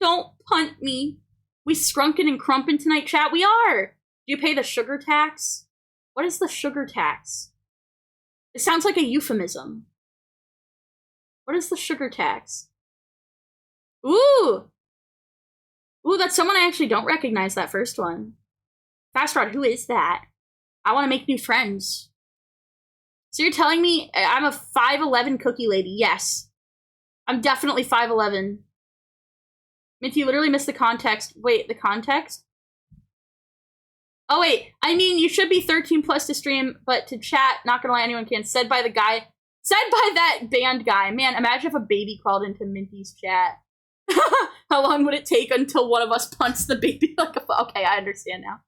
Don't punt me. We scrunkin' and crumpin' tonight, chat? We are! Do you pay the sugar tax? What is the sugar tax? It sounds like a euphemism. What is the sugar tax? Ooh! Ooh, that's someone I actually don't recognize, that first one. Fast Rod, who is that? I want to make new friends. So you're telling me I'm a 5'11" cookie lady? Yes. I'm definitely 5'11". Minty, you literally missed the context. Wait, the context? Oh wait, I mean, you should be 13 plus to stream, but to chat, not gonna lie, anyone can. Said by that band guy. Man, imagine if a baby crawled into Minty's chat. How long would it take until one of us punts the baby like a... Okay, I understand now.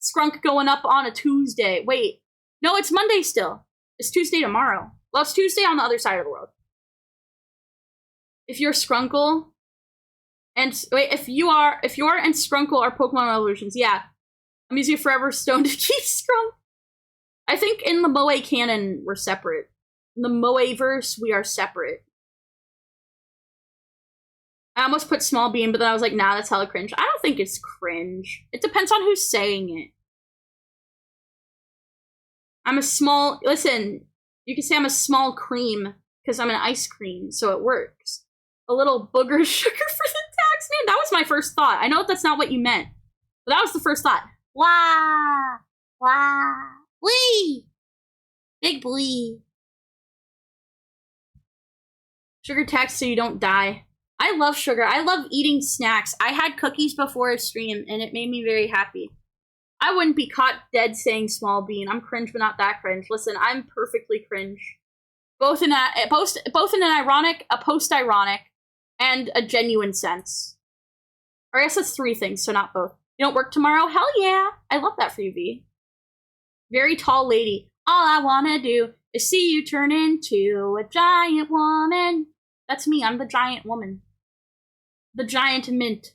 Skrunk going up on a Tuesday. Wait, no, it's Monday still. It's Tuesday tomorrow. Well, it's Tuesday on the other side of the world. If you're Skrunkle, and wait, if you are and Skrunkle are Pokemon evolutions, yeah. I'm using Forever Stone to keep Skrunk. I think in the Moe canon, we're separate. In the Moe-verse, we are separate. I almost put Small Bean, but then I was like, nah, that's hella cringe. I don't think it's cringe. It depends on who's saying it. I'm a small... Listen, you can say I'm a small cream, because I'm an ice cream, so it works. A little booger sugar for the tax man? That was my first thought. I know that's not what you meant, but that was the first thought. Wah! Wah! Wee! Big blee. Sugar tax so you don't die. I love sugar. I love eating snacks. I had cookies before a stream, and it made me very happy. I wouldn't be caught dead saying Small Bean. I'm cringe, but not that cringe. Listen, I'm perfectly cringe. Both in an ironic, a post-ironic, and a genuine sense. Or I guess that's three things, so not both. You don't work tomorrow? Hell yeah! I love that for you, V. Very tall lady. All I wanna do is see you turn into a giant woman. That's me. I'm the giant woman. The giant mint.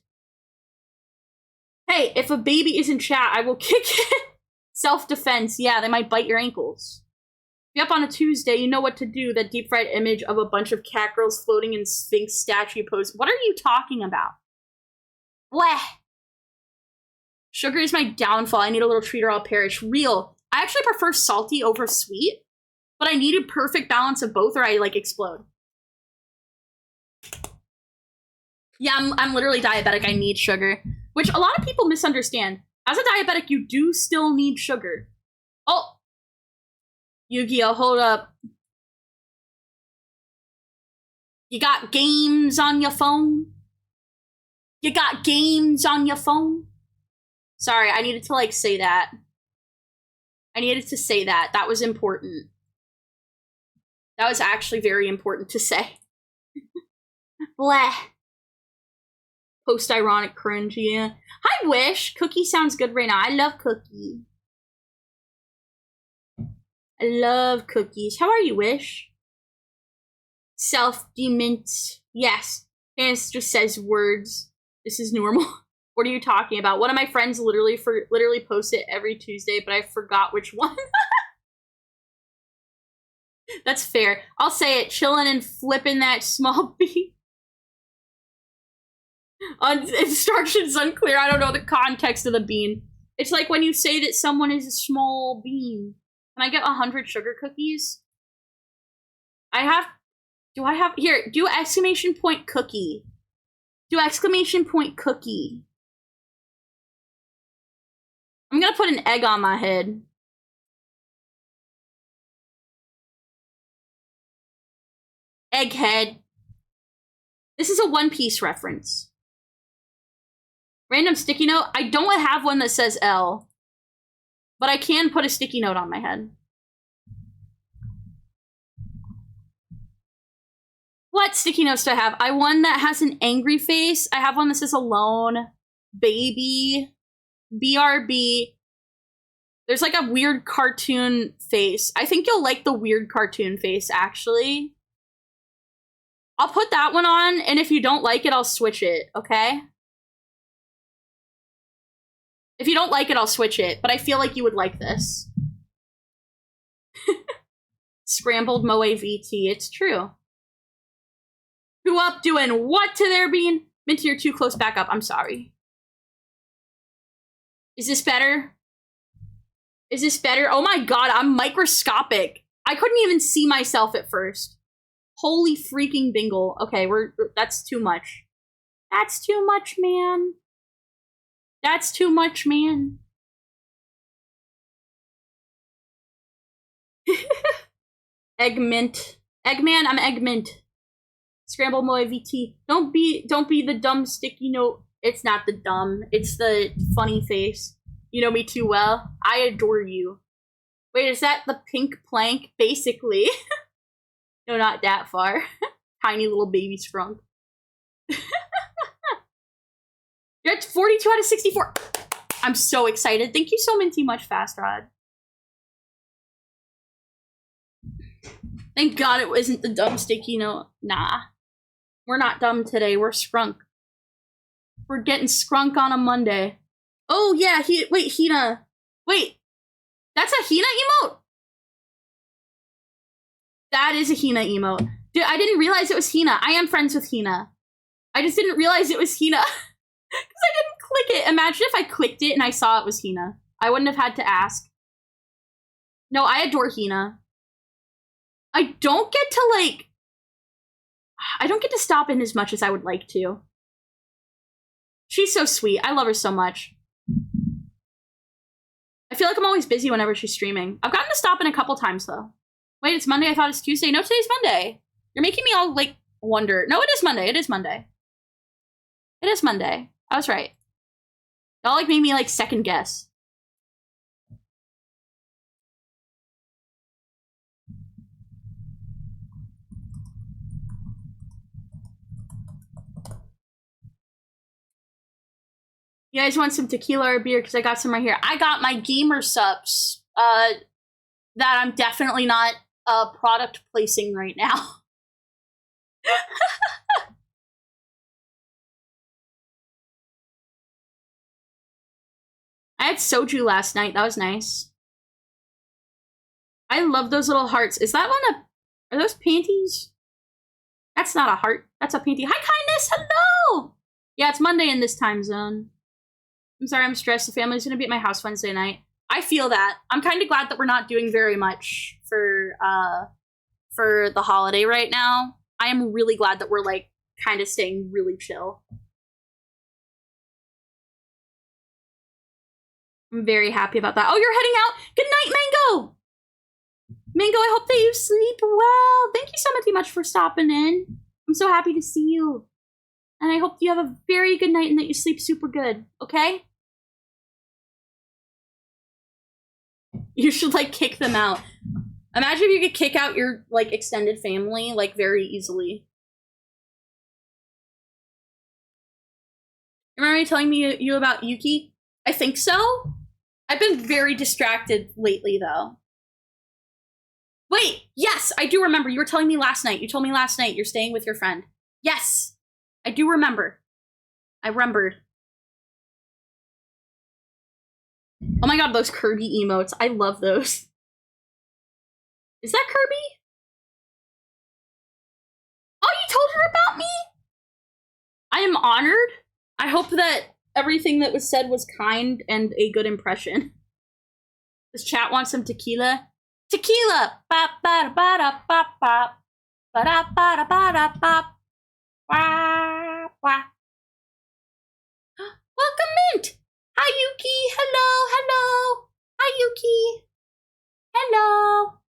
Hey, if a baby is in chat, I will kick it. Self-defense. Yeah, they might bite your ankles. Be up on a Tuesday, you know what to do. That deep fried image of a bunch of cat girls floating in Sphinx statue pose. What are you talking about? Bleh. Sugar is my downfall. I need a little treat or I'll perish. Real. I actually prefer salty over sweet, but I need a perfect balance of both or I like explode. Yeah, I'm literally diabetic. I need sugar, which a lot of people misunderstand. As a diabetic, you do still need sugar. Oh, Yu-Gi-Oh, hold up. You got games on your phone? You got games on your phone? Sorry, I needed to, like, say that. I needed to say that. That was important. That was actually very important to say. Bleh. Post-ironic cringe, yeah. Hi, Wish. Cookie sounds good right now. I love Cookie. I love cookies. How are you, Wish? Self-dement. Yes. Hans just says words. This is normal. What are you talking about? One of my friends literally posts it every Tuesday, but I forgot which one. That's fair. I'll say it. Chilling and flipping that small bean. Instructions unclear. I don't know the context of the bean. It's like when you say that someone is a small bean. Can I get 100 sugar cookies? Here, do exclamation point cookie. Do exclamation point cookie. I'm gonna put an egg on my head. Egghead. This is a One Piece reference. Random sticky note. I don't have one that says L, but I can put a sticky note on my head. What sticky notes do I have? I have one that has an angry face. I have one that says alone, baby, BRB. There's like a weird cartoon face. I think you'll like the weird cartoon face, actually. I'll put that one on, and if you don't like it, I'll switch it, okay? If you don't like it, I'll switch it, but I feel like you would like this. Scrambled Moe VT, it's true. Who up doing what to their bean? Minty, you're too close, back up, I'm sorry. Is this better? Is this better? Oh my god, I'm microscopic. I couldn't even see myself at first. Holy freaking bingle. Okay, that's too much. That's too much, man. That's too much, man. Egg mint. Eggman, I'm egg mint. Scrambled Moe VT. Don't be the dumb sticky note. It's not the dumb. It's the funny face. You know me too well. I adore you. Wait, is that the pink plank? Basically. No, not that far. Tiny little baby scrunk. You're at 42 out of 64. I'm so excited. Thank you so minty much, Fast Rod. Thank God it wasn't the dumb sticky note. Nah. We're not dumb today. We're scrunk. We're getting scrunk on a Monday. Oh, yeah. Wait, Hina. Wait. That's a Hina emote? That is a Hina emote. Dude, I didn't realize it was Hina. I am friends with Hina. I just didn't realize it was Hina. Because I didn't click it. Imagine if I clicked it and I saw it was Hina. I wouldn't have had to ask. No, I adore Hina. I don't get to stop in as much as I would like to. She's so sweet. I love her so much. I feel like I'm always busy whenever she's streaming. I've gotten to stop in a couple times, though. Wait, it's Monday? I thought it's Tuesday. No, today's Monday. You're making me all, like, wonder. No, it is Monday. It is Monday. It is Monday. I was right. Y'all, like, made me, like, second guess. You guys want some tequila or beer? Because I got some right here. I got my gamersupps that I'm definitely not product placing right now. I had soju last night. That was nice. I love those little hearts. Is that one are those panties? That's not a heart. That's a panty. Hi, kindness. Hello. Yeah, it's Monday in this time zone. I'm sorry, I'm stressed. The family's gonna be at my house Wednesday night. I feel that. I'm kind of glad that we're not doing very much for the holiday right now. I am really glad that we're like kind of staying really chill. I'm very happy about that. Oh, you're heading out. Good night, Mango. Mango, I hope that you sleep well. Thank you so much for stopping in. I'm so happy to see you. And I hope you have a very good night and that you sleep super good, okay? You should, like, kick them out. Imagine if you could kick out your, like, extended family, like, very easily. Remember me telling you about Yuki? I think so. I've been very distracted lately, though. Wait, yes, I do remember. You were telling me last night. You told me last night you're staying with your friend. Yes, I do remember. I remembered. Oh my god, those Kirby emotes. I love those. Is that Kirby? Oh, you told her about me? I am honored. I hope that everything that was said was kind and a good impression. Does chat want some tequila? Tequila! Bop, ba, ba, da, bop, bop. Ba, da, ba, da, ba, da, bop. Wah, wah. Welcome, Mint! Hi, Yuki! Hello, hello! Hi, Yuki! Hello!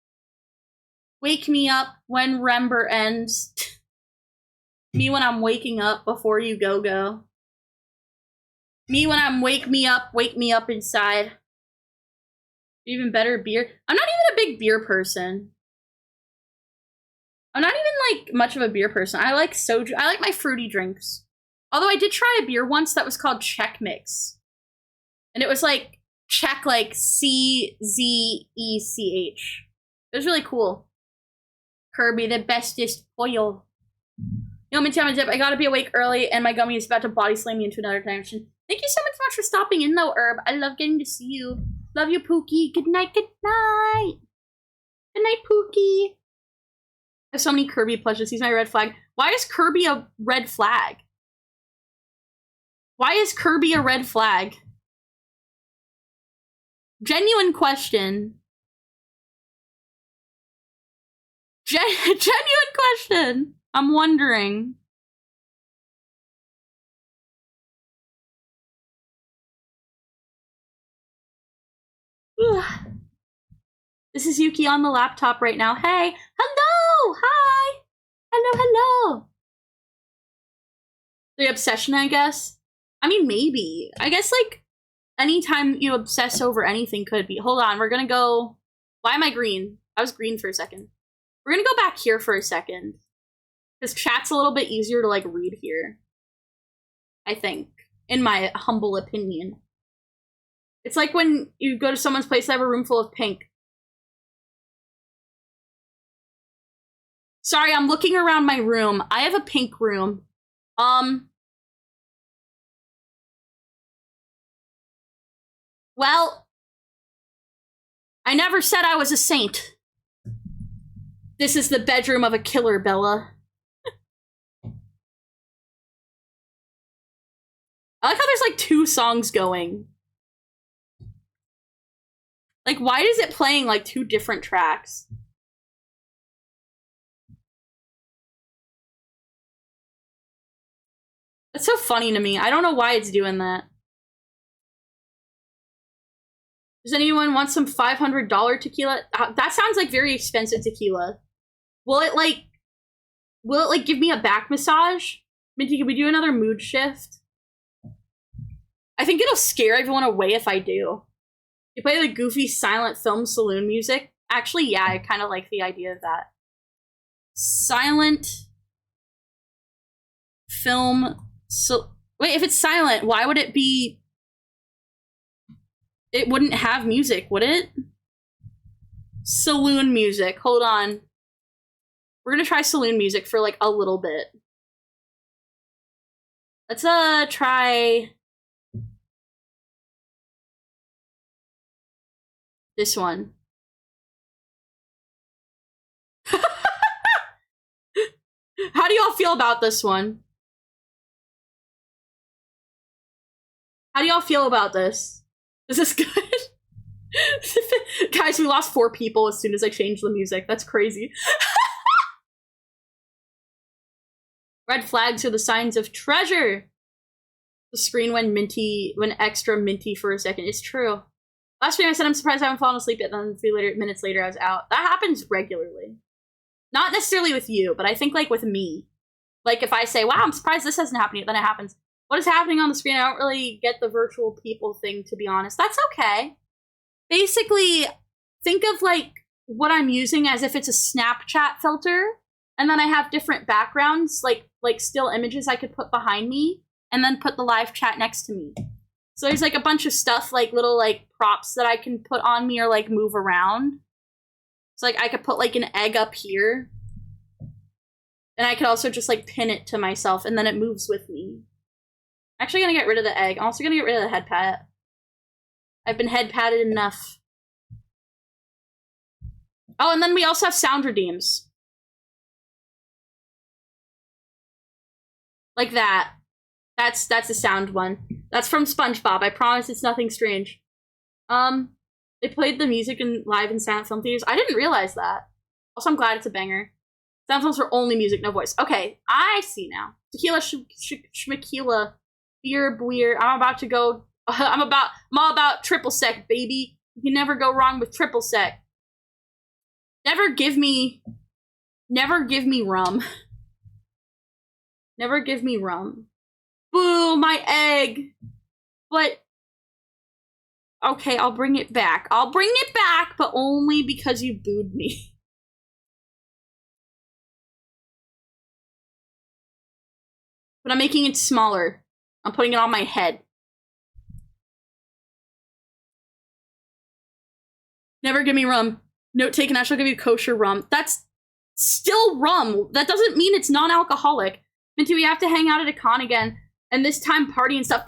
Wake me up when Rember ends. Me when I'm waking up before you go. Me when I'm wake me up inside. Even better beer. I'm not even a big beer person. I'm not even like much of a beer person. I like soju. I like my fruity drinks. Although I did try a beer once that was called Czech Mix. And it was like Czech, like CZECH. It was really cool. Kirby, the bestest oil. You know, I gotta be awake early and my gummy is about to body slam me into another dimension. Thank you so much for stopping in though, Herb. I love getting to see you. Love you, Pookie. Good night, good night. Good night, Pookie. I have so many Kirby plushes. He's my red flag. Why is Kirby a red flag? Why is Kirby a red flag? Genuine question. Genuine question. I'm wondering. This is Yuki on the laptop right now. Hey. Hello. Hi. Hello. The obsession, I guess. I mean, maybe. I guess, like, anytime you obsess over anything could be. Hold on. We're gonna go. Why am I green? I was green for a second. We're gonna go back here for a second. Because chat's a little bit easier to, like, read here. I think. In my humble opinion. It's like when you go to someone's place that have a room full of pink. Sorry, I'm looking around my room. I have a pink room. Well, I never said I was a saint. This is the bedroom of a killer, Bella. I like how there's like 2 songs going. Like, why is it playing like 2 different tracks? That's so funny to me. I don't know why it's doing that. Does anyone want some $500 tequila? That sounds like very expensive tequila. Will it like give me a back massage? Minty, can we do another mood shift? I think it'll scare everyone away if I do. You play the goofy silent film saloon music? Actually, yeah, I kind of like the idea of that. Silent film. Wait, if it's silent, why would it be? It wouldn't have music, would it? Saloon music. Hold on. We're gonna try saloon music for like a little bit. Let's try. This one. How do y'all feel about this one? How do y'all feel about this? Is this good? Guys, we lost 4 people as soon as I changed the music. That's crazy. Red flags are the signs of treasure. The screen went extra minty for a second. It's true. Last stream I said I'm surprised I haven't fallen asleep yet, then 3 minutes later I was out. That happens regularly. Not necessarily with you, but I think like with me. Like if I say, wow, I'm surprised this hasn't happened yet, then it happens. What is happening on the screen? I don't really get the virtual people thing, to be honest. That's okay. Basically, think of like what I'm using as if it's a Snapchat filter, and then I have different backgrounds, like still images I could put behind me, and then put the live chat next to me. So there's like a bunch of stuff, like little like props that I can put on me or like move around. So like I could put like an egg up here, and I could also just like pin it to myself, and then it moves with me. I'm actually gonna get rid of the egg. I'm also gonna get rid of the head pat. I've been head patted enough. Oh, and then we also have sound redeems. Like that. That's a sound one. That's from SpongeBob. I promise it's nothing strange. They played the music in live in silent film theaters. I didn't realize that. Also, I'm glad it's a banger. Sound films were only music, no voice. Okay, I see now. Tequila, schmequila, beer, beer. I'm about to go. I'm all about triple sec, baby. You can never go wrong with triple sec. Never give me rum. Never give me rum. Boo, my egg. But okay, I'll bring it back. I'll bring it back, but only because you booed me. But I'm making it smaller. I'm putting it on my head. Never give me rum. Note taken, I shall give you kosher rum. That's still rum. That doesn't mean it's non-alcoholic. Minty, we have to hang out at a con again. And this time party and stuff.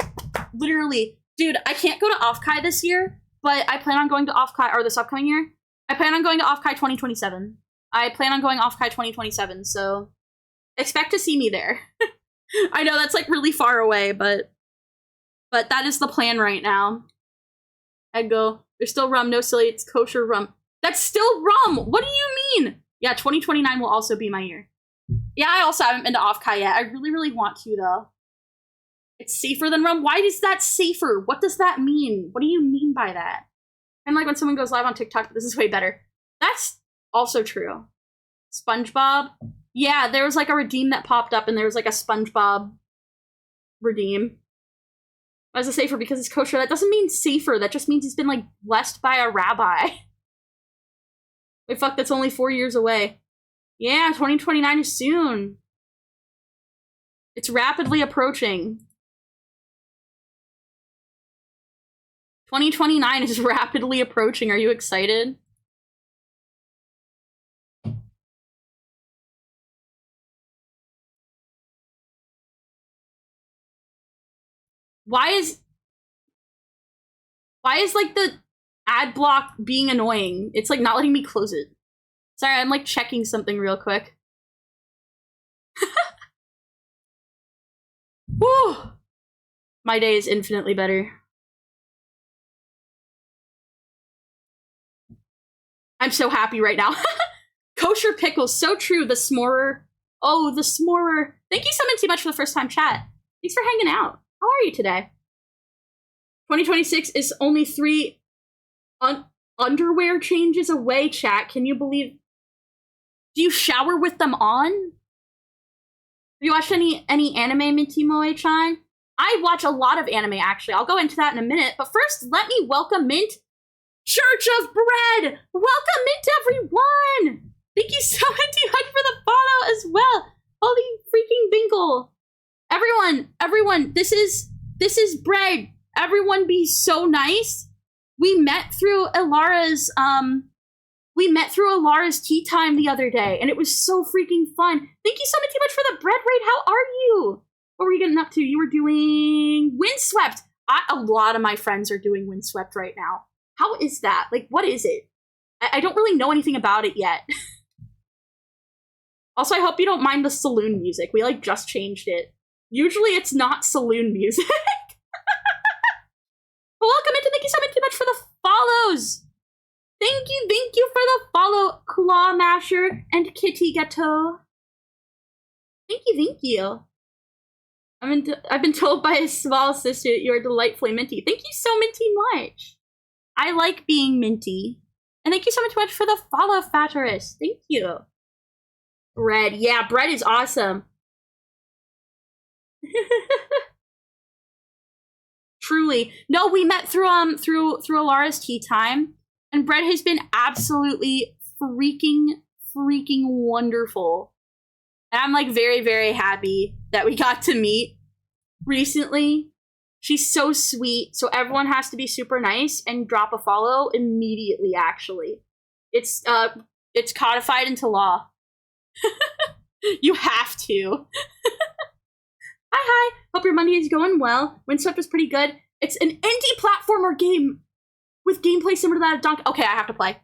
Literally. Dude, I can't go to Off-Kai this year, but I plan on going to Off-Kai, or this upcoming year. I plan on going to Off-Kai 2027. I plan on going Off-Kai 2027, so expect to see me there. I know that's like really far away, but that is the plan right now. I'd go, there's still rum, no silly, it's kosher rum. That's still rum! What do you mean? Yeah, 2029 will also be my year. Yeah, I also haven't been to Off-Kai yet. I really, really want to, though. It's safer than rum? Why is that safer? What does that mean? What do you mean by that? And like when someone goes live on TikTok, this is way better. That's also true. SpongeBob? Yeah, there was like a redeem that popped up, and there was like a SpongeBob redeem. Why is it safer? Because it's kosher. That doesn't mean safer. That just means it's been like blessed by a rabbi. Wait, fuck, that's only 4 years away. Yeah, 2029 is soon. It's rapidly approaching. 2029 is rapidly approaching. Are you excited? Why is like the ad block being annoying? It's like not letting me close it. Sorry, I'm like checking something real quick. Woo! My day is infinitely better. I'm so happy right now. Kosher pickles, so true. The s'morer. Oh, the s'morer. Thank you so much for the first time chat. Thanks for hanging out. How are you today? 2026 is only 3 underwear changes away, chat. Can you believe? Do you shower with them on? Have you watched any anime, Minty Moe-chan? I watch a lot of anime, actually. I'll go into that in a minute. But first, let me welcome Mint Church of Bread. Welcome, Mint, everyone. Thank you so much for the follow as well. Holy freaking Binkle. Everyone, this is Bread. Everyone be so nice. We met through Ilara's tea time the other day, and it was so freaking fun. Thank you so much for the bread raid. How are you? What were you getting up to? You were doing Windswept. A lot of my friends are doing Windswept right now. How is that? Like, what is it? I don't really know anything about it yet. Also, I hope you don't mind the saloon music. We, like, just changed it. Usually it's not saloon music. But welcome into, thank you so much for the follows. Thank you for the follow, Claw Masher and Kitty Ghetto. Thank you. I've been told by a small sister you're delightfully minty. Thank you so minty much. I like being minty. And thank you so much for the follow, Fatterus. Thank you. Bread. Yeah, bread is awesome. Truly. No, we met through Alara's tea time, and bread has been absolutely freaking wonderful. And I'm like very, very happy that we got to meet recently. She's so sweet, so everyone has to be super nice and drop a follow immediately, actually. It's codified into law. You have to. Hi. Hope your Monday is going well. Windswept was pretty good. It's an indie platformer game with gameplay similar to that of Donkey. Okay, I have to play.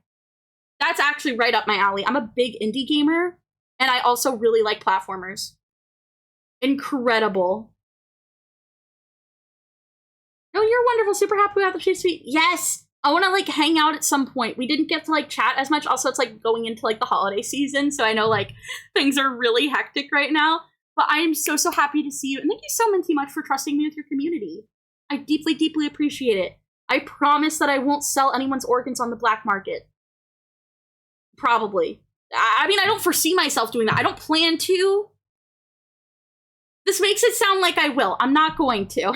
That's actually right up my alley. I'm a big indie gamer, and I also really like platformers. Incredible. Oh, you're wonderful. Super happy we got the Chase Suite. Yes! I want to, like, hang out at some point. We didn't get to, like, chat as much. Also, it's, like, going into, like, the holiday season, so I know, like, things are really hectic right now. But I am so happy to see you. And thank you so much for trusting me with your community. I deeply appreciate it. I promise that I won't sell anyone's organs on the black market. Probably. I mean, I don't foresee myself doing that. I don't plan to. This makes it sound like I will. I'm not going to.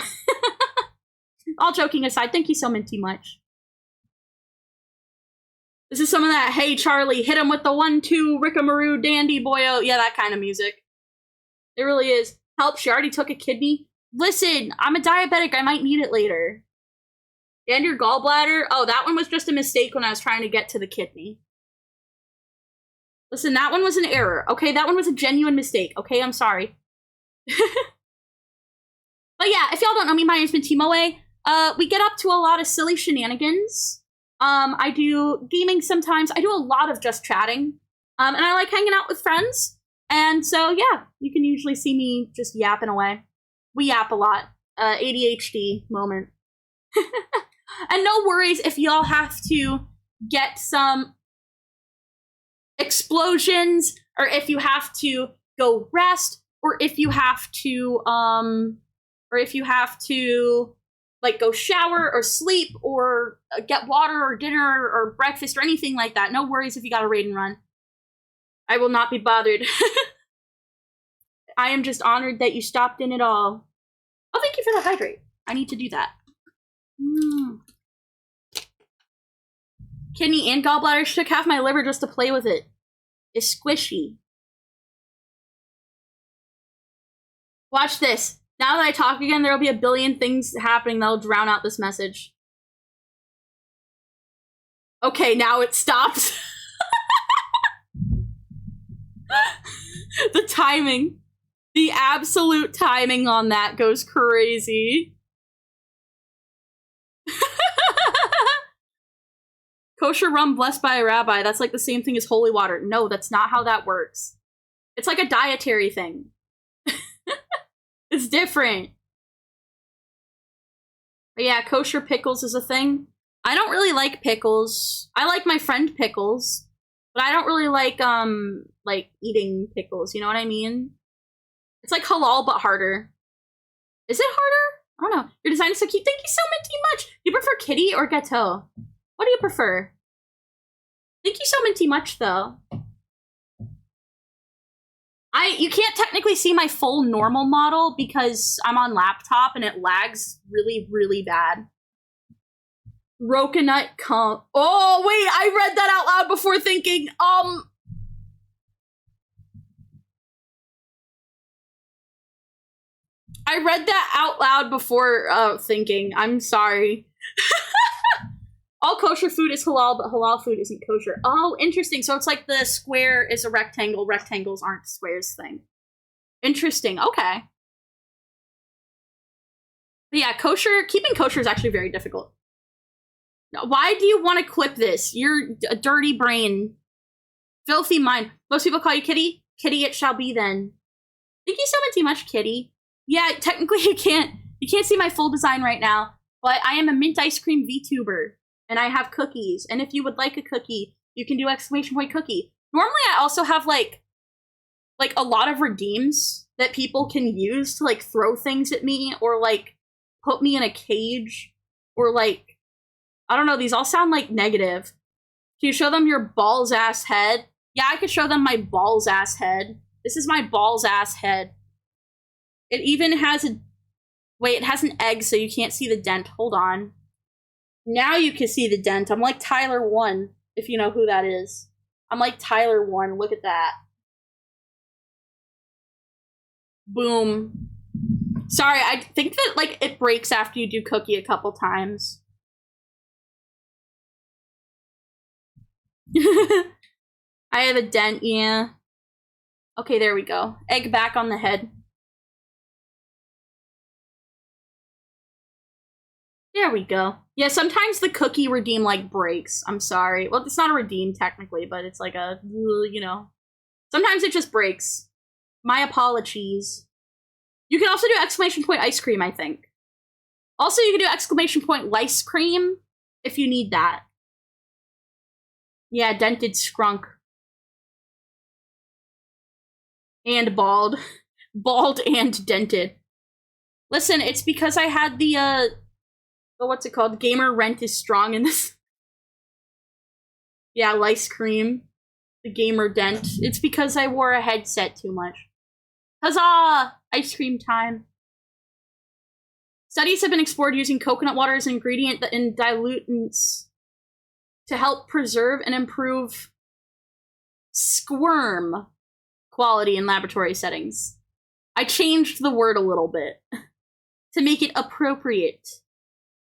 All joking aside, thank you so much. This is some of that, hey, Charlie, hit him with the 1-2, rickamaroo, dandy boyo. Yeah, that kind of music. It really is. Help, she already took a kidney. Listen, I'm a diabetic. I might need it later. And your gallbladder? Oh, that one was just a mistake when I was trying to get to the kidney. Listen, that one was an error. Okay, that one was a genuine mistake. Okay, I'm sorry. But yeah, if y'all don't know me, my name's Minty Moe. We get up to a lot of silly shenanigans. I do gaming sometimes. I do a lot of just chatting. And I like hanging out with friends. And so, yeah, you can usually see me just yapping away. We yap a lot. ADHD moment. And no worries if y'all have to get some explosions, or if you have to go rest, or if you have to, like, go shower or sleep or get water or dinner or breakfast or anything like that. No worries if you gotta raid and run. I will not be bothered. I am just honored that you stopped in at all. Oh, thank you for the hydrate. I need to do that. Kidney and gallbladder took half my liver just to play with it. It's squishy. Watch this. Now that I talk again, there will be a billion things happening that'll drown out this message. Okay, now it stopped. The timing. The absolute timing on that goes crazy. Kosher rum blessed by a rabbi. That's like the same thing as holy water. No, that's not how that works. It's like a dietary thing. It's different. But yeah, kosher pickles is a thing. I don't really like pickles. I like my friend pickles, but I don't really like eating pickles, you know what I mean? It's like halal but harder. Is it harder? I don't know. Your design is so cute. Thank you so much. Do you prefer kitty or gâteau? What do you prefer? Thank you so much though. You can't technically see my full normal model because I'm on laptop and it lags really bad. Rocanut comp. Oh, wait, I read that out loud before thinking, I read that out loud before thinking. I'm sorry. All kosher food is halal, but halal food isn't kosher. Oh, interesting. So it's like the square is a rectangle, rectangles aren't squares thing. Interesting. Okay. But yeah, keeping kosher is actually very difficult. Why do you want to clip this? You're a dirty brain. Filthy mind. Most people call you Kitty. Kitty it shall be then. Thank you so much, Kitty. Yeah, technically you can't see my full design right now, but I am a mint ice cream VTuber, and I have cookies. And if you would like a cookie, you can do ! cookie. Normally I also have like a lot of redeems that people can use to like throw things at me or like put me in a cage or like, I don't know, these all sound like negative. Can you show them your balls ass head? Yeah, I could show them my balls ass head. This is my balls ass head. It even has a, wait, it has an egg so you can't see the dent. Hold on. Now you can see the dent. I'm like Tyler 1, if you know who that is. I'm like Tyler 1, look at that. Boom. Sorry, I think that like it breaks after you do cookie a couple times. I have a dent, yeah. Okay, there we go. Egg back on the head. There we go. Yeah, sometimes the cookie redeem like breaks. I'm sorry. Well, it's not a redeem technically, but it's like a, you know. Sometimes it just breaks. My apologies. You can also do ! ice cream, I think. Also, you can do ! lice cream if you need that. Yeah, dented scrunk. And bald. Bald and dented. Listen, it's because I had the, what's it called? Gamer rent is strong in this. Yeah, lice cream. The gamer dent. It's because I wore a headset too much. Huzzah! Ice cream time. Studies have been explored using coconut water as an ingredient in dilutants to help preserve and improve squirm quality in laboratory settings. I changed the word a little bit to make it appropriate.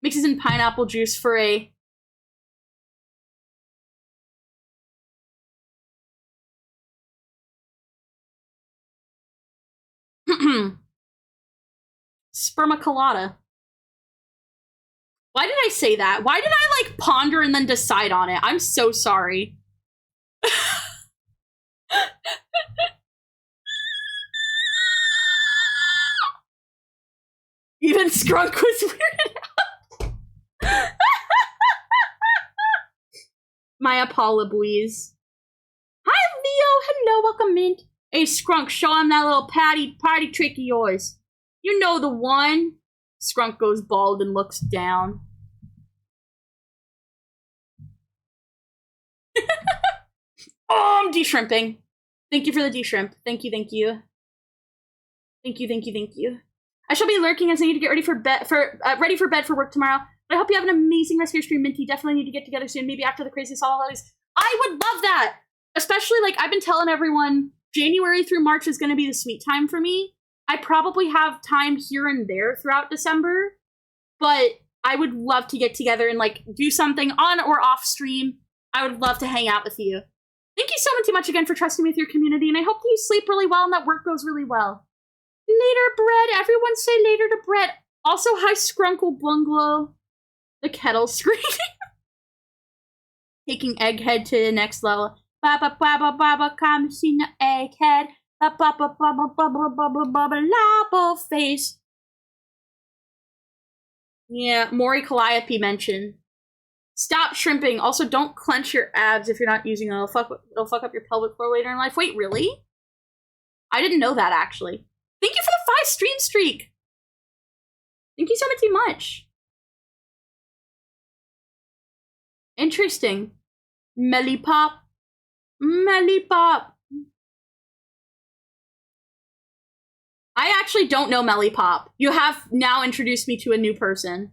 Mixes in pineapple juice for a sperma colada. Why did I say that? Why did I like ponder and then decide on it? I'm so sorry. Even Scrunk was weirded out. My apologies. Hi, Leo. Hello, welcome in. Hey, Scrunk, show him that little party trick of yours. You know the one. Scrunk goes bald and looks down. Oh, I'm de-shrimping. Thank you for the de-shrimp. Thank you, thank you. Thank you, thank you, thank you. I shall be lurking as I need to get ready for bed for work tomorrow. But I hope you have an amazing rest of your stream, Minty. Definitely need to get together soon, maybe after the crazy holidays. I would love that! Especially, like, I've been telling everyone, January through March is going to be the sweet time for me. I probably have time here and there throughout December, but I would love to get together and, like, do something on or off stream. I would love to hang out with you. Thank you so much again for trusting me with your community, and I hope that you sleep really well and that work goes really well. Later, Bread. Everyone say later to Bread. Also, hi, Scrunkle Bungalow. The kettle screaming. Taking Egghead to the next level. Baba, baba, baba, come see no Egghead. Baba, baba, baba, baba, baba, baba, labo face. Yeah, Maury Calliope mentioned. Stop shrimping. Also, don't clench your abs if you're not using it. It'll fuck up your pelvic floor later in life. Wait, really? I didn't know that, actually. Thank you for the 5 stream streak. Thank you so much. Interesting. Melly Pop. Melly Pop. I actually don't know Melly Pop. You have now introduced me to a new person.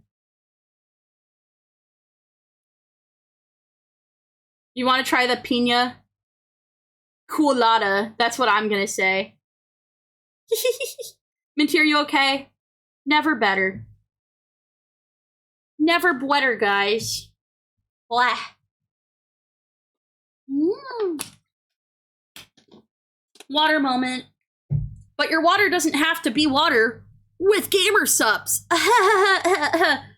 You want to try the pina colada? That's what I'm gonna say. Minty, are you okay? Never better. Never better, guys. Blah. Water moment. But your water doesn't have to be water with gamersupps.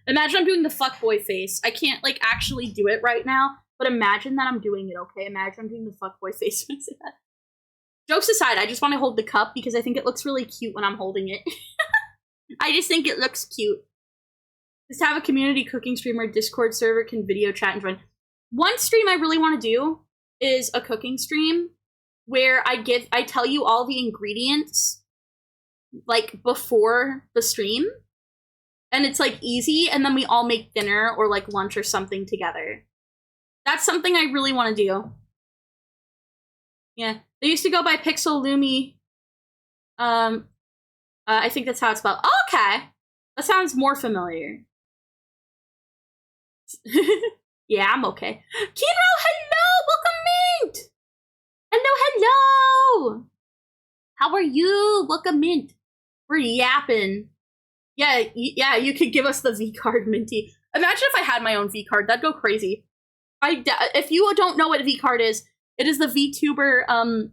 Imagine I'm doing the fuckboy face. I can't, like, actually do it right now, but imagine that I'm doing it, okay? Imagine I'm doing the fuckboy face when I say that. Jokes aside, I just want to hold the cup because I think it looks really cute when I'm holding it. I just think it looks cute. Just have a community cooking stream where Discord server can video chat and join. One stream I really want to do is a cooking stream where I tell you all the ingredients, like, before the stream. And it's, like, easy, and then we all make dinner or, like, lunch or something together. That's something I really want to do. Yeah. They used to go by Pixel Lumi. I think that's how it's spelled. Oh, okay. That sounds more familiar. Yeah, I'm okay. Kiro, hello! Welcome, Mint! Hello! How are you? Welcome, Mint. We're yapping. Yeah, you could give us the V card, Minty. Imagine if I had my own V card. That'd go crazy. If you don't know what V card is, it is the VTuber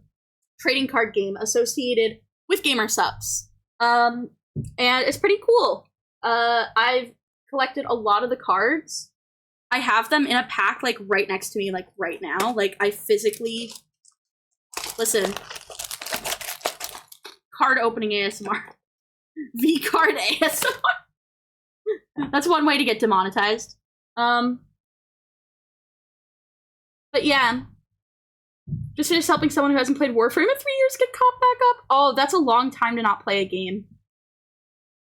trading card game associated with gamersupps. And it's pretty cool. I've collected a lot of the cards. I have them in a pack, like, right next to me, like, right now. Like, I physically... Listen. Card opening ASMR. V-card ASMR. That's one way to get demonetized. But yeah. Just finished helping someone who hasn't played Warframe in 3 years get caught back up. Oh, that's a long time to not play a game.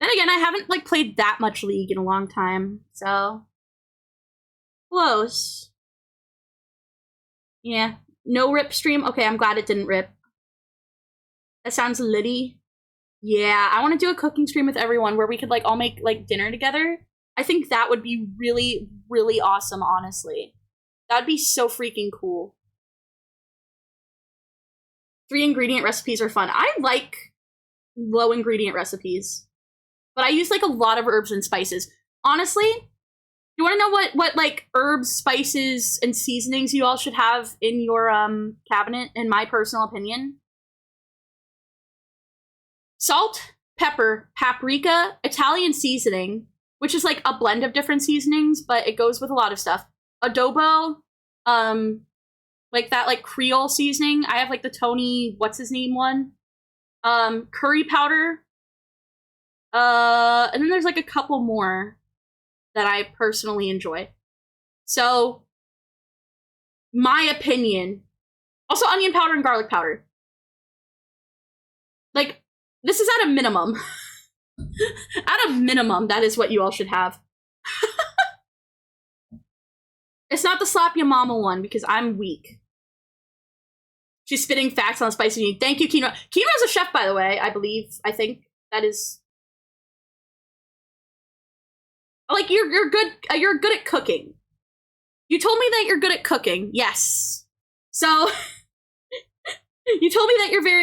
Then again, I haven't, like, played that much League in a long time, so... Close. Yeah. No rip stream? Okay, I'm glad it didn't rip. That sounds litty. Yeah, I want to do a cooking stream with everyone where we could, like, all make, like, dinner together. I think that would be really, really awesome, honestly. That'd be so freaking cool. 3-ingredient recipes are fun. I like low-ingredient recipes. But I use, like, a lot of herbs and spices. Honestly, you want to know what, like, herbs, spices, and seasonings you all should have in your, cabinet, in my personal opinion? Salt, pepper, paprika, Italian seasoning, which is, like, a blend of different seasonings, but it goes with a lot of stuff. Adobo, like that, like, Creole seasoning. I have, like, the Tony, what's-his-name one? Curry powder. And then there's, like, a couple more that I personally enjoy. So, my opinion. Also, onion powder and garlic powder. Like, this is at a minimum. At a minimum, that is what you all should have. It's not the slap your mama one, because I'm weak. She's spitting facts on the spicy meat. Thank you, Kino. Kino's a chef, by the way, I believe. I think that is... Like, you're good at cooking. You told me that you're good at cooking. Yes. So, you told me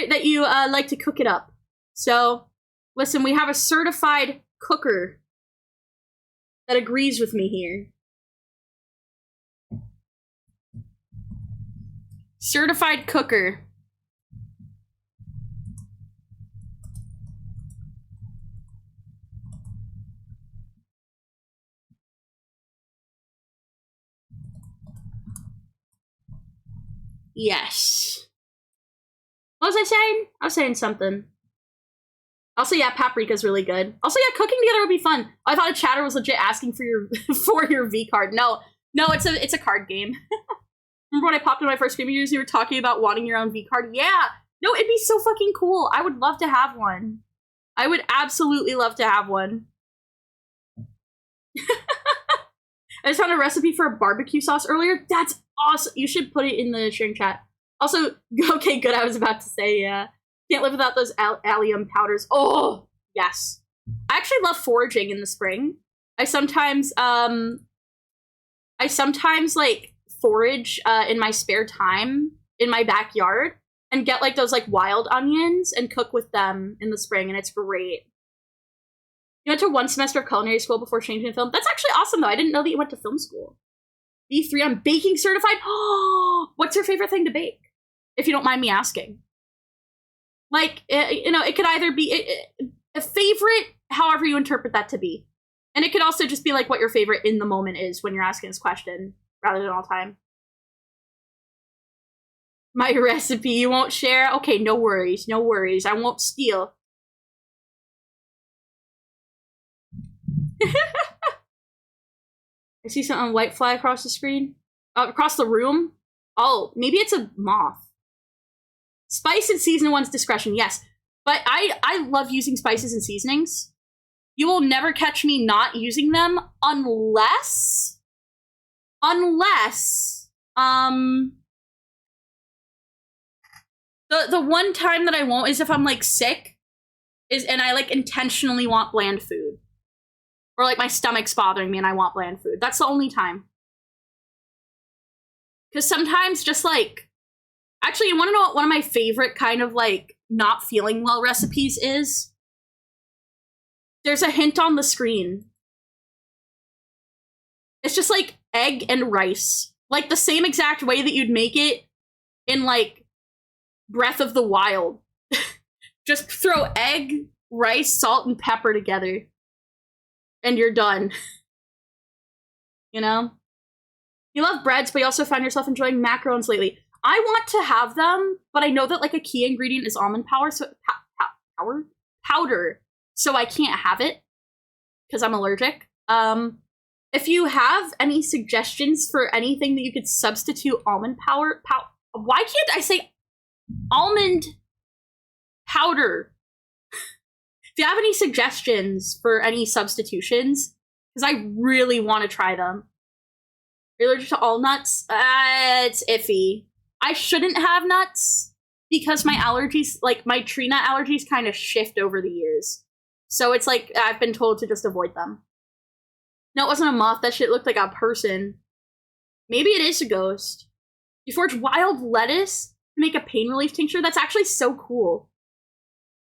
that you like to cook it up. So, listen, we have a certified cooker that agrees with me here. Certified cooker. Yes. What was I saying? I was saying something. Also, yeah, paprika's really good. Also, yeah, cooking together would be fun. I thought a chatter was legit asking for your for your V card. No, it's a card game. Remember when I popped in my first stream years, you were talking about wanting your own V card? Yeah. No, it'd be so fucking cool. I would love to have one. I would absolutely love to have one. I just found a recipe for a barbecue sauce earlier. That's awesome. You should put it in the sharing chat. Also, okay, good. I was about to say, yeah. Can't live without those allium powders. Oh, yes. I actually love foraging in the spring. I sometimes like forage in my spare time in my backyard and get like those like wild onions and cook with them in the spring, and it's great. You went to 1 semester of culinary school before changing to film. That's actually awesome, though. I didn't know that you went to film school. B3 on baking certified. Oh, what's your favorite thing to bake? If you don't mind me asking. Like, you know, it could either be a favorite, however you interpret that to be. And it could also just be like what your favorite in the moment is when you're asking this question, rather than all time. My recipe you won't share? Okay, no worries, no worries. I won't steal. I see something white fly across the screen. Across the room? Oh, maybe it's a moth. Spice and season one's discretion, yes. But I love using spices and seasonings. You will never catch me not using them unless the one time that I won't is if I'm like sick and I like intentionally want bland food. Or like my stomach's bothering me and I want bland food. That's the only time. Because sometimes just like, actually, you want to know what one of my favorite kind of like not feeling well recipes is? There's a hint on the screen. It's just like egg and rice. Like the same exact way that you'd make it in like Breath of the Wild. Just throw egg, rice, salt, and pepper together. And you're done. You know? You love breads, but you also find yourself enjoying macarons lately. I want to have them, but I know that like a key ingredient is almond powder, so powder, so I can't have it because I'm allergic. If you have any suggestions for anything that you could substitute almond powder, why can't I say almond powder? If you have any suggestions for any substitutions, because I really want to try them. Are you allergic to all nuts? It's iffy. I shouldn't have nuts because my allergies, like my tree nut allergies, kind of shift over the years. So it's like I've been told to just avoid them. No, it wasn't a moth. That shit looked like a person. Maybe it is a ghost. You forge wild lettuce to make a pain relief tincture? That's actually so cool.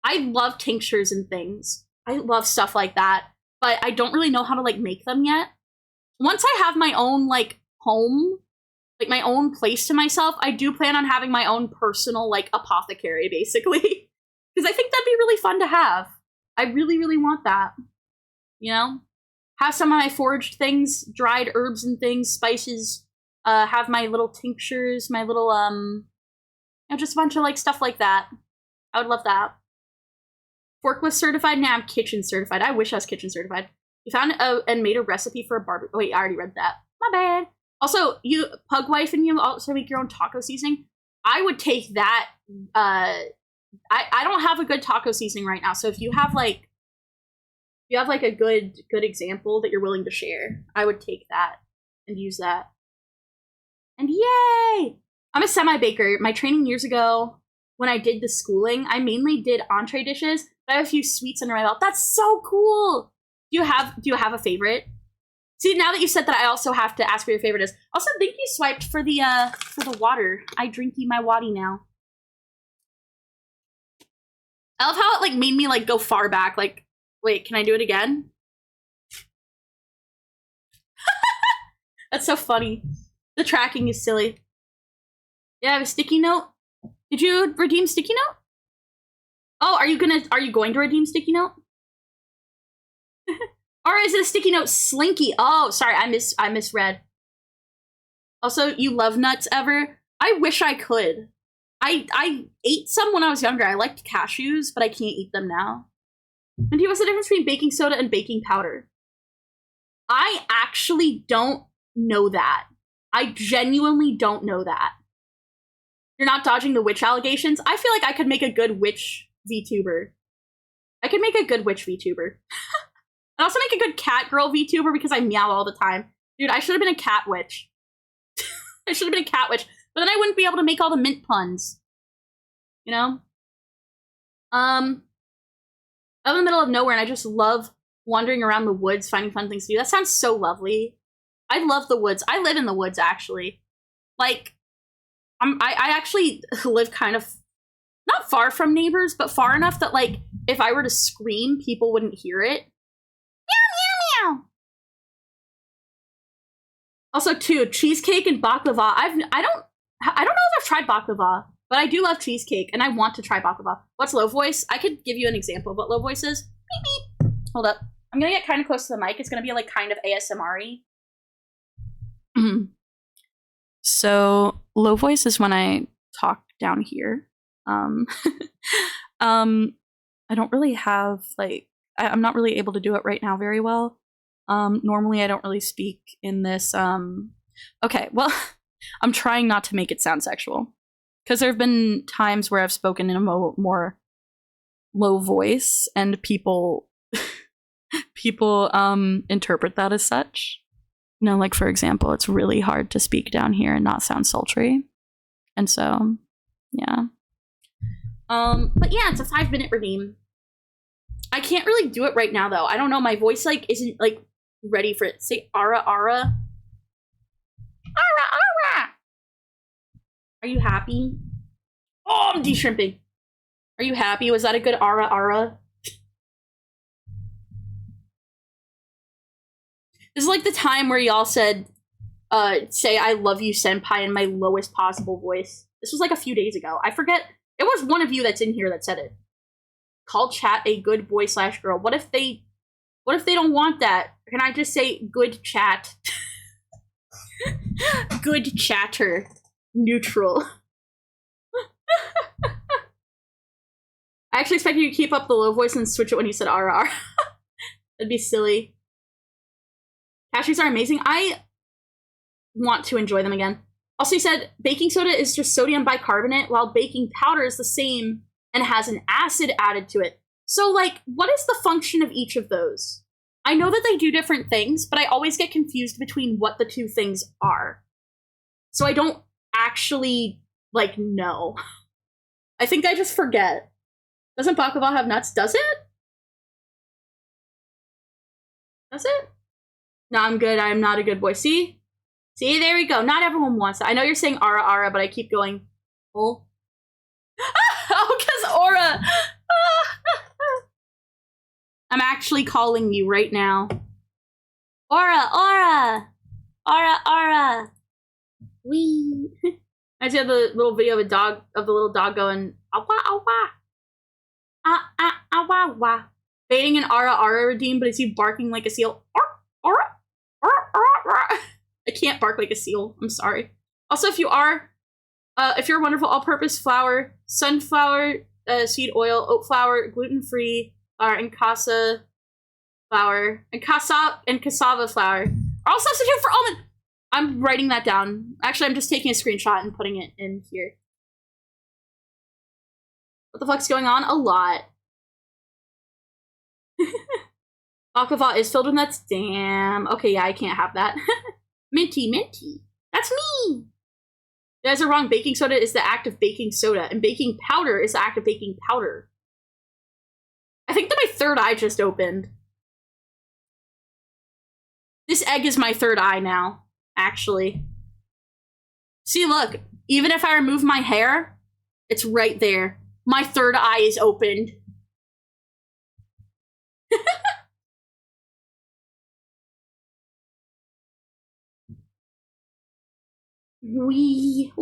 I love tinctures and things. I love stuff like that. But I don't really know how to like make them yet. Once I have my own like home, like my own place to myself, I do plan on having my own personal like apothecary basically. Because I think that'd be really fun to have. I really, really want that. You know? Have some of my foraged things, dried herbs and things, spices, have my little tinctures, my little, you know, just a bunch of like stuff like that. I would love that. Forklift certified? Now I'm kitchen certified. I wish I was kitchen certified. You found and made a recipe for a barbecue. Oh, wait, I already read that. My bad. Also, you, Pug Wife, and you also make your own taco seasoning. I would take that. I don't have a good taco seasoning right now, so if you have like, a good example that you're willing to share, I would take that and use that. And yay! I'm a semi-baker. My training years ago, when I did the schooling, I mainly did entree dishes, but I have a few sweets under my belt. That's so cool! Do you have a favorite? See, now that you said that, I also have to ask what your favorite is. Also, thank you, Swiped, for the water. I drinky my waddy now. I love how it like made me like go far back. Like, wait, can I do it again? That's so funny. The tracking is silly. Yeah, I have a sticky note. Did you redeem sticky note? Oh, are you going to redeem sticky note? Or is it a sticky note slinky? Oh, sorry, I misread. Also, you love nuts ever? I wish I could. I ate some when I was younger. I liked cashews, but I can't eat them now. And what's the difference between baking soda and baking powder? I actually don't know that. I genuinely don't know that. You're not dodging the witch allegations? I feel like I could make a good witch VTuber. I could make a good witch VTuber. I'd also make a good cat girl VTuber because I meow all the time. Dude, I should have been a cat witch. I should have been a cat witch. But then I wouldn't be able to make all the mint puns. You know? I'm in the middle of nowhere and I just love wandering around the woods, finding fun things to do. That sounds so lovely. I love the woods. I live in the woods, actually. Like, I actually live kind of, not far from neighbors, but far enough that, like, if I were to scream, people wouldn't hear it. Meow, meow, meow. Also, too, cheesecake and baklava. I don't know if I've tried baklava, but I do love cheesecake, and I want to try baklava. What's low voice? I could give you an example of what low voice is. Beep, beep. Hold up. I'm gonna get kind of close to the mic. It's gonna be like kind of ASMR-y. So low voice is when I talk down here. I don't really have like I'm not really able to do it right now very well. Normally I don't really speak in this. Okay, well, I'm trying not to make it sound sexual because there have been times where I've spoken in a more low voice and people interpret that as such. You know, like for example, it's really hard to speak down here and not sound sultry. And so, yeah. But yeah, it's a 5-minute redeem. I can't really do it right now though. I don't know, my voice like isn't like ready for it. Say ara ara. Ara ara. Are you happy? Oh, I'm de-shrimping. Are you happy? Was that a good ara ara? This is like the time where y'all said, say I love you, senpai, in my lowest possible voice. This was like a few days ago. I forget. It was one of you that's in here that said it. Call chat a good boy / girl. What if they don't want that? Can I just say good chat? Good chatter. Neutral. I actually expect you to keep up the low voice and switch it when you said RR. That'd be silly. Cashews are amazing. I want to enjoy them again. Also, he said baking soda is just sodium bicarbonate, while baking powder is the same and has an acid added to it. So, like, what is the function of each of those? I know that they do different things, but I always get confused between what the two things are. So I don't actually, like, know. I think I just forget. Doesn't baklava have nuts? Does it? Does it? No, I'm good. I'm not a good boy. See? See, there we go. Not everyone wants that. I know you're saying ara ara, but I keep going, oh. Oh, because aura. I'm actually calling you right now. Aura, aura. Aura, aura. Wee. I just have the little video of the little dog going, awa, awa. Ah, ah, awa, awa. Baiting an ara ara redeem, but is he barking like a seal? Aura, aura, aura, aura. I can't bark like a seal. I'm sorry. Also, if you're a wonderful all-purpose flour, sunflower seed oil, oat flour, gluten-free flour, and cassava flour, and cassava flour are all substitute for almond. I'm writing that down. Actually, I'm just taking a screenshot and putting it in here. What the fuck's going on? A lot. Baklava is filled with nuts. Damn. Okay, yeah, I can't have that. Minty, minty. That's me. You guys are wrong. Baking soda is the act of baking soda, and baking powder is the act of baking powder. I think that my third eye just opened. This egg is my third eye now, actually. See, look. Even if I remove my hair, it's right there. My third eye is opened. Wee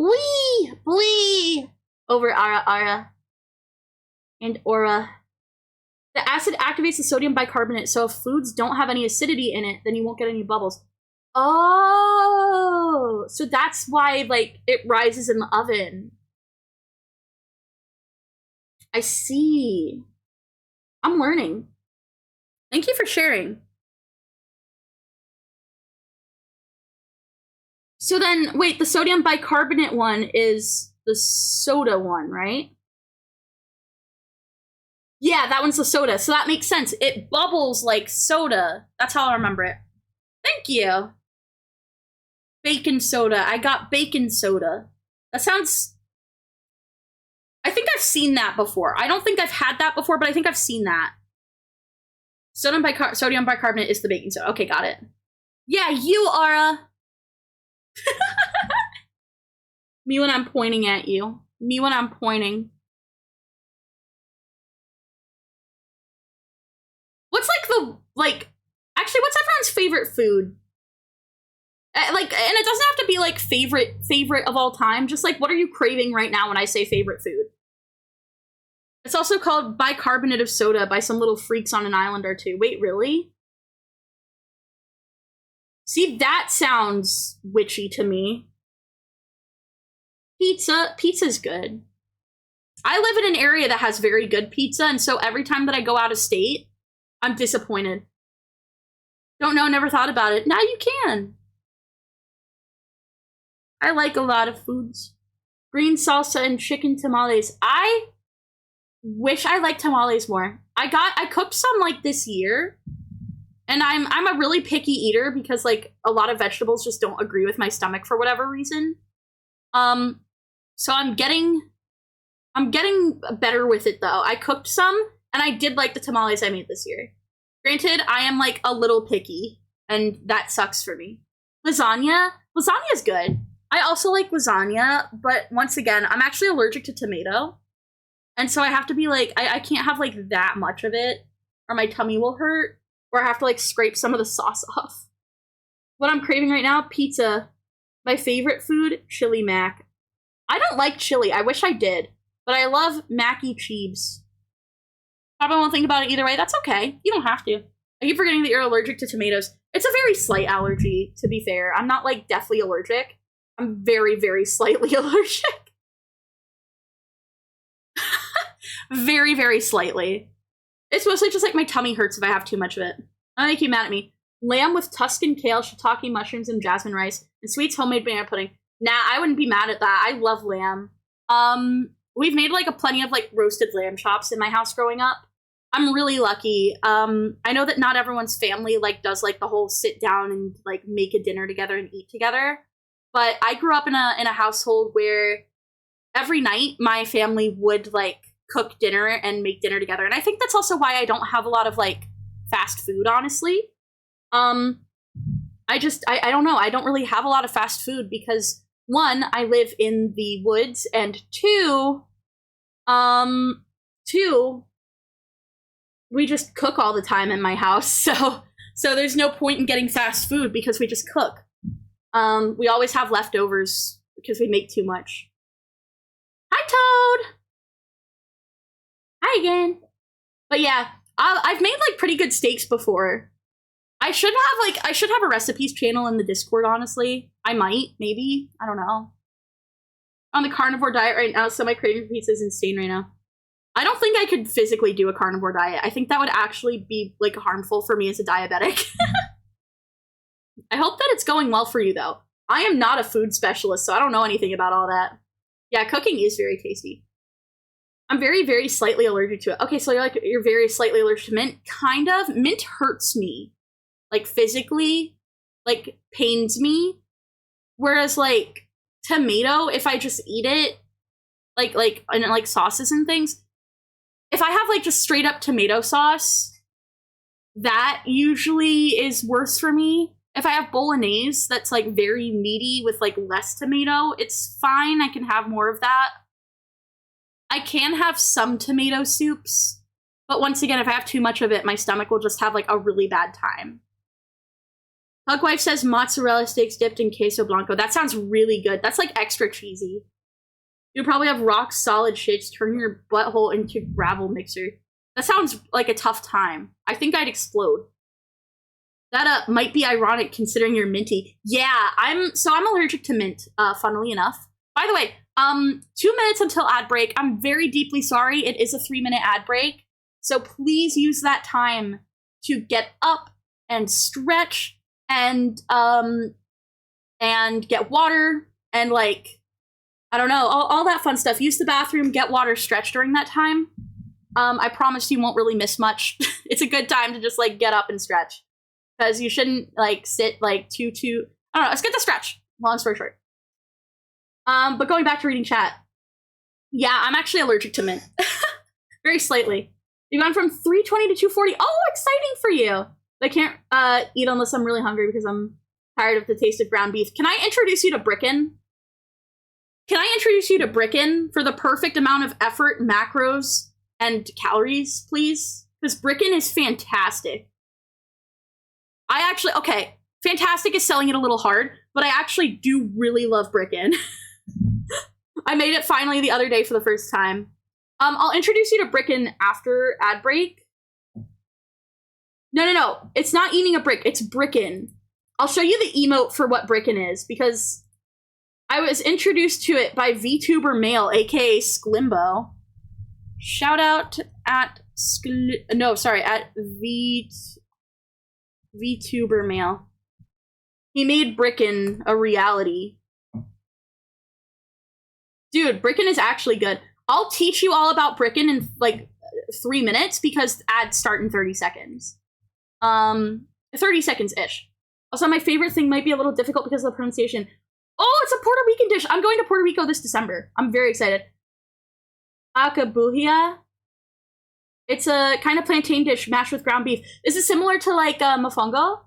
over ara ara and aura. The acid activates the sodium bicarbonate, so if foods don't have any acidity in it, then you won't get any bubbles. Oh, so that's why, like, it rises in the oven. I see. I'm learning. Thank you for sharing. So then, wait, the sodium bicarbonate one is the soda one, right? Yeah, that one's the soda, so that makes sense. It bubbles like soda. That's how I remember it. Thank you. Bacon soda. I got bacon soda. That sounds... I think I've seen that before. I don't think I've had that before, but I think I've seen that. Sodium bicarbonate is the baking soda. Okay, got it. Yeah, you, Ara. Me when I'm pointing at you. Me when I'm pointing. What's actually, what's everyone's favorite food? And it doesn't have to be like favorite of all time. Just like, what are you craving right now when I say favorite food? It's also called bicarbonate of soda by some little freaks on an island or two. Wait, really? See, that sounds witchy to me. Pizza's good. I live in an area that has very good pizza, and so every time that I go out of state, I'm disappointed. Don't know, never thought about it. Now you can. I like a lot of foods. Green salsa and chicken tamales. I wish I liked tamales more. I cooked some like this year, and I'm a really picky eater because like a lot of vegetables just don't agree with my stomach for whatever reason. So I'm getting better with it though. I cooked some, and I did like the tamales I made this year. Granted, I am like a little picky, and that sucks for me. Lasagna is good. I also like lasagna, but once again, I'm actually allergic to tomato. And so I have to be like, I can't have like that much of it, or my tummy will hurt, or I have to like scrape some of the sauce off. What I'm craving right now, pizza. My favorite food, chili mac. I don't like chili, I wish I did, but I love mac-y cheese. Probably won't think about it either way, that's okay, you don't have to. I keep forgetting that you're allergic to tomatoes. It's a very slight allergy, to be fair. I'm not like deathly allergic. I'm very, very slightly allergic. Very, very slightly. It's mostly just like my tummy hurts if I have too much of it. I'll make you mad at me. Lamb with Tuscan kale, shiitake mushrooms, and jasmine rice, and sweets homemade banana pudding. Nah, I wouldn't be mad at that. I love lamb. We've made like a plenty of like roasted lamb chops in my house growing up. I'm really lucky. I know that not everyone's family like does like the whole sit down and like make a dinner together and eat together. But I grew up in a household where every night my family would like cook dinner and make dinner together. And I think that's also why I don't have a lot of like fast food, honestly. I don't know. I don't really have a lot of fast food because one, I live in the woods, and two, we just cook all the time in my house. So there's no point in getting fast food because we just cook. We always have leftovers because we make too much. Hi, Toad! Hi again. But yeah, I've made like pretty good steaks before. I should have a recipes channel in the Discord, honestly. I might, maybe. I don't know. On the carnivore diet right now, so my craving for pizza is insane right now. I don't think I could physically do a carnivore diet. I think that would actually be like harmful for me as a diabetic. I hope that it's going well for you, though. I am not a food specialist, so I don't know anything about all that. Yeah, cooking is very tasty. I'm very, very slightly allergic to it. Okay, so you're very slightly allergic to mint? Kind of. Mint hurts me. Like, physically. Like, pains me. Whereas, like, tomato, if I just eat it, and like sauces and things, if I have, like, just straight up tomato sauce, that usually is worse for me. If I have bolognese that's, like, very meaty with, like, less tomato, it's fine. I can have more of that. I can have some tomato soups, but once again, if I have too much of it, my stomach will just have, like, a really bad time. Hugwife says mozzarella sticks dipped in queso blanco. That sounds really good. That's, like, extra cheesy. You probably have rock solid shits turning your butthole into gravel mixer. That sounds like a tough time. I think I'd explode. That might be ironic considering you're minty. Yeah, I'm allergic to mint, funnily enough. By the way, 2 minutes until ad break. I'm very deeply sorry. It is a 3-minute ad break. So please use that time to get up and stretch and get water and, like, I don't know, all that fun stuff. Use the bathroom, get water, stretch during that time. I promise you won't really miss much. It's a good time to just, like, get up and stretch. Because you shouldn't, like, sit, like, I don't know, let's get the stretch. Long story short. But going back to reading chat. Yeah, I'm actually allergic to mint. Very slightly. You've gone from 320 to 240. Oh, exciting for you. I can't eat unless I'm really hungry because I'm tired of the taste of ground beef. Can I introduce you to Bricken? Can I introduce you to Bricken for the perfect amount of effort, macros, and calories, please? Because Bricken is fantastic. Okay, fantastic is selling it a little hard, but I actually do really love Bricken. I made it finally the other day for the first time. I'll introduce you to Bricken after ad break. No. It's not eating a brick. It's Bricken. I'll show you the emote for what Bricken is, because I was introduced to it by VTuber Male, aka Sklimbo. Shout out at VTuber Male. He made Bricken a reality. Dude, Bricken is actually good. I'll teach you all about Bricken in like 3 minutes because ads start in 30 seconds. 30 seconds-ish. Also, my favorite thing might be a little difficult because of the pronunciation. Oh, it's a Puerto Rican dish. I'm going to Puerto Rico this December. I'm very excited. Acabuhia. It's a kind of plantain dish mashed with ground beef. Is it similar to like mofongo?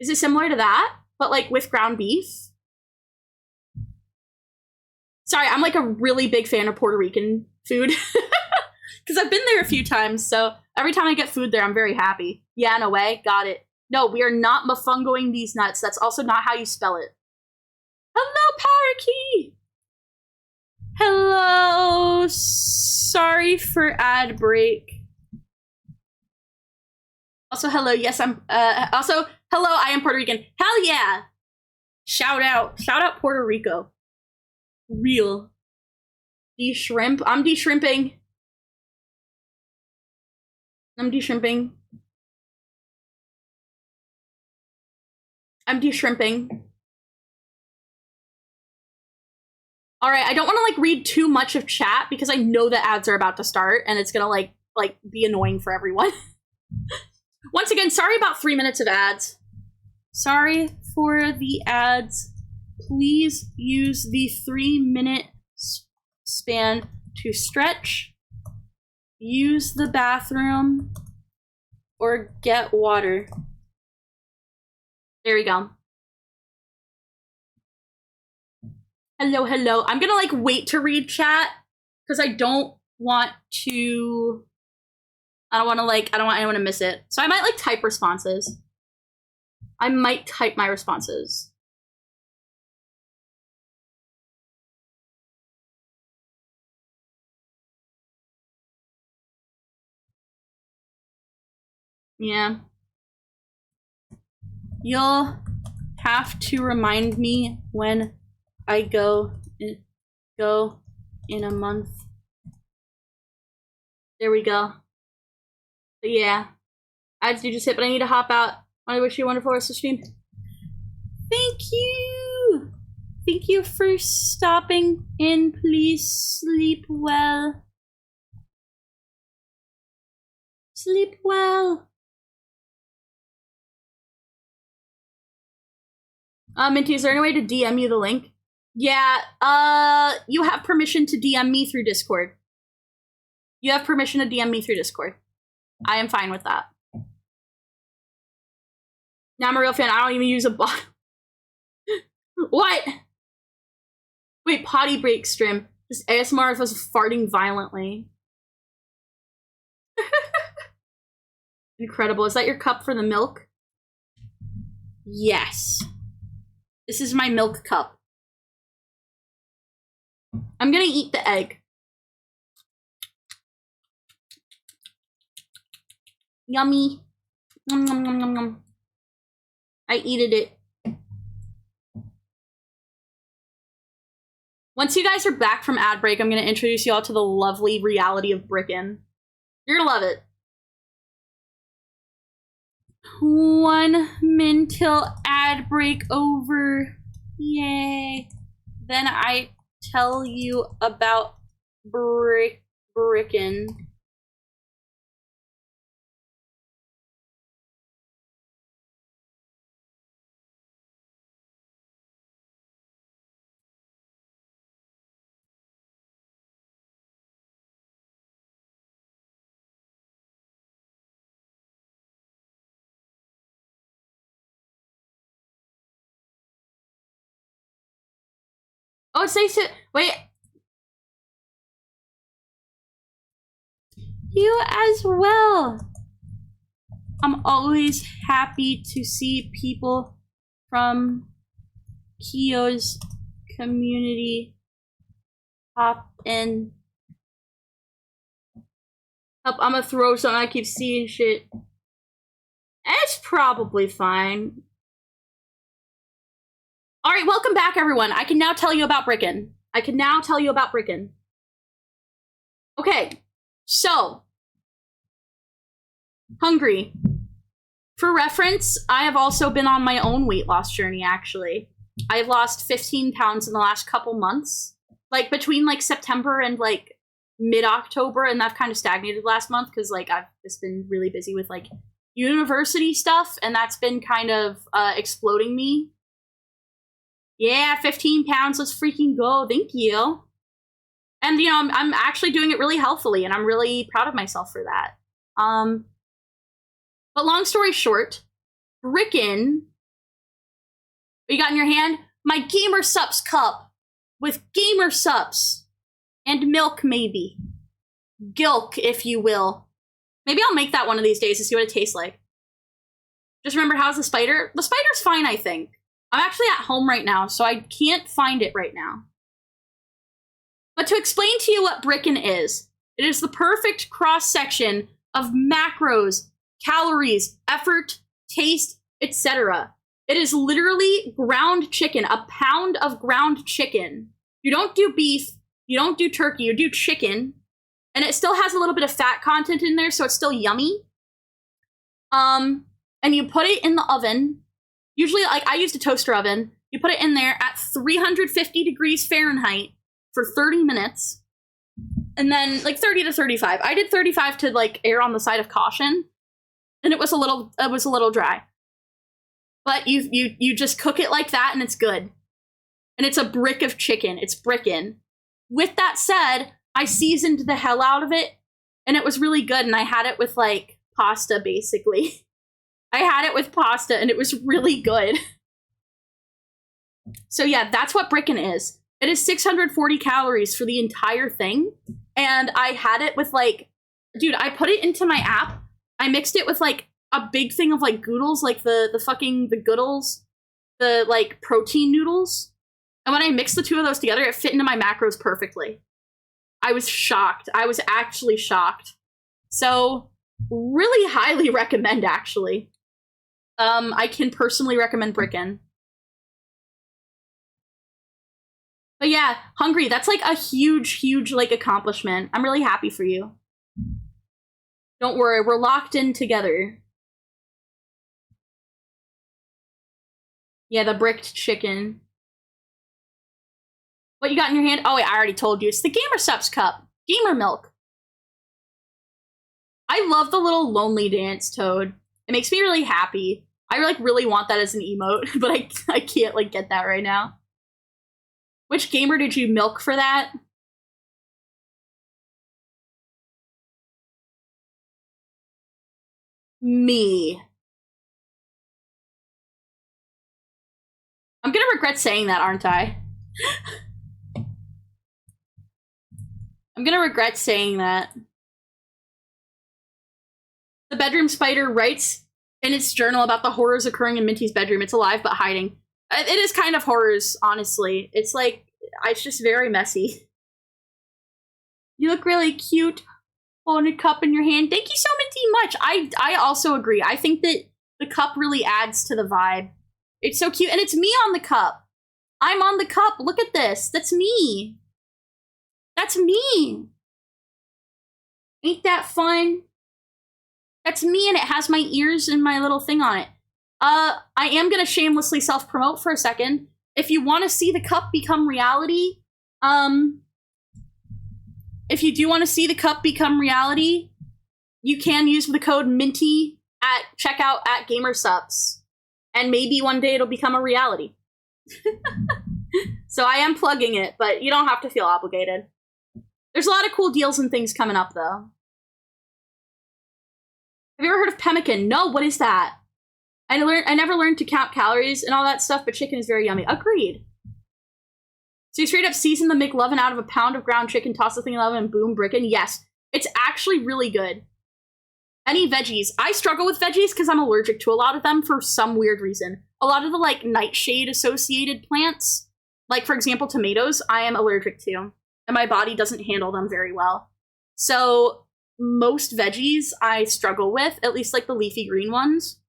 Is it similar to that, but like with ground beef? Sorry, I'm like a really big fan of Puerto Rican food. Because I've been there a few times, so every time I get food there, I'm very happy. Yeah, no way. Got it. No, we are not mofongoing these nuts. That's also not how you spell it. Hello, Parakeet! Hello! Sorry for ad break. Also, hello. Yes, I'm, also, hello, I am Puerto Rican. Hell yeah! Shout out. Shout out Puerto Rico. Real. De-shrimp. I'm de-shrimping. I'm de-shrimping. I'm de-shrimping. Alright, I don't want to, like, read too much of chat because I know the ads are about to start and it's gonna, like be annoying for everyone. Once again, sorry about 3 minutes of ads. Sorry for the ads. Please use the 3-minute span to stretch, use the bathroom, or get water. There we go. Hello, hello. I'm gonna like wait to read chat because I don't want anyone to miss it. So I might like type responses. I might type my responses. Yeah. You'll have to remind me when I go in a month. There we go. But yeah. Ads do just hit, but I need to hop out. I wish you a wonderful rest of the stream. Thank you! Thank you for stopping in. Please sleep well. Sleep well. Minty, is there any way to DM you the link? Yeah, you have permission to DM me through Discord. You have permission to DM me through Discord. I am fine with that. Now I'm a real fan. I don't even use a bot. What? Wait, potty break stream. Just ASMR if I was farting violently. Incredible. Is that your cup for the milk? Yes. This is my milk cup. I'm gonna eat the egg. Yummy. Nom, nom, nom, nom, nom. I eated it. Once you guys are back from ad break, I'm gonna introduce you all to the lovely reality of Bricken. You're gonna love it. 1 min till ad break over. Yay. Then I tell you about Bricken. Oh, it's nice to wait. You as well. I'm always happy to see people from Kyo's community hop in. Up, I'm gonna throw something. I keep seeing shit. It's probably fine. All right, welcome back, everyone. I can now tell you about Bricken. Okay, so hungry. For reference, I have also been on my own weight loss journey, actually. I have lost 15 pounds in the last couple months. Like, between, like, September and, like, mid-October, and I've kind of stagnated last month because, like, I've just been really busy with, like, university stuff, and that's been kind of exploding me. Yeah, 15 pounds, let's freaking go. Thank you. And, you know, I'm actually doing it really healthily, and I'm really proud of myself for that. But long story short, Bricken, what you got in your hand? My gamersupps cup with gamersupps and milk, maybe. Gilk, if you will. Maybe I'll make that one of these days to see what it tastes like. Just remember, how's the spider? The spider's fine, I think. I'm actually at home right now, so I can't find it right now. But to explain to you what Bricken is, it is the perfect cross-section of macros, calories, effort, taste, etc. It is literally ground chicken, a pound of ground chicken. You don't do beef, you don't do turkey, you do chicken. And it still has a little bit of fat content in there, so it's still yummy. And you put it in the oven. Usually, like, I used a toaster oven. You put it in there at 350 degrees Fahrenheit for 30 minutes. And then, like, 30 to 35. I did 35 to, like, err on the side of caution. And it was a little dry. But you just cook it like that, and it's good. And it's a brick of chicken. It's Bricken. With that said, I seasoned the hell out of it, and it was really good, and I had it with, like, pasta, basically. I had it with pasta, and it was really good. So yeah, that's what Bricken is. It is 640 calories for the entire thing, and I had it with, like, dude, I put it into my app. I mixed it with, like, a big thing of, like, goodles, like the goodles, the, like, protein noodles. And when I mixed the two of those together, it fit into my macros perfectly. I was shocked. I was actually shocked. So, really highly recommend, actually. I can personally recommend Bricken. But yeah, hungry. That's, like, a huge, like, accomplishment. I'm really happy for you. Don't worry, we're locked in together. Yeah, the bricked chicken. What you got in your hand? Oh, wait, I already told you. It's the gamersupps cup. Gamer milk. I love the little lonely dance, Toad. It makes me really happy. I, like, really want that as an emote, but I can't, like, get that right now. Which gamer did you milk for that? Me. I'm gonna regret saying that, aren't I? I'm gonna regret saying that. The bedroom spider writes in its journal about the horrors occurring in Minty's bedroom. It's alive but hiding. It is kind of horrors, honestly. It's like, it's just very messy. You look really cute holding a cup in your hand. Thank you so much. I also agree. I think that the cup really adds to the vibe. It's so cute. And it's me on the cup. I'm on the cup. Look at this. That's me. That's me. Ain't that fun? That's me, and it has my ears and my little thing on it. I am gonna shamelessly self-promote for a second. If you want to see the cup become reality, if you do want to see the cup become reality, you can use the code Minty at checkout at gamersupps, and maybe one day it'll become a reality. So I am plugging it, but you don't have to feel obligated. There's a lot of cool deals and things coming up, though. Have you ever heard of pemmican? No, what is that? I never learned to count calories and all that stuff, but chicken is very yummy. Agreed. So you straight up season the McLovin out of a pound of ground chicken, toss the thing in the oven, and boom, Bricken. Yes, it's actually really good. Any veggies? I struggle with veggies because I'm allergic to a lot of them for some weird reason. A lot of the, like, nightshade-associated plants, like, for example, tomatoes, I am allergic to, and my body doesn't handle them very well. So most veggies I struggle with, at least, like, the leafy green ones.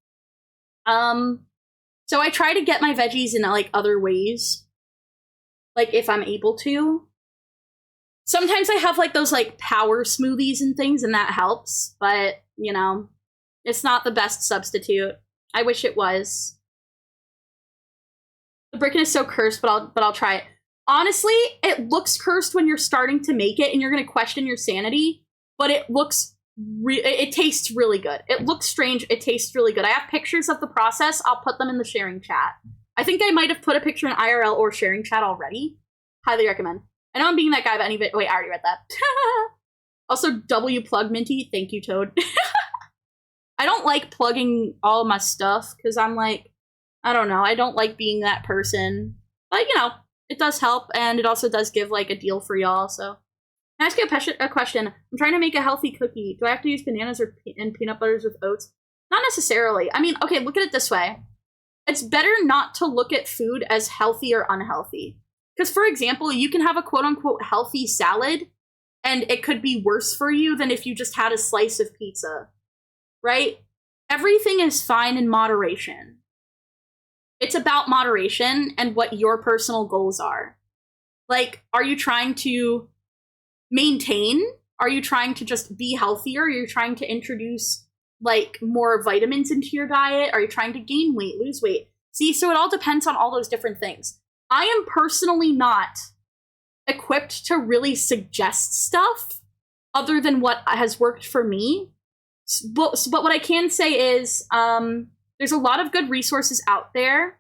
So I try to get my veggies in like other ways, like if I'm able to. Sometimes I have like those like power smoothies and things, and that helps, but you know, it's not the best substitute. I wish it was. The bricken is so cursed, but I'll try it. Honestly, it looks cursed when you're starting to make it and you're gonna question your sanity, but it looks it tastes really good. It looks strange, it tastes really good. I have pictures of the process, I'll put them in the sharing chat. I think I might have put a picture in IRL or sharing chat already. Highly recommend. I know I'm being that guy, but wait, I already read that. Also, W plug Minty, thank you, Toad. I don't like plugging all my stuff, because I'm like, I don't know, I don't like being that person. But, you know, it does help, and it also does give, like, a deal for y'all, so. Can I ask you a question? I'm trying to make a healthy cookie. Do I have to use bananas and peanut butters with oats? Not necessarily. I mean, okay, look at it this way. It's better not to look at food as healthy or unhealthy. Because, for example, you can have a quote-unquote healthy salad, and it could be worse for you than if you just had a slice of pizza, right? Everything is fine in moderation. It's about moderation and what your personal goals are. Like, are you trying to maintain? Are you trying to just be healthier? Are you trying to introduce, like, more vitamins into your diet? Are you trying to gain weight, lose weight? See, so it all depends on all those different things. I am personally not equipped to really suggest stuff other than what has worked for me. But what I can say is there's a lot of good resources out there.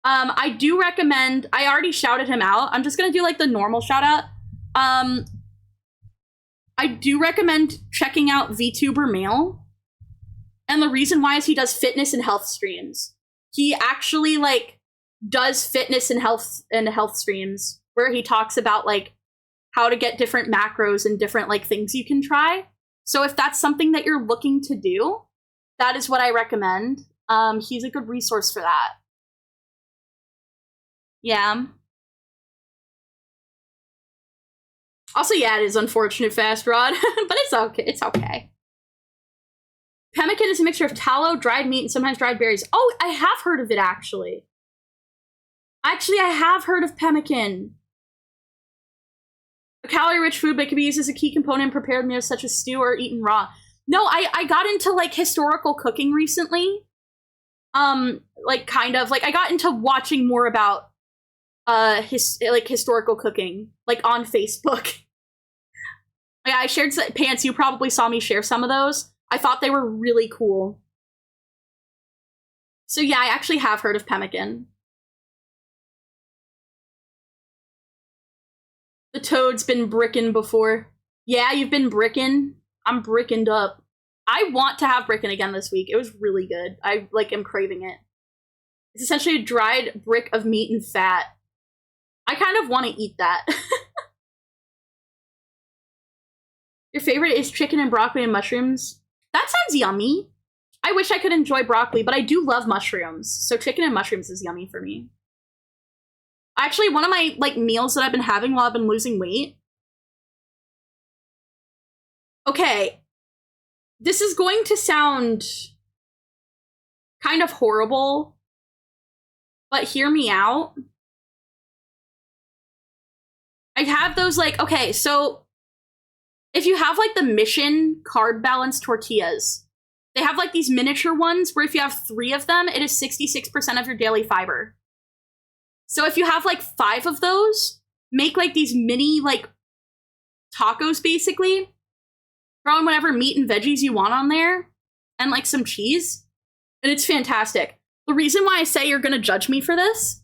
I do recommend, I already shouted him out. I'm just going to do like the normal shout out. I do recommend checking out VTuber Male. And the reason why is he does fitness and health streams. He actually like does fitness and health streams where he talks about like how to get different macros and different like things you can try. So if that's something that you're looking to do, that is what I recommend. He's a good resource for that. Yeah. Also, yeah, it is unfortunate, Fast Rod, but it's okay. It's okay. Pemmican is a mixture of tallow, dried meat, and sometimes dried berries. Oh, I have heard of it, actually. Actually, I have heard of pemmican. A calorie-rich food, but it can be used as a key component in prepared meals such as stew or eaten raw. No, I got into, like, historical cooking recently. Like, kind of. Like, I got into watching more about, historical cooking, like, on Facebook. Yeah, I shared Pants. You probably saw me share some of those. I thought they were really cool. So yeah, I actually have heard of pemmican. The Toad's been brickin' before. Yeah, you've been brickin'. I'm brickened up. I want to have brickin' again this week. It was really good. I, like, am craving it. It's essentially a dried brick of meat and fat. I kind of want to eat that. Your favorite is chicken and broccoli and mushrooms? That sounds yummy. I wish I could enjoy broccoli, but I do love mushrooms. So chicken and mushrooms is yummy for me. Actually, one of my, like, meals that I've been having while I've been losing weight. Okay. This is going to sound kind of horrible, but hear me out. I have those, like, okay, so if you have, like, the Mission carb balance tortillas, they have, like, these miniature ones where if you have 3 of them, it is 66% of your daily fiber. So if you have, like, 5 of those, make, like, these mini, like, tacos, basically. Throw in whatever meat and veggies you want on there, and, like, some cheese, and it's fantastic. The reason why I say you're gonna judge me for this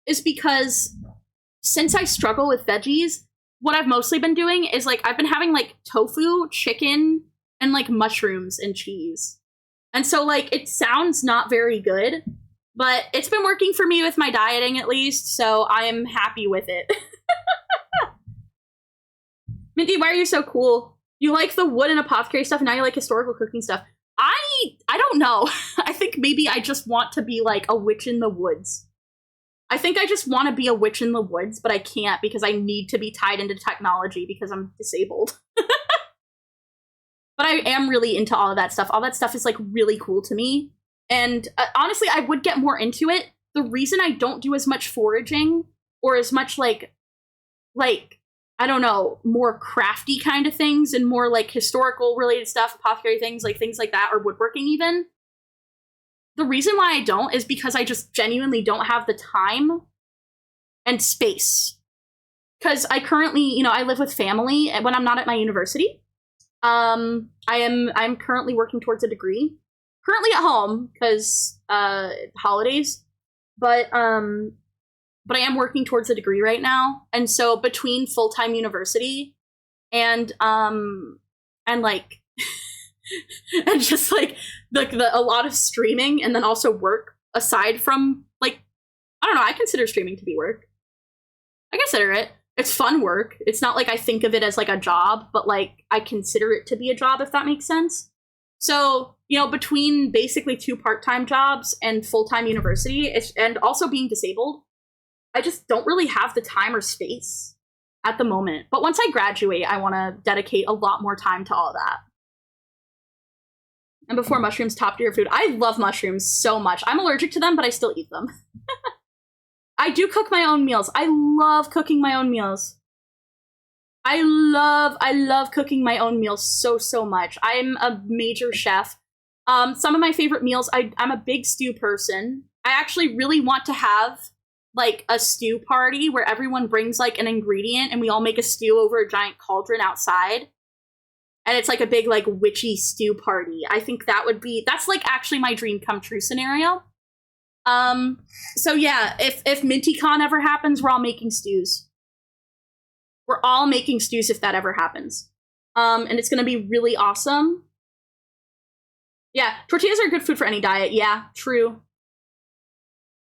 is because since I struggle with veggies, what I've mostly been doing is, like, I've been having, like, tofu, chicken, and, like, mushrooms and cheese. And so, like, it sounds not very good, but it's been working for me with my dieting, at least, so I am happy with it. Minty, why are you so cool? You like the wood and apothecary stuff, and now you like historical cooking stuff. I don't know. I think maybe I just want to be, like, a witch in the woods. I think I just want to be a witch in the woods, but I can't because I need to be tied into technology because I'm disabled. But I am really into all of that stuff. All that stuff is, like, really cool to me. And honestly, I would get more into it. The reason I don't do as much foraging or as much like I don't know, more crafty kind of things and more like historical related stuff, apothecary things like that, or woodworking even. The reason why I don't is because I just genuinely don't have the time and space. Because I currently, I live with family when I'm not at my university. I'm currently working towards a degree. Currently at home because holidays, but I am working towards a degree right now, and so between full-time university and like and just like the a lot of streaming, and then also work aside from like I don't know, I consider streaming to be work. I consider it. It's fun work. It's not like I think of it as like a job, but like I consider it to be a job, if that makes sense. So, between basically 2 part-time jobs and full-time university, and also being disabled, I just don't really have the time or space at the moment. But once I graduate, I want to dedicate a lot more time to all that. And before mushrooms, top tier food. I love mushrooms so much. I'm allergic to them, but I still eat them. I do cook my own meals. I love cooking my own meals. I love cooking my own meals so much. I'm a major chef. Some of my favorite meals, I'm a big stew person. I actually really want to have like a stew party where everyone brings like an ingredient and we all make a stew over a giant cauldron outside. And it's like a big like witchy stew party. I think that's like actually my dream come true scenario. So yeah, if MintyCon ever happens, we're all making stews. We're all making stews if that ever happens. And it's gonna be really awesome. Yeah, tortillas are good food for any diet. Yeah, true.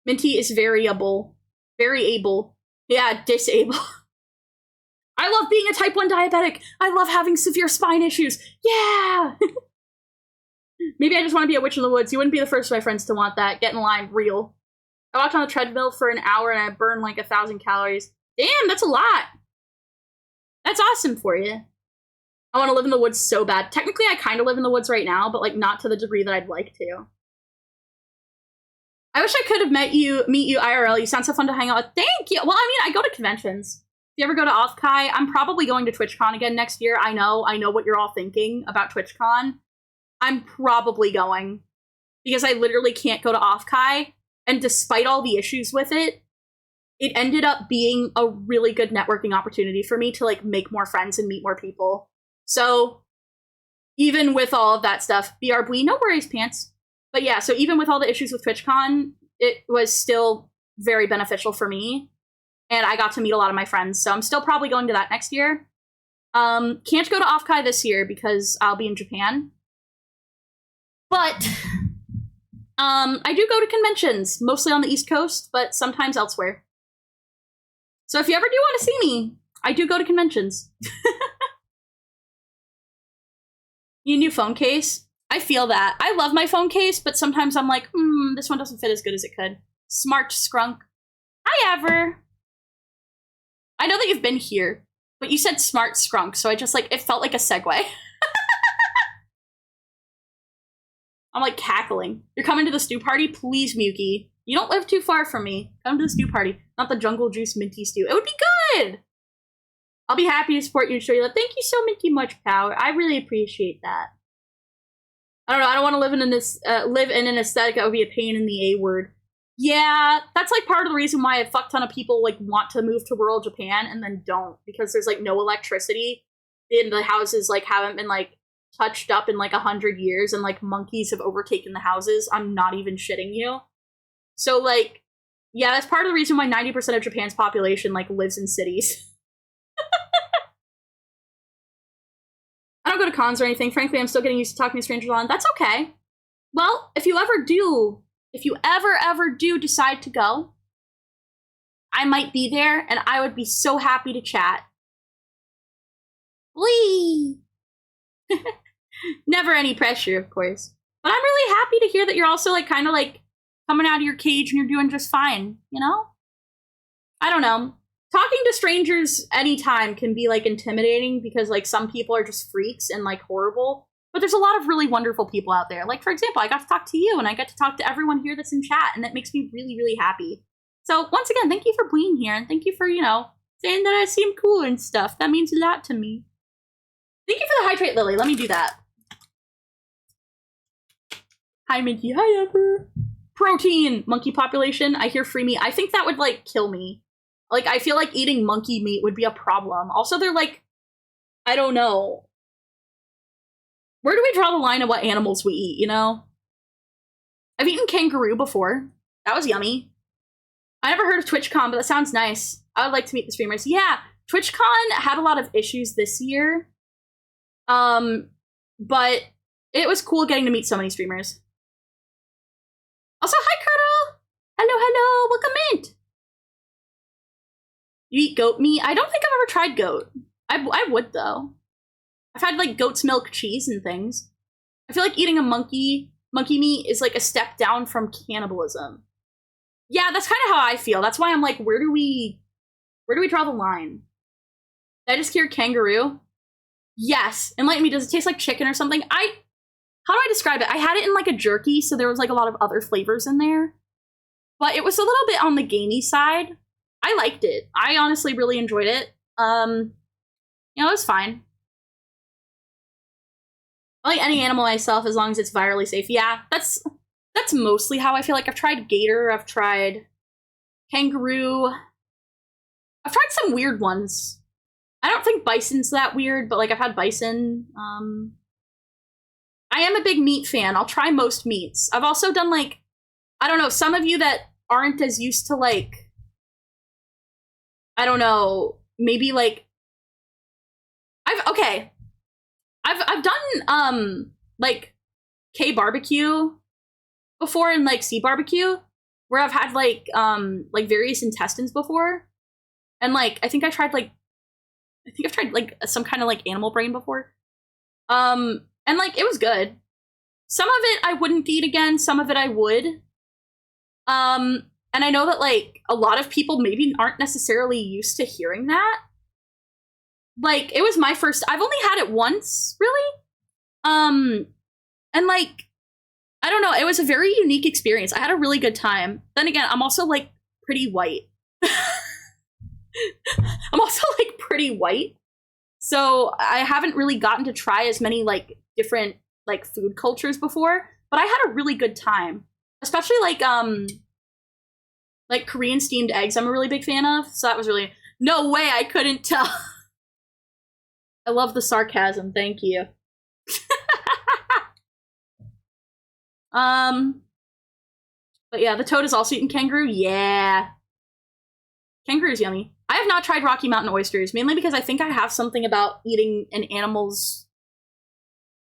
Minty is variable. Very able. Yeah, disable. I love being a type 1 diabetic. I love having severe spine issues. Yeah! Maybe I just want to be a witch in the woods. You wouldn't be the first of my friends to want that. Get in line. Real. I walked on the treadmill for an hour and I burned like 1,000 calories. Damn, that's a lot. That's awesome for you. I want to live in the woods so bad. Technically, I kind of live in the woods right now, but like not to the degree that I'd like to. I wish I could have meet you IRL. You sound so fun to hang out with. Thank you. Well, I mean, I go to conventions. If you ever go to OffCai, I'm probably going to TwitchCon again next year. I know what you're all thinking about TwitchCon. I'm probably going because I literally can't go to OffCai, and despite all the issues with it, it ended up being a really good networking opportunity for me to like make more friends and meet more people. So even with all of that stuff, BR Blee, no worries, pants. But yeah, so even with all the issues with TwitchCon, it was still very beneficial for me. And I got to meet a lot of my friends. So I'm still probably going to that next year. Can't go to OffCai this year because I'll be in Japan. But I do go to conventions, mostly on the East Coast, but sometimes elsewhere. So if you ever do want to see me, I do go to conventions. You new phone case? I feel that. I love my phone case, but sometimes I'm like, this one doesn't fit as good as it could. Smart Scrunk. Hi, Ever. I know that you've been here, but you said Smart Scrunk, so I just like, it felt like a segue. I'm like cackling. You're coming to the stew party? Please, Muki. You don't live too far from me. Come to the stew party. Not the jungle juice minty stew. It would be good! I'll be happy to support you and show you love. Thank you so minty much, Power. I really appreciate that. I don't know. I don't want to live in an aesthetic that would be a pain in the A word. Yeah, that's like part of the reason why a fuck ton of people like want to move to rural Japan and then don't, because there's like no electricity, and the houses like haven't been like touched up in like 100 years, and like monkeys have overtaken the houses. I'm not even shitting you. So like, yeah, that's part of the reason why 90% of Japan's population like lives in cities. I don't go to cons or anything. Frankly, I'm still getting used to talking to strangers online. That's okay. Well, if you ever do decide to go, I might be there, and I would be so happy to chat. Whee! Never any pressure, of course. But I'm really happy to hear that you're also like kind of like coming out of your cage and you're doing just fine, you know? I don't know. Talking to strangers anytime can be like intimidating because like some people are just freaks and like horrible. But there's a lot of really wonderful people out there. Like, for example, I got to talk to you, and I get to talk to everyone here that's in chat, and that makes me really, really happy. So, once again, thank you for being here, and thank you for, you know, saying that I seem cool and stuff. That means a lot to me. Thank you for the hydrate, Lily. Let me do that. Hi, Minty. Hi, Amber. Protein. Monkey population. I hear free meat. I think that would, like, kill me. Like, I feel like eating monkey meat would be a problem. Also, they're, like, I don't know. Where do we draw the line of what animals we eat, you know? I've eaten kangaroo before. That was yummy. I never heard of TwitchCon, but that sounds nice. I would like to meet the streamers. Yeah, TwitchCon had a lot of issues this year. But it was cool getting to meet so many streamers. Also, hi, Kurtle! Hello, hello, welcome in! You eat goat meat? I don't think I've ever tried goat. I would, though. I've had, like, goat's milk cheese and things. I feel like eating a monkey meat is, like, a step down from cannibalism. Yeah, that's kind of how I feel. That's why I'm like, where do we draw the line? Did I just hear kangaroo? Yes. Enlighten me, does it taste like chicken or something? How do I describe it? I had it in, like, a jerky, so there was, like, a lot of other flavors in there. But it was a little bit on the gamey side. I liked it. I honestly really enjoyed it. You know, it was fine. I like any animal myself as long as it's virally safe. Yeah, that's mostly how I feel. Like, I've tried gator, I've tried kangaroo. I've tried some weird ones. I don't think bison's that weird, but, like, I've had bison. I am a big meat fan. I'll try most meats. I've also done, like, I don't know, some of you that aren't as used to, like, I don't know, maybe, like, I've done, like, K-barbecue before and, like, C-barbecue, where I've had, like, various intestines before. And, like, I think I've tried, like, some kind of, like, animal brain before. And, like, it was good. Some of it I wouldn't eat again, some of it I would. And I know that, like, a lot of people maybe aren't necessarily used to hearing that. Like, it was my first, I've only had it once, really. And, like, I don't know, it was a very unique experience. I had a really good time. Then again, I'm also, like, pretty white. I'm also, like, pretty white. So I haven't really gotten to try as many, like, different, like, food cultures before. But I had a really good time. Especially, like Korean steamed eggs I'm a really big fan of. So that was really, no way I couldn't tell. I love the sarcasm, thank you. But yeah, the toad is also eating kangaroo. Yeah. Kangaroo's yummy. I have not tried Rocky Mountain oysters, mainly because I think I have something about eating an animal's,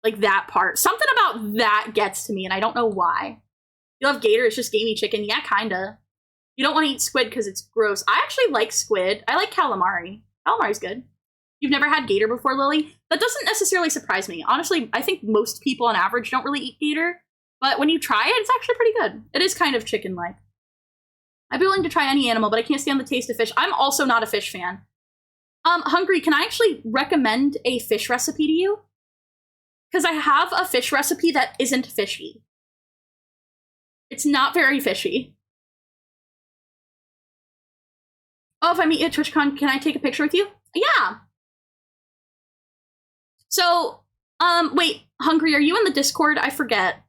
like, that part. Something about that gets to me, and I don't know why. You love gator, it's just gamey chicken. Yeah, kinda. You don't want to eat squid because it's gross. I actually like squid. I like calamari. Calamari's good. You've never had gator before, Lily? That doesn't necessarily surprise me. Honestly, I think most people on average don't really eat gator. But when you try it, it's actually pretty good. It is kind of chicken-like. I'd be willing to try any animal, but I can't stand the taste of fish. I'm also not a fish fan. Hungry, can I actually recommend a fish recipe to you? Because I have a fish recipe that isn't fishy. It's not very fishy. Oh, if I meet you at TwitchCon, can I take a picture with you? Yeah. So, wait, Hungry, are you in the Discord? I forget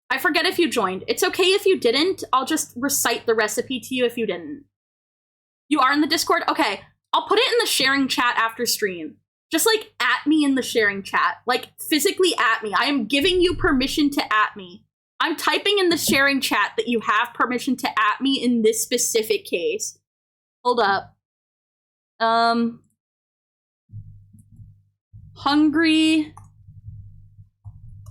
if you joined. It's okay if you didn't. I'll just recite the recipe to you if you didn't. You are in the Discord? Okay. I'll put it in the sharing chat after stream. Just, like, at me in the sharing chat. Like, physically at me. I am giving you permission to at me. I'm typing in the sharing chat that you have permission to at me in this specific case. Hold up. Hungry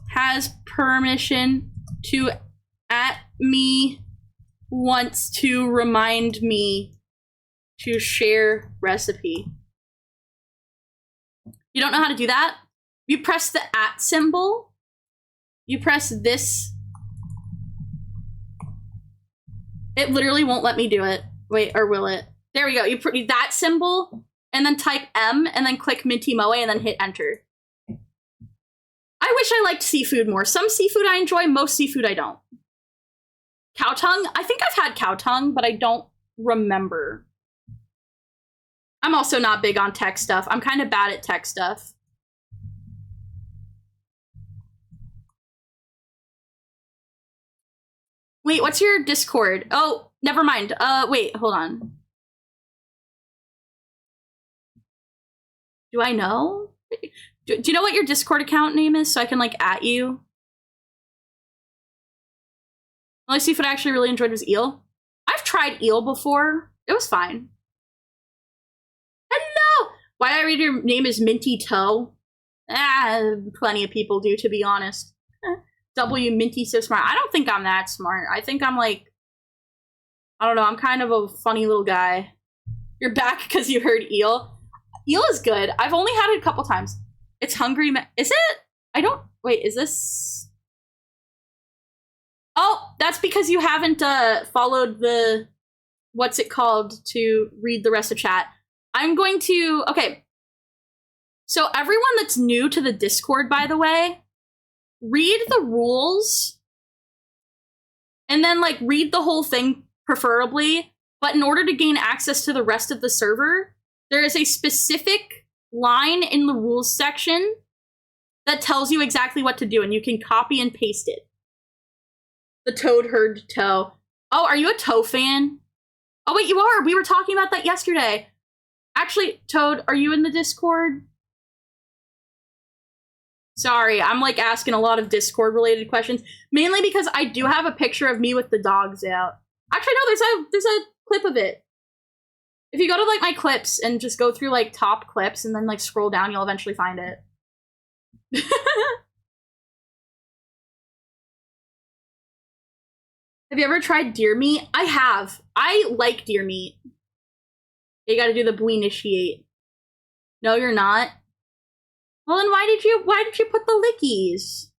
has permission to at me, wants to remind me to share recipe. You don't know how to do that? You press the at symbol. You press this. It literally won't let me do it. Wait, or will it? There we go. You put that symbol, and then type M, and then click Minty Moe, and then hit enter. I I wish I liked seafood more. Some seafood I enjoy, most seafood I don't. Cow tongue? I think I've had cow tongue, but I don't remember. I'm also not big on tech stuff. I'm kind of bad at tech stuff. Wait, what's your Discord? Oh, never mind. Wait, hold on. Do I know? Do you know what your Discord account name is so I can, like, at you? The only seafood I actually really enjoyed was eel. I've tried eel before. It was fine. Hello! Why did I read your name is Minty Toe? Plenty of people do, to be honest. W Minty so smart. I don't think I'm that smart. I think I'm like, I don't know, I'm kind of a funny little guy. You're back because you heard eel. Eel is good. I've only had it a couple times. It's hungry. Is it? I don't. Wait, is this? Oh, that's because you haven't followed the, what's it called, to read the rest of chat. I'm going to, okay. So everyone that's new to the Discord, by the way, read the rules and then like read the whole thing preferably. But in order to gain access to the rest of the server, there is a specific line in the rules section that tells you exactly what to do, and you can copy and paste it. The toad heard toe. Oh, are you a toe fan? Oh, wait, you are. We were talking about that yesterday. Actually, Toad, are you in the Discord? Sorry, I'm like asking a lot of Discord related questions, mainly because I do have a picture of me with the dogs out. Actually, no, there's a clip of it. If you go to like my clips and just go through like top clips and then like scroll down, you'll eventually find it. Have you ever tried deer meat? I have. I like deer meat. You gotta do the boo initiate. No, you're not. Well, then why did you put the lickies?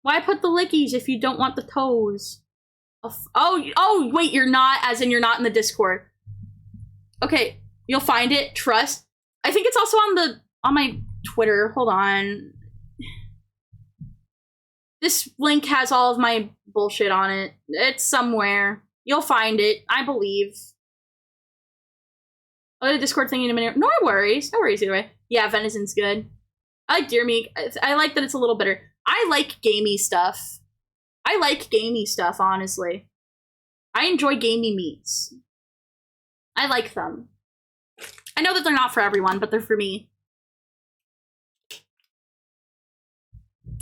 Why put the lickies if you don't want the toes? Oh, wait, you're not, as in you're not in the Discord. Okay, you'll find it, trust. I think it's also on my Twitter. Hold on. This link has all of my bullshit on it. It's somewhere. You'll find it, I believe. I'll do the Discord thing in a minute. No worries. No worries either way. Yeah, venison's good. I like deer meat. I like that it's a little bitter. I like gamey stuff. I like gamey stuff, honestly. I enjoy gamey meats. I like them. I know that they're not for everyone, but they're for me.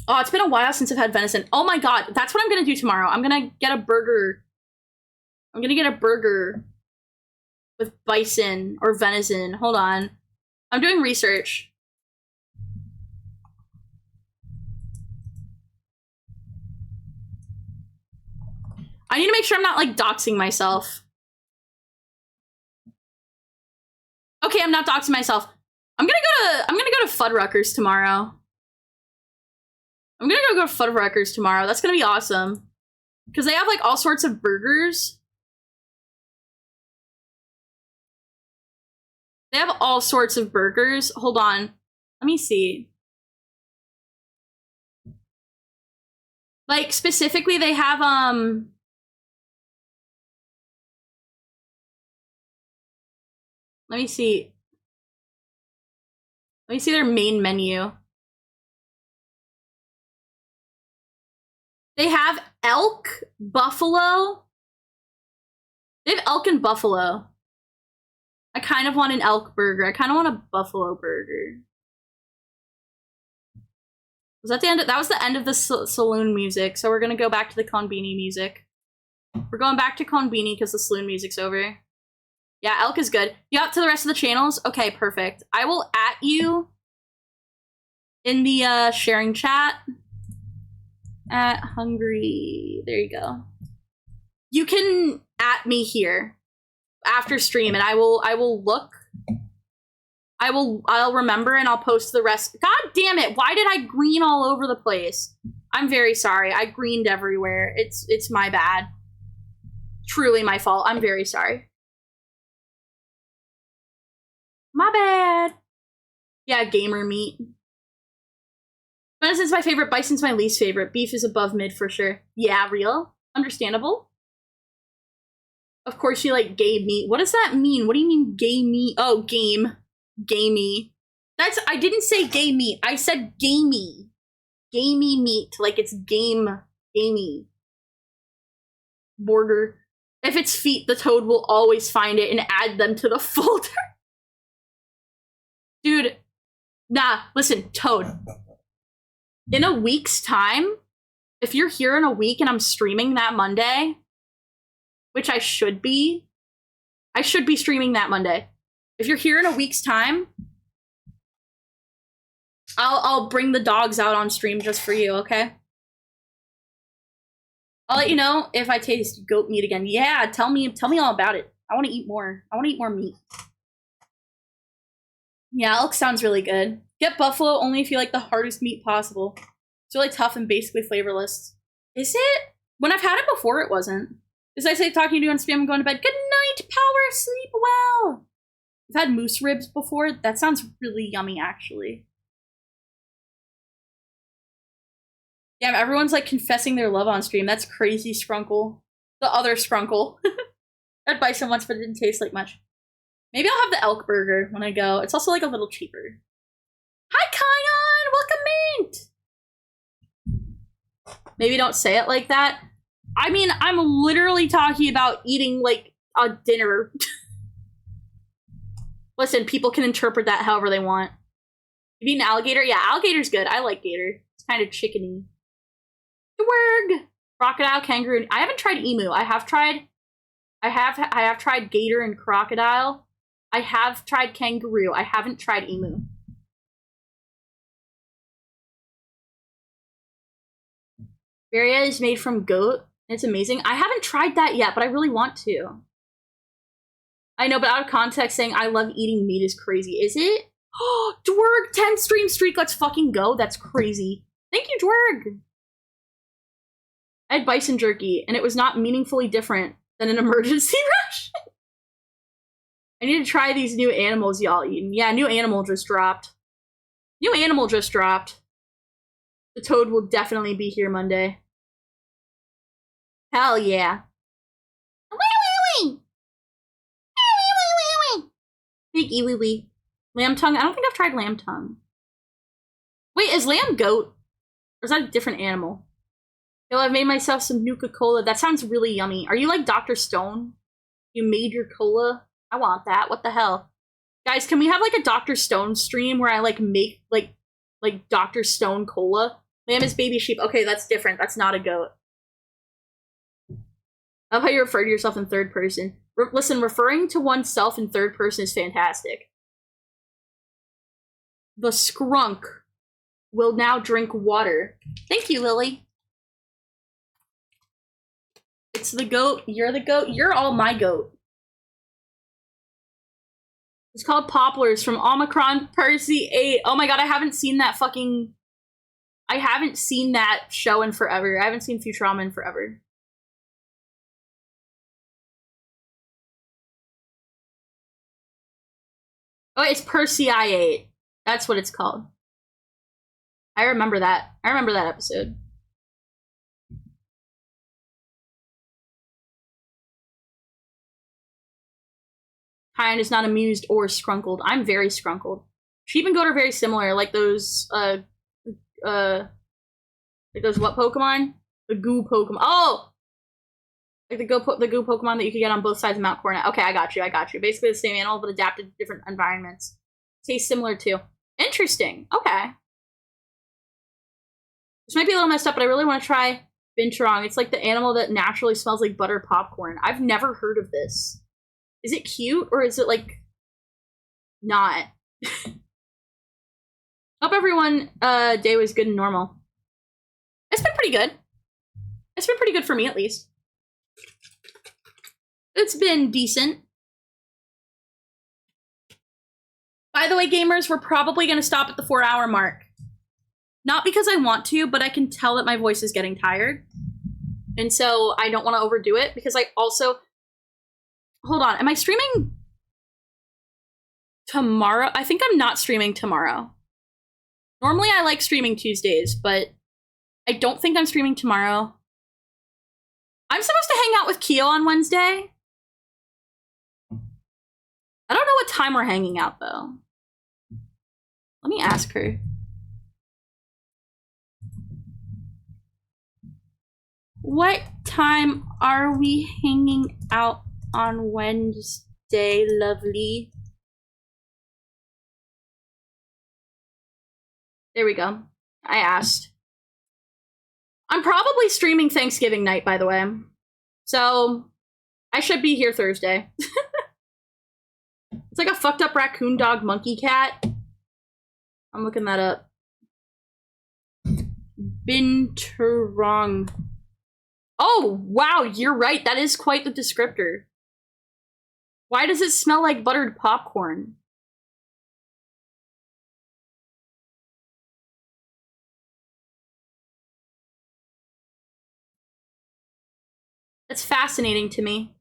Oh, it's been a while since I've had venison. Oh my god, that's what I'm gonna do tomorrow. I'm gonna get a burger. I'm gonna get a burger with bison or venison. Hold on. I'm doing research. I need to make sure I'm not like doxing myself. Okay, I'm not doxing myself. I'm gonna go to Fuddruckers tomorrow. I'm gonna go to Fuddruckers tomorrow. That's gonna be awesome. Because they have like all sorts of burgers. They have all sorts of burgers. Hold on. Let me see. Like, specifically, they have, let me see. Let me see their main menu. They have elk, buffalo. They have elk and buffalo. I kind of want an elk burger. I kind of want a buffalo burger. Was that the end? That was the end of the saloon music. So we're gonna go back to the Konbini music. We're going back to Konbini because the saloon music's over. Yeah, elk is good. You out to the rest of the channels? Okay, perfect. I will at you in the sharing chat. At hungry. There you go. You can at me here after stream, and I will look. I'll remember, and I'll post the rest. God damn it! Why did I green all over the place? I'm very sorry. I greened everywhere. It's my bad. Truly my fault. I'm very sorry. My bad. Yeah, gamer meat. Venison's my favorite, bison's my least favorite. Beef is above mid for sure. Yeah, real. Understandable. Of course you like gay meat. What does that mean? What do you mean gay meat? Oh, game. Gamey. I didn't say gay meat. I said gamey. Gamey meat. Like it's gamey. Border. If it's feet, the toad will always find it and add them to the folder. Dude. Nah, listen, toad. In a week's time, if you're here in a week and I'm streaming that Monday, which I should be streaming that Monday. If you're here in a week's time, I'll bring the dogs out on stream just for you, okay? I'll let you know if I taste goat meat again. Yeah, tell me all about it. I want to eat more. I want to eat more meat. Yeah, elk sounds really good. Get buffalo only if you like the hardest meat possible. It's really tough and basically flavorless. Is it? When I've had it before, it wasn't. As I say, talking to you on spam and going to bed. Good night, power, sleep well. I've had moose ribs before. That sounds really yummy, actually. Damn, everyone's like confessing their love on stream. That's crazy, Scrunkle. The other Scrunkle. I'd buy some once, but it didn't taste like much. Maybe I'll have the elk burger when I go. It's also like a little cheaper. Hi, Kion! Welcome in! Maybe don't say it like that. I mean, I'm literally talking about eating like a dinner. Listen, people can interpret that however they want. You mean alligator? Yeah, alligator's good. I like gator. It's kind of chickeny. Dwerg! Crocodile, kangaroo. I haven't tried emu. I have tried gator and crocodile. I have tried kangaroo. I haven't tried emu. Birria is made from goat. It's amazing. I haven't tried that yet, but I really want to. I know, but out of context, saying I love eating meat is crazy. Is it? Oh, Dwerg, 10 stream streak. Let's fucking go. That's crazy. Thank you, Dwerg. I had bison jerky, and it was not meaningfully different than an emergency rush. I need to try these new animals y'all eating. Yeah, new animal just dropped. New animal just dropped. The toad will definitely be here Monday. Hell yeah. Wee wee wee. Lamb tongue? I don't think I've tried lamb tongue. Wait, is lamb goat? Or is that a different animal? Yo, I've made myself some Nuka-Cola. That sounds really yummy. Are you like Dr. Stone? You made your cola? I want that. What the hell? Guys, can we have like a Dr. Stone stream where I like make like Dr. Stone cola? Lamb is baby sheep. Okay, that's different. That's not a goat. I love how you refer to yourself in third person. Listen, referring to oneself in third person is fantastic. The skrunk will now drink water. Thank you, Lily. It's the goat. You're the goat. You're all my goat. It's called Poplars from Omicron Percy 8. Oh my god, I haven't seen that fucking... I haven't seen that show in forever. I haven't seen Futurama in forever. Oh, it's Percy I-8. That's what it's called. I remember that. I remember that episode. Kyan is not amused or scrunkled. I'm very scrunkled. Sheep and goat are very similar, like those, what Pokemon? The goo Pokemon. Oh! Like the goo Pokemon that you could get on both sides of Mount Coronet. Okay, I got you. Basically the same animal, but adapted to different environments. Tastes similar too. Interesting. Okay. This might be a little messed up, but I really want to try Binturong. It's like the animal that naturally smells like butter popcorn. I've never heard of this. Is it cute, or is it, like, not? Hope everyone day was good and normal. It's been pretty good. It's been pretty good for me, at least. It's been decent. By the way, gamers, we're probably going to stop at the 4-hour mark. Not because I want to, but I can tell that my voice is getting tired. And so I don't want to overdo it, because I also... Hold on, am I streaming tomorrow? I think I'm not streaming tomorrow. Normally I like streaming Tuesdays, but I don't think I'm streaming tomorrow. I'm supposed to hang out with Keo on Wednesday. I don't know what time we're hanging out, though. Let me ask her. What time are we hanging out on Wednesday, lovely? There we go. I asked. I'm probably streaming Thanksgiving night, by the way. So, I should be here Thursday. It's like a fucked up raccoon dog monkey cat. I'm looking that up. Binturong. Oh, wow, you're right. That is quite the descriptor. Why does it smell like buttered popcorn? That's fascinating to me.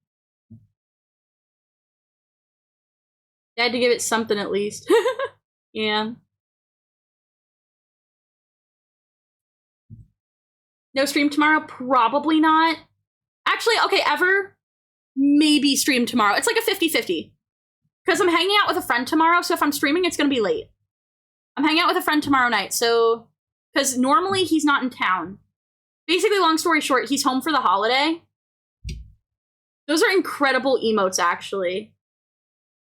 I had to give it something at least. Yeah. No stream tomorrow? Probably not. Actually, okay, ever? Maybe stream tomorrow. It's like a 50-50. Because I'm hanging out with a friend tomorrow, so if I'm streaming, it's going to be late. I'm hanging out with a friend tomorrow night, so... Because normally he's not in town. Basically, long story short, he's home for the holiday. Those are incredible emotes, actually.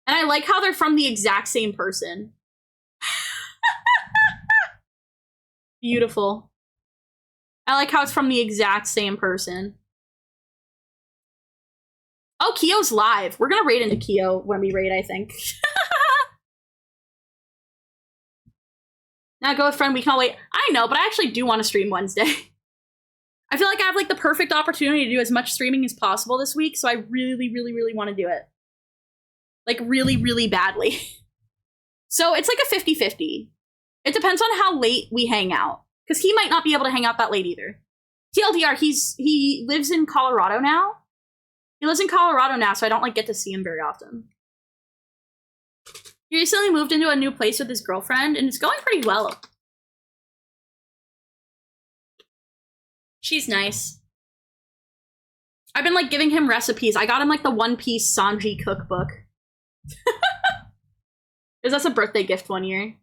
And I like how they're from the exact same person. Beautiful. I like how it's from the exact same person. Oh, Keo's live. We're gonna raid into Keo when we raid, I think. Now go with friend, we can all wait. I know, but I actually do want to stream Wednesday. I feel like I have like the perfect opportunity to do as much streaming as possible this week, so I really, really, really want to do it. Like, really, really badly. So it's like a 50-50. It depends on how late we hang out. Because he might not be able to hang out that late either. TLDR, he lives in Colorado now. He lives in Colorado now, so I don't like get to see him very often. He recently moved into a new place with his girlfriend, and it's going pretty well. She's nice. I've been like giving him recipes. I got him like the One Piece Sanji cookbook. Because that's a birthday gift one year.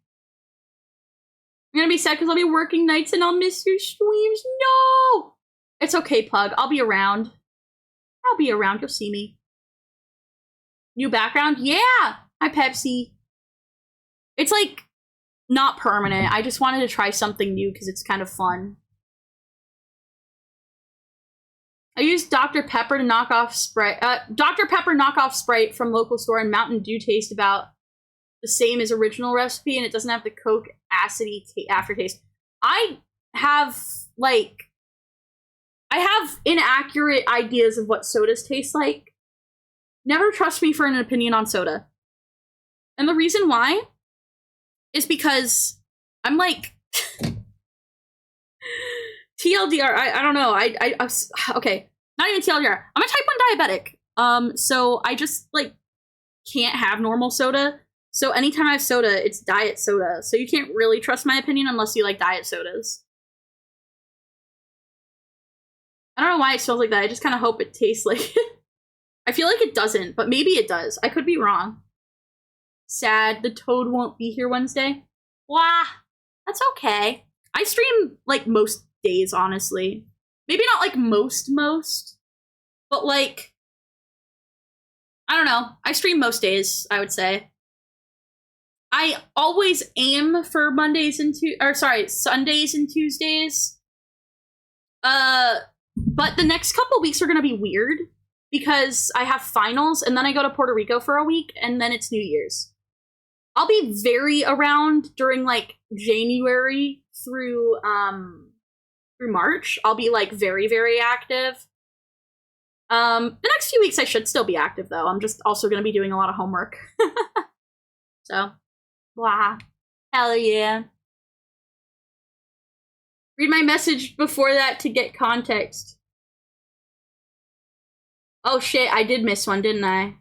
I'm gonna be sad because I'll be working nights and I'll miss your streams. No! It's okay, Pug. I'll be around. I'll be around. You'll see me. New background? Yeah! Hi, Pepsi. It's like not permanent. I just wanted to try something new because it's kind of fun. I used Dr. Pepper to knock off Sprite. Dr. Pepper knockoff Sprite from local store, and Mountain Dew taste about the same as original recipe, and it doesn't have the Coke acidy aftertaste. I have inaccurate ideas of what sodas taste like. Never trust me for an opinion on soda. And the reason why is because I'm like TLDR. I don't know. Okay, not even TLDR. I'm a type 1 diabetic. So I just like can't have normal soda. So anytime I have soda, it's diet soda. So you can't really trust my opinion unless you like diet sodas. I don't know why it smells like that. I just kind of hope it tastes like it. I feel like it doesn't, but maybe it does. I could be wrong. Sad, the toad won't be here Wednesday. Wah, that's okay. I stream like most days, honestly. Maybe not like most, but like, I don't know. I stream most days, I would say. I always aim for Sundays and Tuesdays. But the next couple weeks are gonna be weird because I have finals and then I go to Puerto Rico for a week and then it's New Year's. I'll be very around during like January through March. I'll be like very, very active. The next few weeks I should still be active though. I'm just also gonna be doing a lot of homework. So, blah. Hell yeah. Read my message before that to get context. Oh shit, I did miss one, didn't I?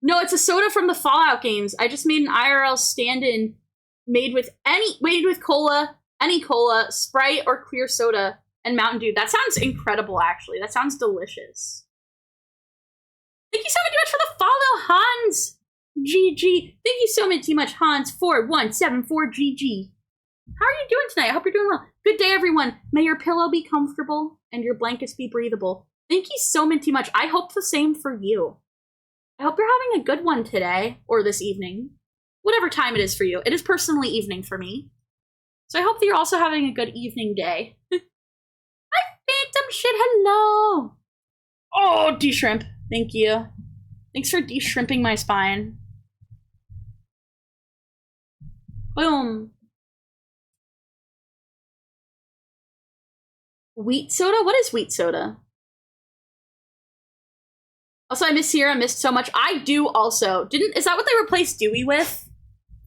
No, it's a soda from the Fallout games. I just made an IRL stand-in made with cola, any cola, Sprite or clear soda, and Mountain Dew. That sounds incredible, actually. That sounds delicious. Thank you so much for the follow, Hans. GG. Thank you so much, Hans. 4174 GG. How are you doing tonight? I hope you're doing well. Good day, everyone. May your pillow be comfortable and your blankets be breathable. Thank you so much. I hope the same for you. I hope you're having a good one today or this evening. Whatever time it is for you. It is personally evening for me. So I hope that you're also having a good evening day. Hi, Phantom Shit. Hello. Oh, de-shrimp. Thank you. Thanks for de-shrimping my spine. Boom. Wheat soda? What is wheat soda? Also, I miss Sierra Mist so much. I do also. Is that what they replaced Dewey with?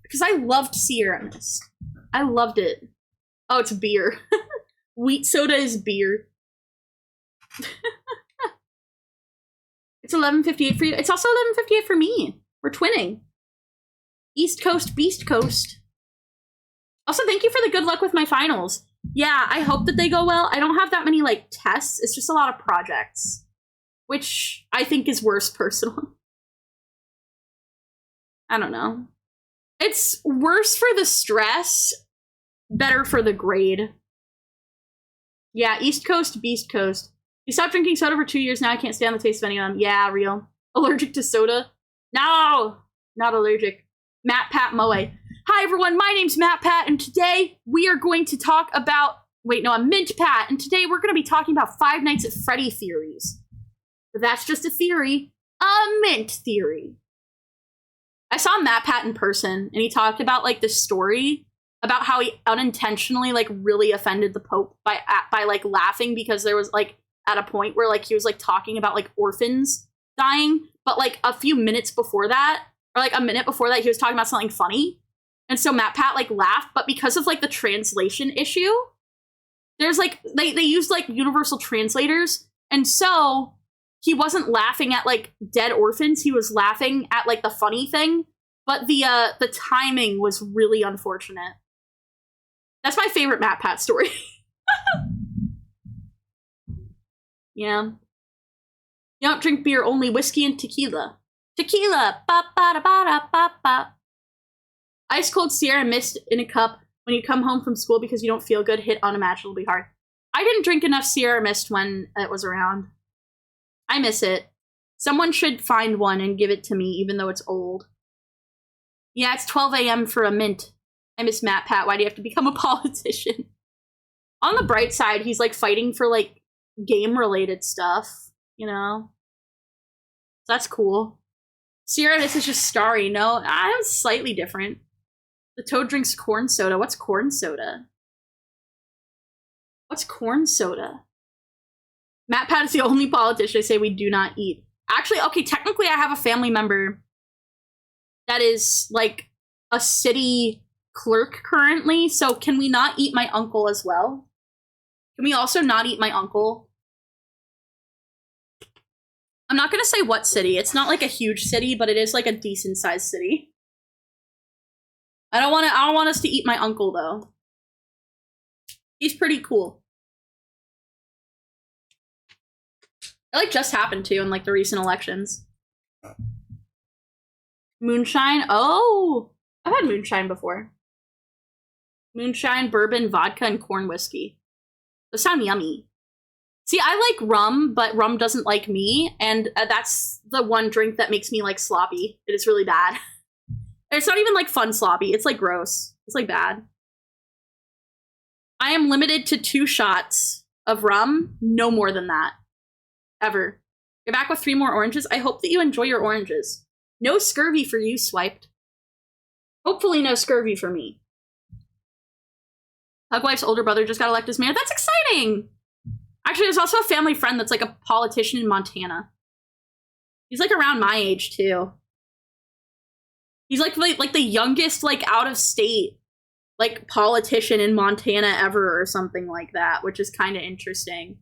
Because I loved Sierra Mist. I loved it. Oh, it's beer. Wheat soda is beer. It's 11:58 for you. It's also 11:58 for me. We're twinning. East Coast, Beast Coast. Also, thank you for the good luck with my finals. Yeah, I hope that they go well. I don't have that many, like, tests. It's just a lot of projects. Which I think is worse, personally. I don't know. It's worse for the stress, better for the grade. Yeah, East Coast, Beast Coast. You stopped drinking soda for 2 years now. I can't stand the taste of any of them. Yeah, real. Allergic to soda? No! Not allergic. Matt Pat Moe. Hi, everyone. My name's Matt Pat, and today we are going to talk about... Wait, no, I'm Mint Pat, and today we're going to be talking about Five Nights at Freddy theories. But that's just a theory. A mint theory. I saw Matt Pat in person, and he talked about, like, this story about how he unintentionally, like, really offended the Pope by like, laughing because there was, like, at a point where, like, he was, like, talking about, like, orphans dying, but, like, a few minutes before that, or, like, a minute before that, he was talking about something funny, and so Matt Pat, like, laughed, but because of, like, the translation issue, there's, like, they used, like, universal translators, and so he wasn't laughing at, like, dead orphans, he was laughing at, like, the funny thing, but the timing was really unfortunate. That's my favorite Matt Pat story. Yeah. You don't drink beer, only whiskey and tequila. Tequila! Ba-ba-da-ba-da-ba-ba. Ice cold Sierra Mist in a cup when you come home from school because you don't feel good, hit unimaginably hard. I didn't drink enough Sierra Mist when it was around. I miss it. Someone should find one and give it to me, even though it's old. Yeah, it's 12 a.m. for a mint. I miss Matt Pat. Why do you have to become a politician? On the bright side, he's, like, fighting for, like, game-related stuff, you know? So that's cool. Sierra, this is just starry. No, I was slightly different. The toad drinks corn soda. What's corn soda? What's corn soda? Matt Pat is the only politician I say we do not eat. Actually, okay, technically I have a family member that is, like, a city clerk currently, so can we not eat my uncle as well? Can we also not eat my uncle? I'm not gonna say what city. It's not, like, a huge city, but it is, like, a decent-sized city. I don't want us to eat my uncle, though. He's pretty cool. It, like, just happened, too, in, like, the recent elections. Moonshine? Oh! I've had moonshine before. Moonshine, bourbon, vodka, and corn whiskey. Those sound yummy. See, I like rum, but rum doesn't like me, and that's the one drink that makes me, like, sloppy. It is really bad. It's not even, like, fun sloppy. It's, like, gross. It's, like, bad. I am limited to 2 shots of rum. No more than that. Ever. You're back with 3 more oranges. I hope that you enjoy your oranges. No scurvy for you, Swiped. Hopefully no scurvy for me. Hugwife's older brother just got elected as mayor. That's exciting! Actually, there's also a family friend that's, like, a politician in Montana. He's, like, around my age, too. He's, like the youngest, like, out-of-state, like, politician in Montana ever or something like that, which is kind of interesting.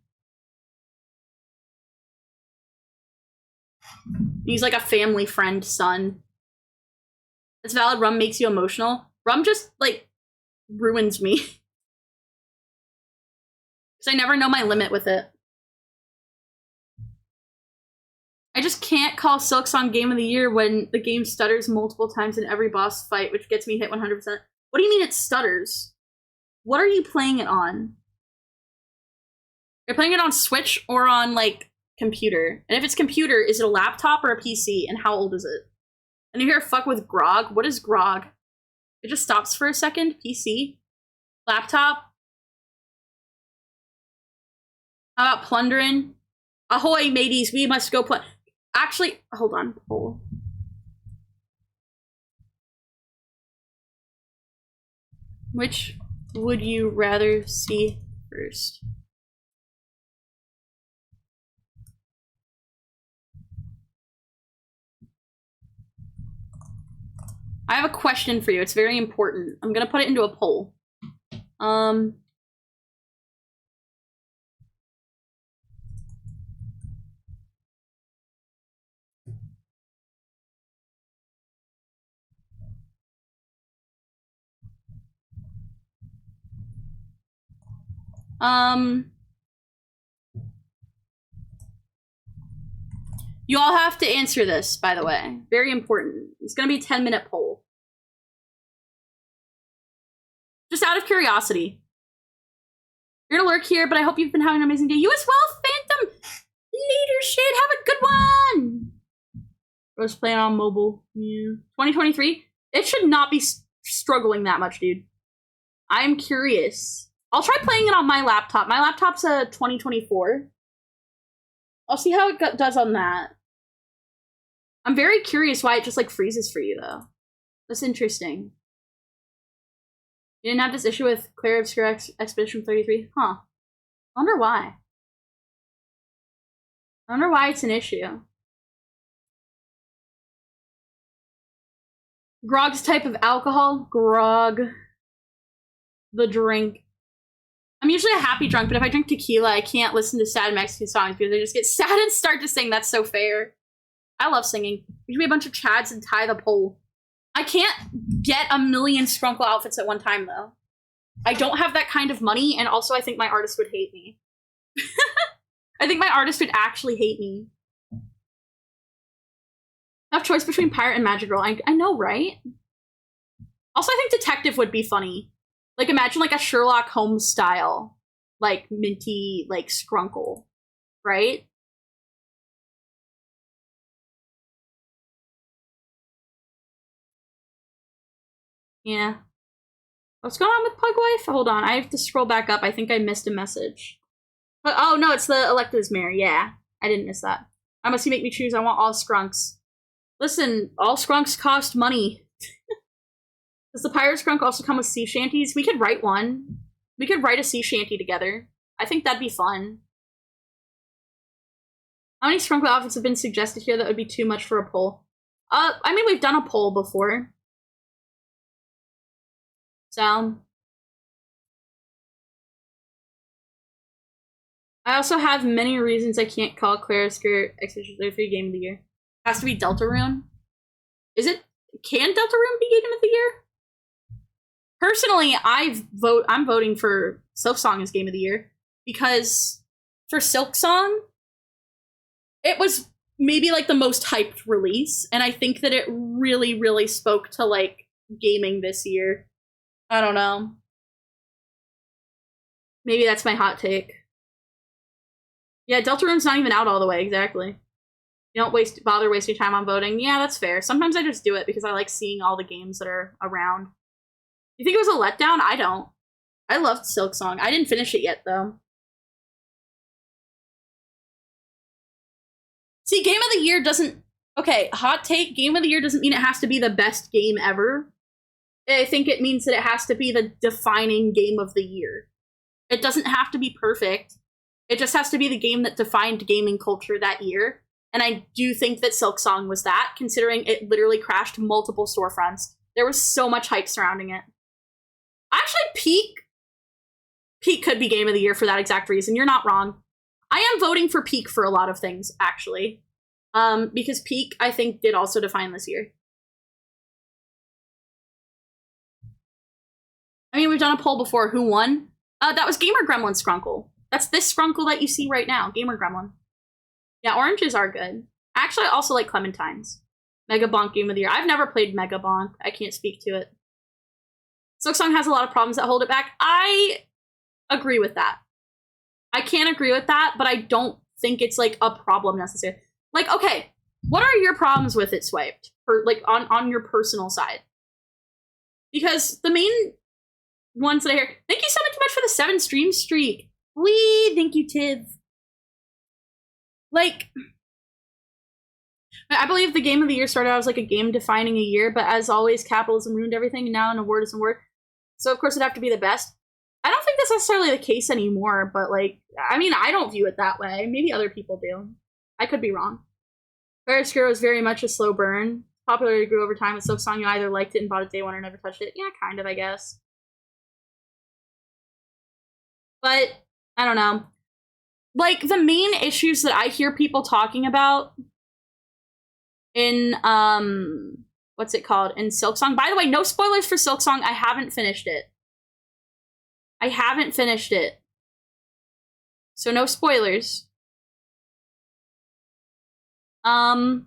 He's, like, a family friend son. It's valid rum makes you emotional. Rum just, like, ruins me. Because I never know my limit with it. I just can't call Silksong Game of the Year when the game stutters multiple times in every boss fight, which gets me hit 100%. What do you mean it stutters? What are you playing it on? You're playing it on Switch or on, like, computer? And if it's computer, is it a laptop or a PC? And how old is it? And you hear fuck with grog? What is grog? It just stops for a second? PC? Laptop? How about plundering? Ahoy, mateys, we must go play. Actually, hold on. Poll. Which would you rather see first? I have a question for you. It's very important. I'm gonna put it into a poll. You all have to answer this, by the way. Very important. It's gonna be a 10-minute poll. Just out of curiosity. You're gonna lurk here, but I hope you've been having an amazing day. You as well, Phantom! Leadership, have a good one! Rose playing on mobile. Yeah. 2023? It should not be struggling that much, dude. I'm curious. I'll try playing it on my laptop. My laptop's a 2024. I'll see how it does on that. I'm very curious why it just, like, freezes for you, though. That's interesting. You didn't have this issue with Clear Obscure Expedition 33? Huh. I wonder why. I wonder why it's an issue. Grog's type of alcohol? Grog. The drink. I'm usually a happy drunk, but if I drink tequila, I can't listen to sad Mexican songs because I just get sad and start to sing. That's so fair. I love singing. We should be a bunch of chads and tie the pole. I can't get a million Scrunkle outfits at one time, though. I don't have that kind of money, and also I think my artist would hate me. I think my artist would actually hate me. I have choice between pirate and magic girl. I know, right? Also, I think detective would be funny. Like, imagine, like, a Sherlock Holmes style, like, minty, like, Scrunkle, right? Yeah. What's going on with Pugwife? Hold on, I have to scroll back up. I think I missed a message. But, oh, no, it's the electives mare. Yeah, I didn't miss that. I must make me choose. I want all Scrunks. Listen, all Scrunks cost money. Does the pirate Scrunk also come with sea shanties? We could write one. We could write a sea shanty together. I think that'd be fun. How many Scrunkle outfits have been suggested here that would be too much for a poll? I mean, we've done a poll before. So. I also have many reasons I can't call Clara Skirt Expedition 33 Game of the Year. It has to be Deltarune. Is it? Can Deltarune be Game of the Year? Personally, I'm voting for Silksong as Game of the Year because for Silksong, it was maybe like the most hyped release, and I think that it really, really spoke to like gaming this year. I don't know. Maybe that's my hot take. Yeah, Deltarune's not even out all the way, exactly. You don't bother wasting time on voting. Yeah, that's fair. Sometimes I just do it because I like seeing all the games that are around. You think it was a letdown? I don't. I loved Silksong. I didn't finish it yet, though. See, Game of the Year doesn't... Okay, hot take. Game of the Year doesn't mean it has to be the best game ever. I think it means that it has to be the defining game of the year. It doesn't have to be perfect. It just has to be the game that defined gaming culture that year. And I do think that Silksong was that, considering it literally crashed multiple storefronts. There was so much hype surrounding it. Actually, Peak could be Game of the Year for that exact reason. You're not wrong. I am voting for Peak for a lot of things, actually. Because Peak, I think, did also define this year. we've done a poll before. Who won? That was Gamer Gremlin Skrunkle. That's this Skrunkle that you see right now. Gamer Gremlin. Yeah, oranges are good. Actually, I also like clementines. Mega Bonk Game of the Year. I've never played Mega Bonk. I can't speak to it. Silksong has a lot of problems that hold it back. I agree with that. I can't agree with that, but I don't think it's like a problem necessarily. Like, okay, what are your problems with it swiped? For like on your personal side? Because the main ones that I hear, thank you so much for the 7 stream streak. Wee, thank you, Tiv. Like, I believe the Game of the Year started out as like a game defining a year, but as always, capitalism ruined everything, and now an award doesn't work. So of course it'd have to be the best. I don't think that's necessarily the case anymore, but like, I mean, I don't view it that way. Maybe other people do. I could be wrong. Ferris Bueller was very much a slow burn. Popularity grew over time with Silksong. You either liked it and bought it day one or never touched it. Yeah, kind of, I guess. But, I don't know. Like, the main issues that I hear people talking about in, what's it called? In Silksong. By the way, no spoilers for Silksong. I haven't finished it. I haven't finished it. So no spoilers. The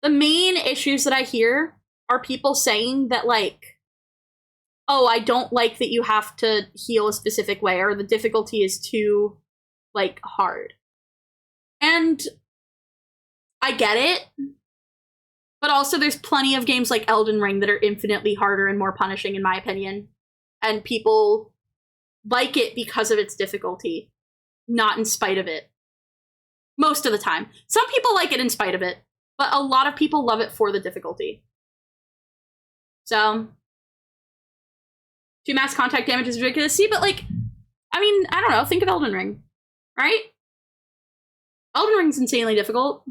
main issues that I hear are people saying that, like, oh, I don't like that you have to heal a specific way, or the difficulty is too, like, hard. And I get it. But also there's plenty of games like Elden Ring that are infinitely harder and more punishing, in my opinion. And people like it because of its difficulty, not in spite of it. Most of the time. Some people like it in spite of it, but a lot of people love it for the difficulty. So, 2 mass contact damage is ridiculous. See, but like, I mean, I don't know, think of Elden Ring, right? Elden Ring's insanely difficult.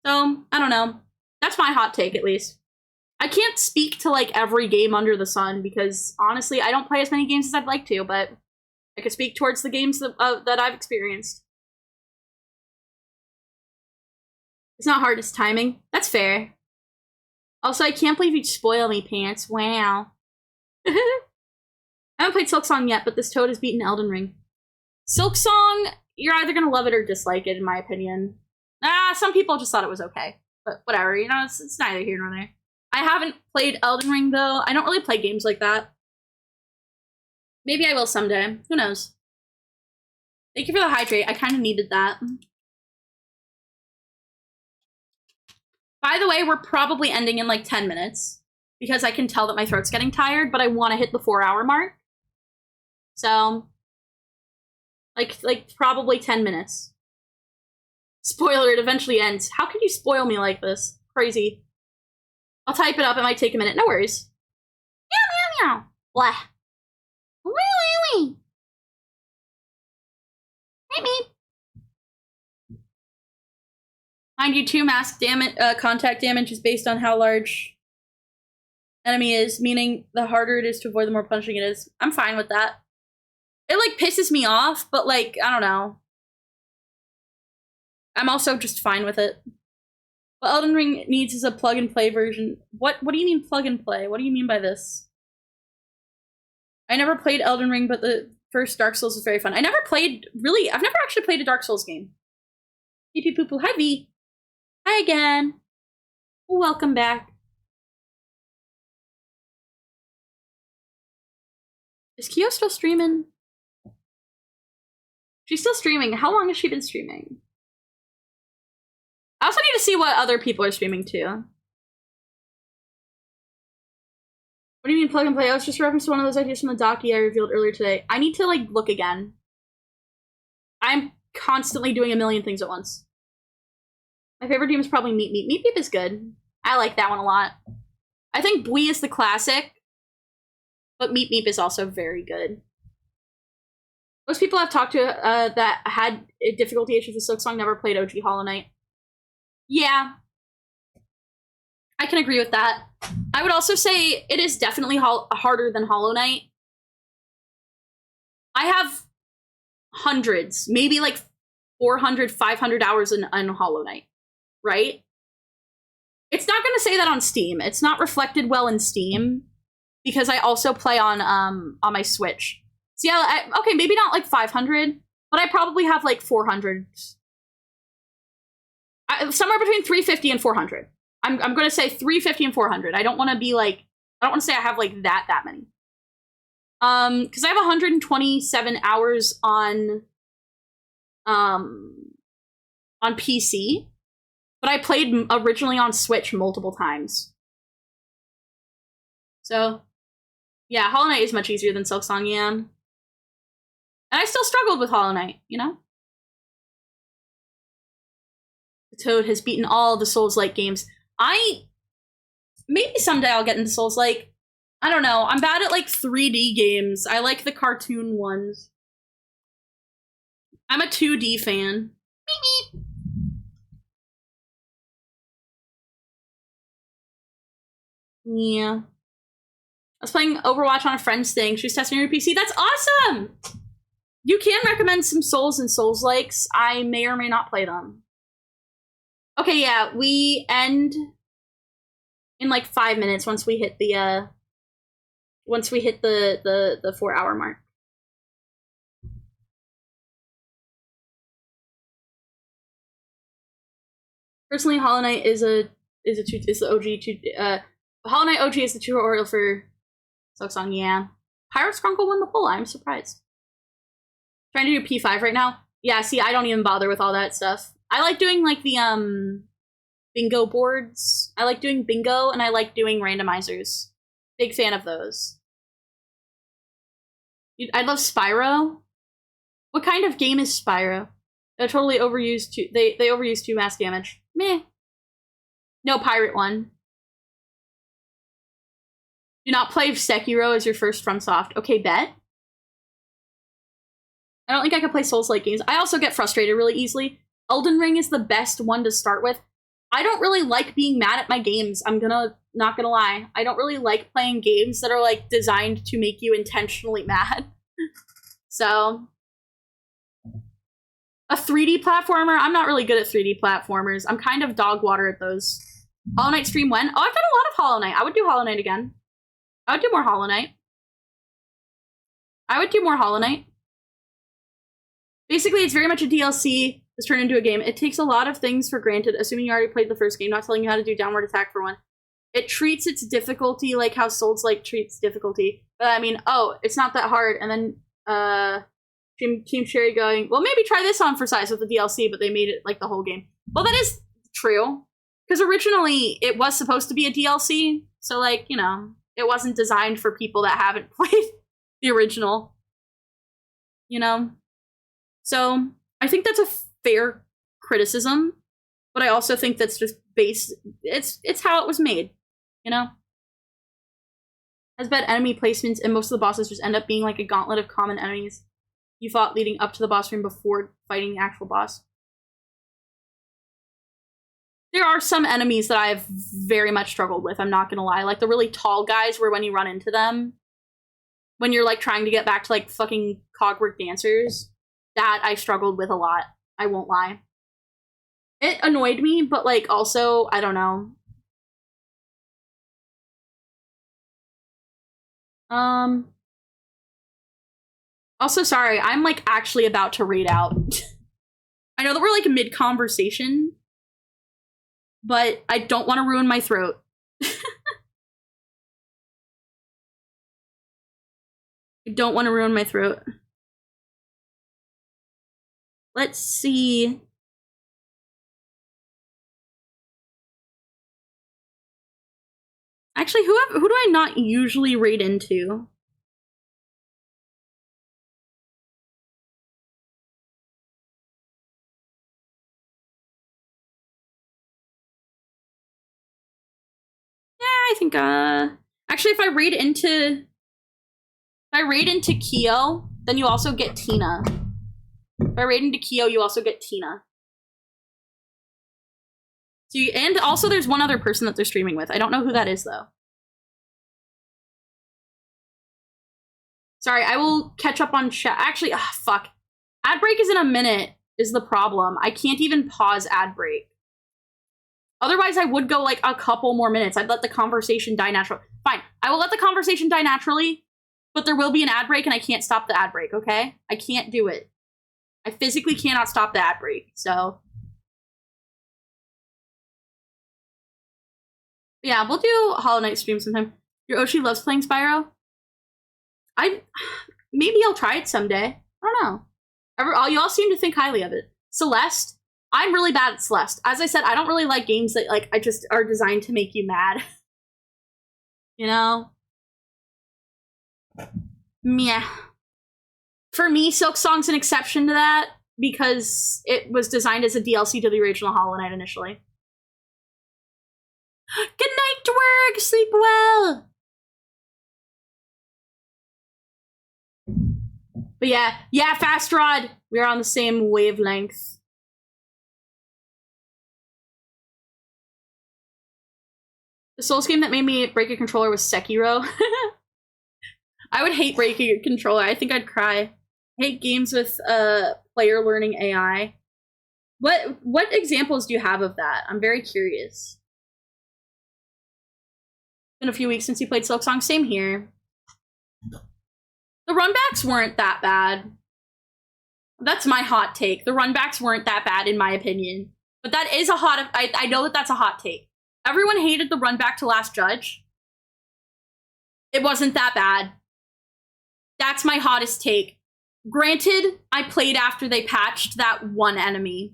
So, I don't know. That's my hot take, at least. I can't speak to, like, every game under the sun, because, honestly, I don't play as many games as I'd like to, but I could speak towards the games that I've experienced. It's not hard, it's timing. That's fair. Also, I can't believe you'd spoil me, Pants. Wow. I haven't played Silksong yet, but this toad has beaten Elden Ring. Silksong, you're either gonna love it or dislike it, in my opinion. Some people just thought it was okay. But whatever, you know, it's neither here nor there. I haven't played Elden Ring, though. I don't really play games like that. Maybe I will someday. Who knows? Thank you for the hydrate. I kind of needed that. By the way, we're probably ending in like 10 minutes. Because I can tell that my throat's getting tired, but I want to hit the 4-hour mark. So, like probably 10 minutes. Spoiler, it eventually ends. How could you spoil me like this? Crazy. I'll type it up. It might take a minute. No worries. Meow, meow, meow. Blah. Wee, wee, wee. Meep, meep. Mind you, 2 mask damage, contact damage is based on how large enemy is, meaning the harder it is to avoid, the more punishing it is. I'm fine with that. It, like, pisses me off, but, like, I don't know. I'm also just fine with it. What Elden Ring needs is a plug-and-play version. What do you mean plug-and-play? What do you mean by this? I never played Elden Ring, but the first Dark Souls was very fun. I've never actually played a Dark Souls game. Pee pee poo poo. Hi, V. Hi again. Welcome back. Is Kyo still streaming? She's still streaming. How long has she been streaming? I also need to see what other people are streaming too. What do you mean plug and play? I was just referencing one of those ideas from the docu I revealed earlier today. I need to, like, look again. I'm constantly doing a million things at once. My favorite game is probably Meep Meep. Meep Meep is good. I like that one a lot. I think Bui is the classic, but Meep Meep is also very good. Most people I've talked to that had difficulty issues with Silksong never played OG Hollow Knight. Yeah. I can agree with that. I would also say it is definitely harder than Hollow Knight. I have hundreds, maybe like 400, 500 hours in Hollow Knight, right? It's not going to say that on Steam. It's not reflected well in Steam because I also play on my Switch. So yeah, okay, maybe not like 500, but I probably have like 400. Somewhere between 350 and 400. I'm going to say 350 and 400. I don't want to be like, I don't want to say I have like that many. Because I have 127 hours on PC, but I played originally on Switch multiple times. So, yeah, Hollow Knight is much easier than Silksong, yeah. And I still struggled with Hollow Knight, you know? Toad has beaten all the Souls-like games. Maybe someday I'll get into Souls-like. I don't know. I'm bad at, like, 3D games. I like the cartoon ones. I'm a 2D fan. Beep, beep. Yeah. I was playing Overwatch on a friend's thing. She was testing her PC. That's awesome! You can recommend some Souls and Souls-likes. I may or may not play them. Okay, yeah, we end in like 5 minutes once we hit the 4 hour mark. Personally, Hollow Knight is the OG Hollow Knight OG is the tutorial for Silksong, yeah. Pirate Skrunkle won the poll, I'm surprised. Trying to do P5 right now. Yeah, see, I don't even bother with all that stuff. I like doing, like, the, bingo boards. I like doing bingo, and I like doing randomizers. Big fan of those. I love Spyro. What kind of game is Spyro? They're totally overused, they overuse 2 mass damage. Meh. No pirate one. Do not play Sekiro as your first FromSoft. Okay, bet. I don't think I can play Souls-like games. I also get frustrated really easily. Elden Ring is the best one to start with. I don't really like being mad at my games. Not gonna lie. I don't really like playing games that are, like, designed to make you intentionally mad. So, a 3D platformer? I'm not really good at 3D platformers. I'm kind of dog water at those. Hollow Knight stream when? Oh, I've done a lot of Hollow Knight. I would do Hollow Knight again. I would do more Hollow Knight. I would do more Hollow Knight. Basically, it's very much a DLC that's turned into a game. It takes a lot of things for granted, assuming you already played the first game, not telling you how to do downward attack for one. It treats its difficulty like how Souls-like treats difficulty. But I mean, oh, it's not that hard. And then Team Cherry going, well, maybe try this on for size with the DLC, but they made it like the whole game. Well, that is true. Because originally, it was supposed to be a DLC. So, like, you know, it wasn't designed for people that haven't played the original. You know? So, I think that's a fair criticism. But I also think that's just based... It's how it was made. You know? Has bad enemy placements, and most of the bosses just end up being like a gauntlet of common enemies you fought leading up to the boss room before fighting the actual boss. There are some enemies that I've very much struggled with, I'm not gonna lie. Like the really tall guys where when you run into them, when you're like trying to get back to like fucking Cogwork Dancers, that I struggled with a lot. I won't lie. It annoyed me, but like also, I don't know. Also, sorry, I'm like actually about to read out. I know that we're like mid-conversation, but I don't want to ruin my throat. I don't want to ruin my throat. Let's see. Actually, who do I not usually raid into? Yeah, I think actually if I raid into Kyo, then you also get Tina. If I raid into Kyo, you also get Tina. So and also there's one other person that they're streaming with. I don't know who that is though. Sorry, I will catch up on chat. Actually, fuck. Ad break is in a minute is the problem. I can't even pause ad break. Otherwise, I would go like a couple more minutes. I'd let the conversation die naturally. Fine, I will let the conversation die naturally, but there will be an ad break and I can't stop the ad break, okay? I can't do it. I physically cannot stop the ad break, so. Yeah, we'll do Hollow Knight stream sometime. Your Oshi loves playing Spyro? Maybe I'll try it someday. I don't know. You all seem to think highly of it. Celeste, I'm really bad at Celeste. As I said, I don't really like games that like I just are designed to make you mad. You know? Meh. For me, Silk Song's an exception to that because it was designed as a DLC to the original Hollow Knight initially. Good night, Dwerg! Sleep well! But yeah, Fast Rod! We're on the same wavelength. The Souls game that made me break a controller was Sekiro. I would hate breaking a controller. I think I'd cry. I hate games with player learning AI. What examples do you have of that? I'm very curious. Been a few weeks since you played Silk Song. Same here. The runbacks weren't that bad. That's my hot take. The runbacks weren't that bad in my opinion. But that is a hot... I know that that's a hot take. Everyone hated the runback to Last Judge. It wasn't that bad. That's my hottest take. Granted, I played after they patched that one enemy.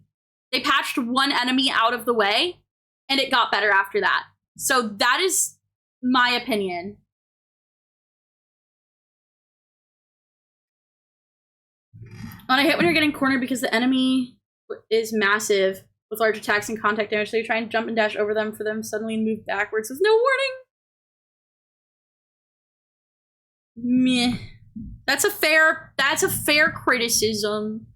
They patched one enemy out of the way, and it got better after that. So that is my opinion. When I hit when you're getting cornered because the enemy is massive with large attacks and contact damage, so you try and jump and dash over them for them suddenly move backwards with no warning. Meh. That's a fair criticism.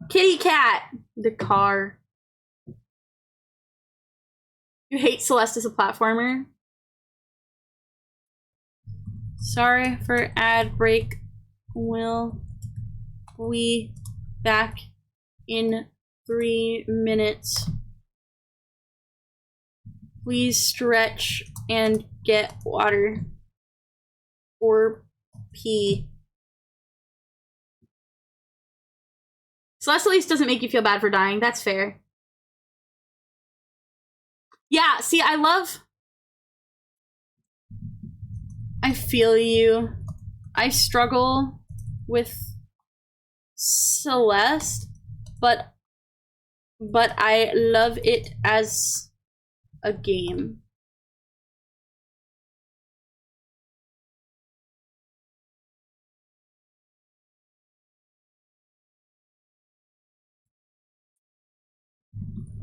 Kitty cat. The car. You hate Celeste as a platformer? Sorry for ad break. Will we back in 3 minutes? Please stretch and get water. Or pee. Celeste at least doesn't make you feel bad for dying. That's fair. Yeah, see, I feel you. I struggle with Celeste, but I love it as a game.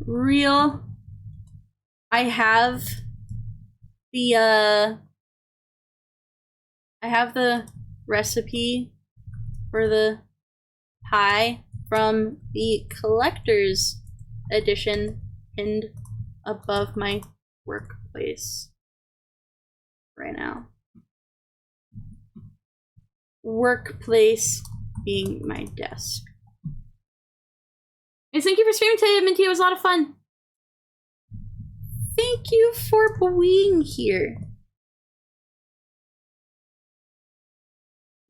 Real. I have the recipe for the pie from the collector's edition pinned above my workplace right now. Workplace being my desk. And thank you for streaming today, Minty. It was a lot of fun. Thank you for being here.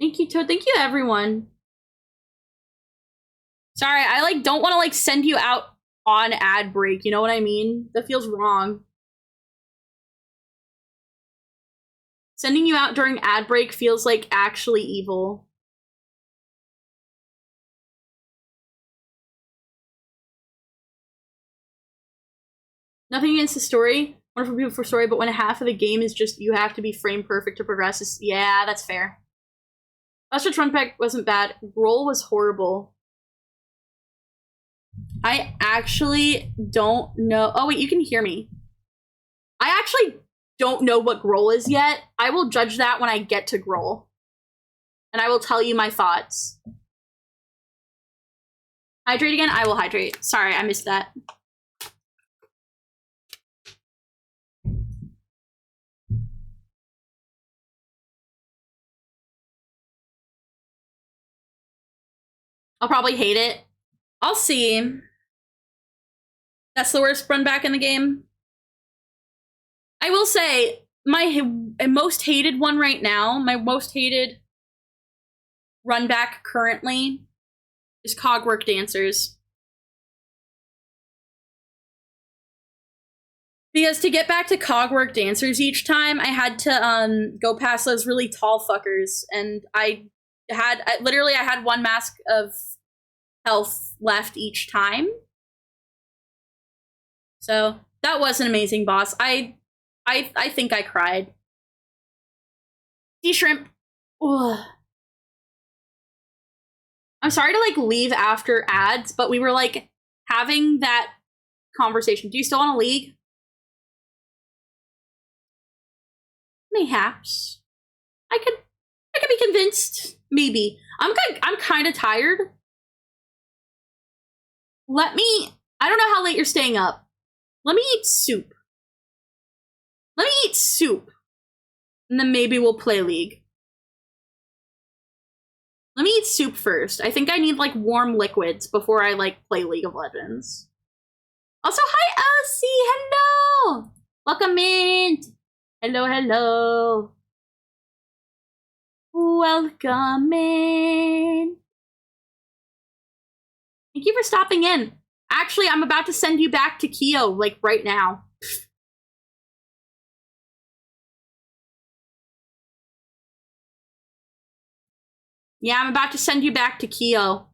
Thank you, Toad. Thank you, everyone. Sorry, I like don't want to like send you out on ad break. You know what I mean? That feels wrong. Sending you out during ad break feels like actually evil. Nothing against the story. Wonderful, beautiful story, but when half of the game is just you have to be frame perfect to progress, yeah, that's fair. Ostrich Runback wasn't bad. Roll was horrible. I actually don't know. Oh, wait, you can hear me. I actually don't know what Groll is yet. I will judge that when I get to Groll. And I will tell you my thoughts. Hydrate again? I will hydrate. Sorry, I missed that. I'll probably hate it. I'll see. That's the worst run back in the game. I will say, my most hated one right now, my most hated run back currently is Cogwork Dancers. Because to get back to Cogwork Dancers each time, I had to go past those really tall fuckers, and I had one mask of health left each time. So that was an amazing boss. I think I cried. Sea shrimp. Ugh. I'm sorry to like leave after ads, but we were like having that conversation. Do you still want to league? Mayhaps. I could be convinced. Maybe. I'm kind of tired. I don't know how late you're staying up. Let me eat soup. And then maybe we'll play League. Let me eat soup first. I think I need like warm liquids before I like play League of Legends. Also, hi Elsie, hello! Welcome in. Hello. Welcome in. Thank you for stopping in. Actually, I'm about to send you back to Kyo, like right now. Yeah, I'm about to send you back to Kyo.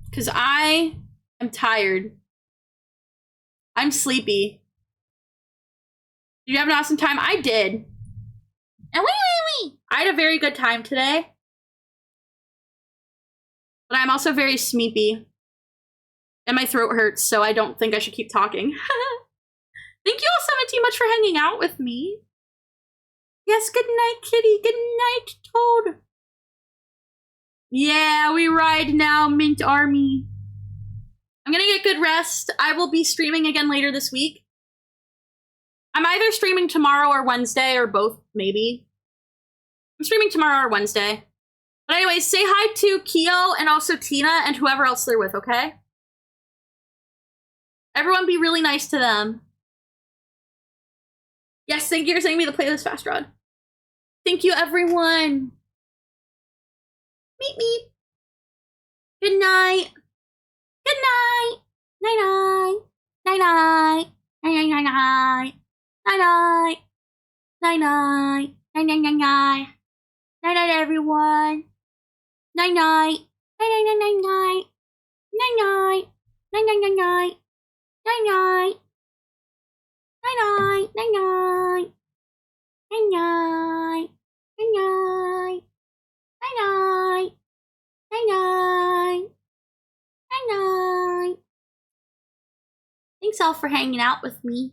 Because I am tired. I'm sleepy. Did you have an awesome time? I did. And wait. I had a very good time today. But I'm also very sleepy. And my throat hurts, so I don't think I should keep talking. Thank you all so much for hanging out with me. Yes, good night, kitty. Good night, Toad. Yeah, we ride now, Mint Army. I'm gonna get good rest. I will be streaming again later this week. I'm either streaming tomorrow or Wednesday, or both, maybe. I'm streaming tomorrow or Wednesday. But anyway, say hi to Kyo and also Tina and whoever else they're with, okay? Everyone be really nice to them. Yes, thank you for sending me the playlist, Fast Rod. Thank you, everyone. Meep. Good night. Good night. Night. Night. Night, everyone. Night. Thanks all for hanging out with me.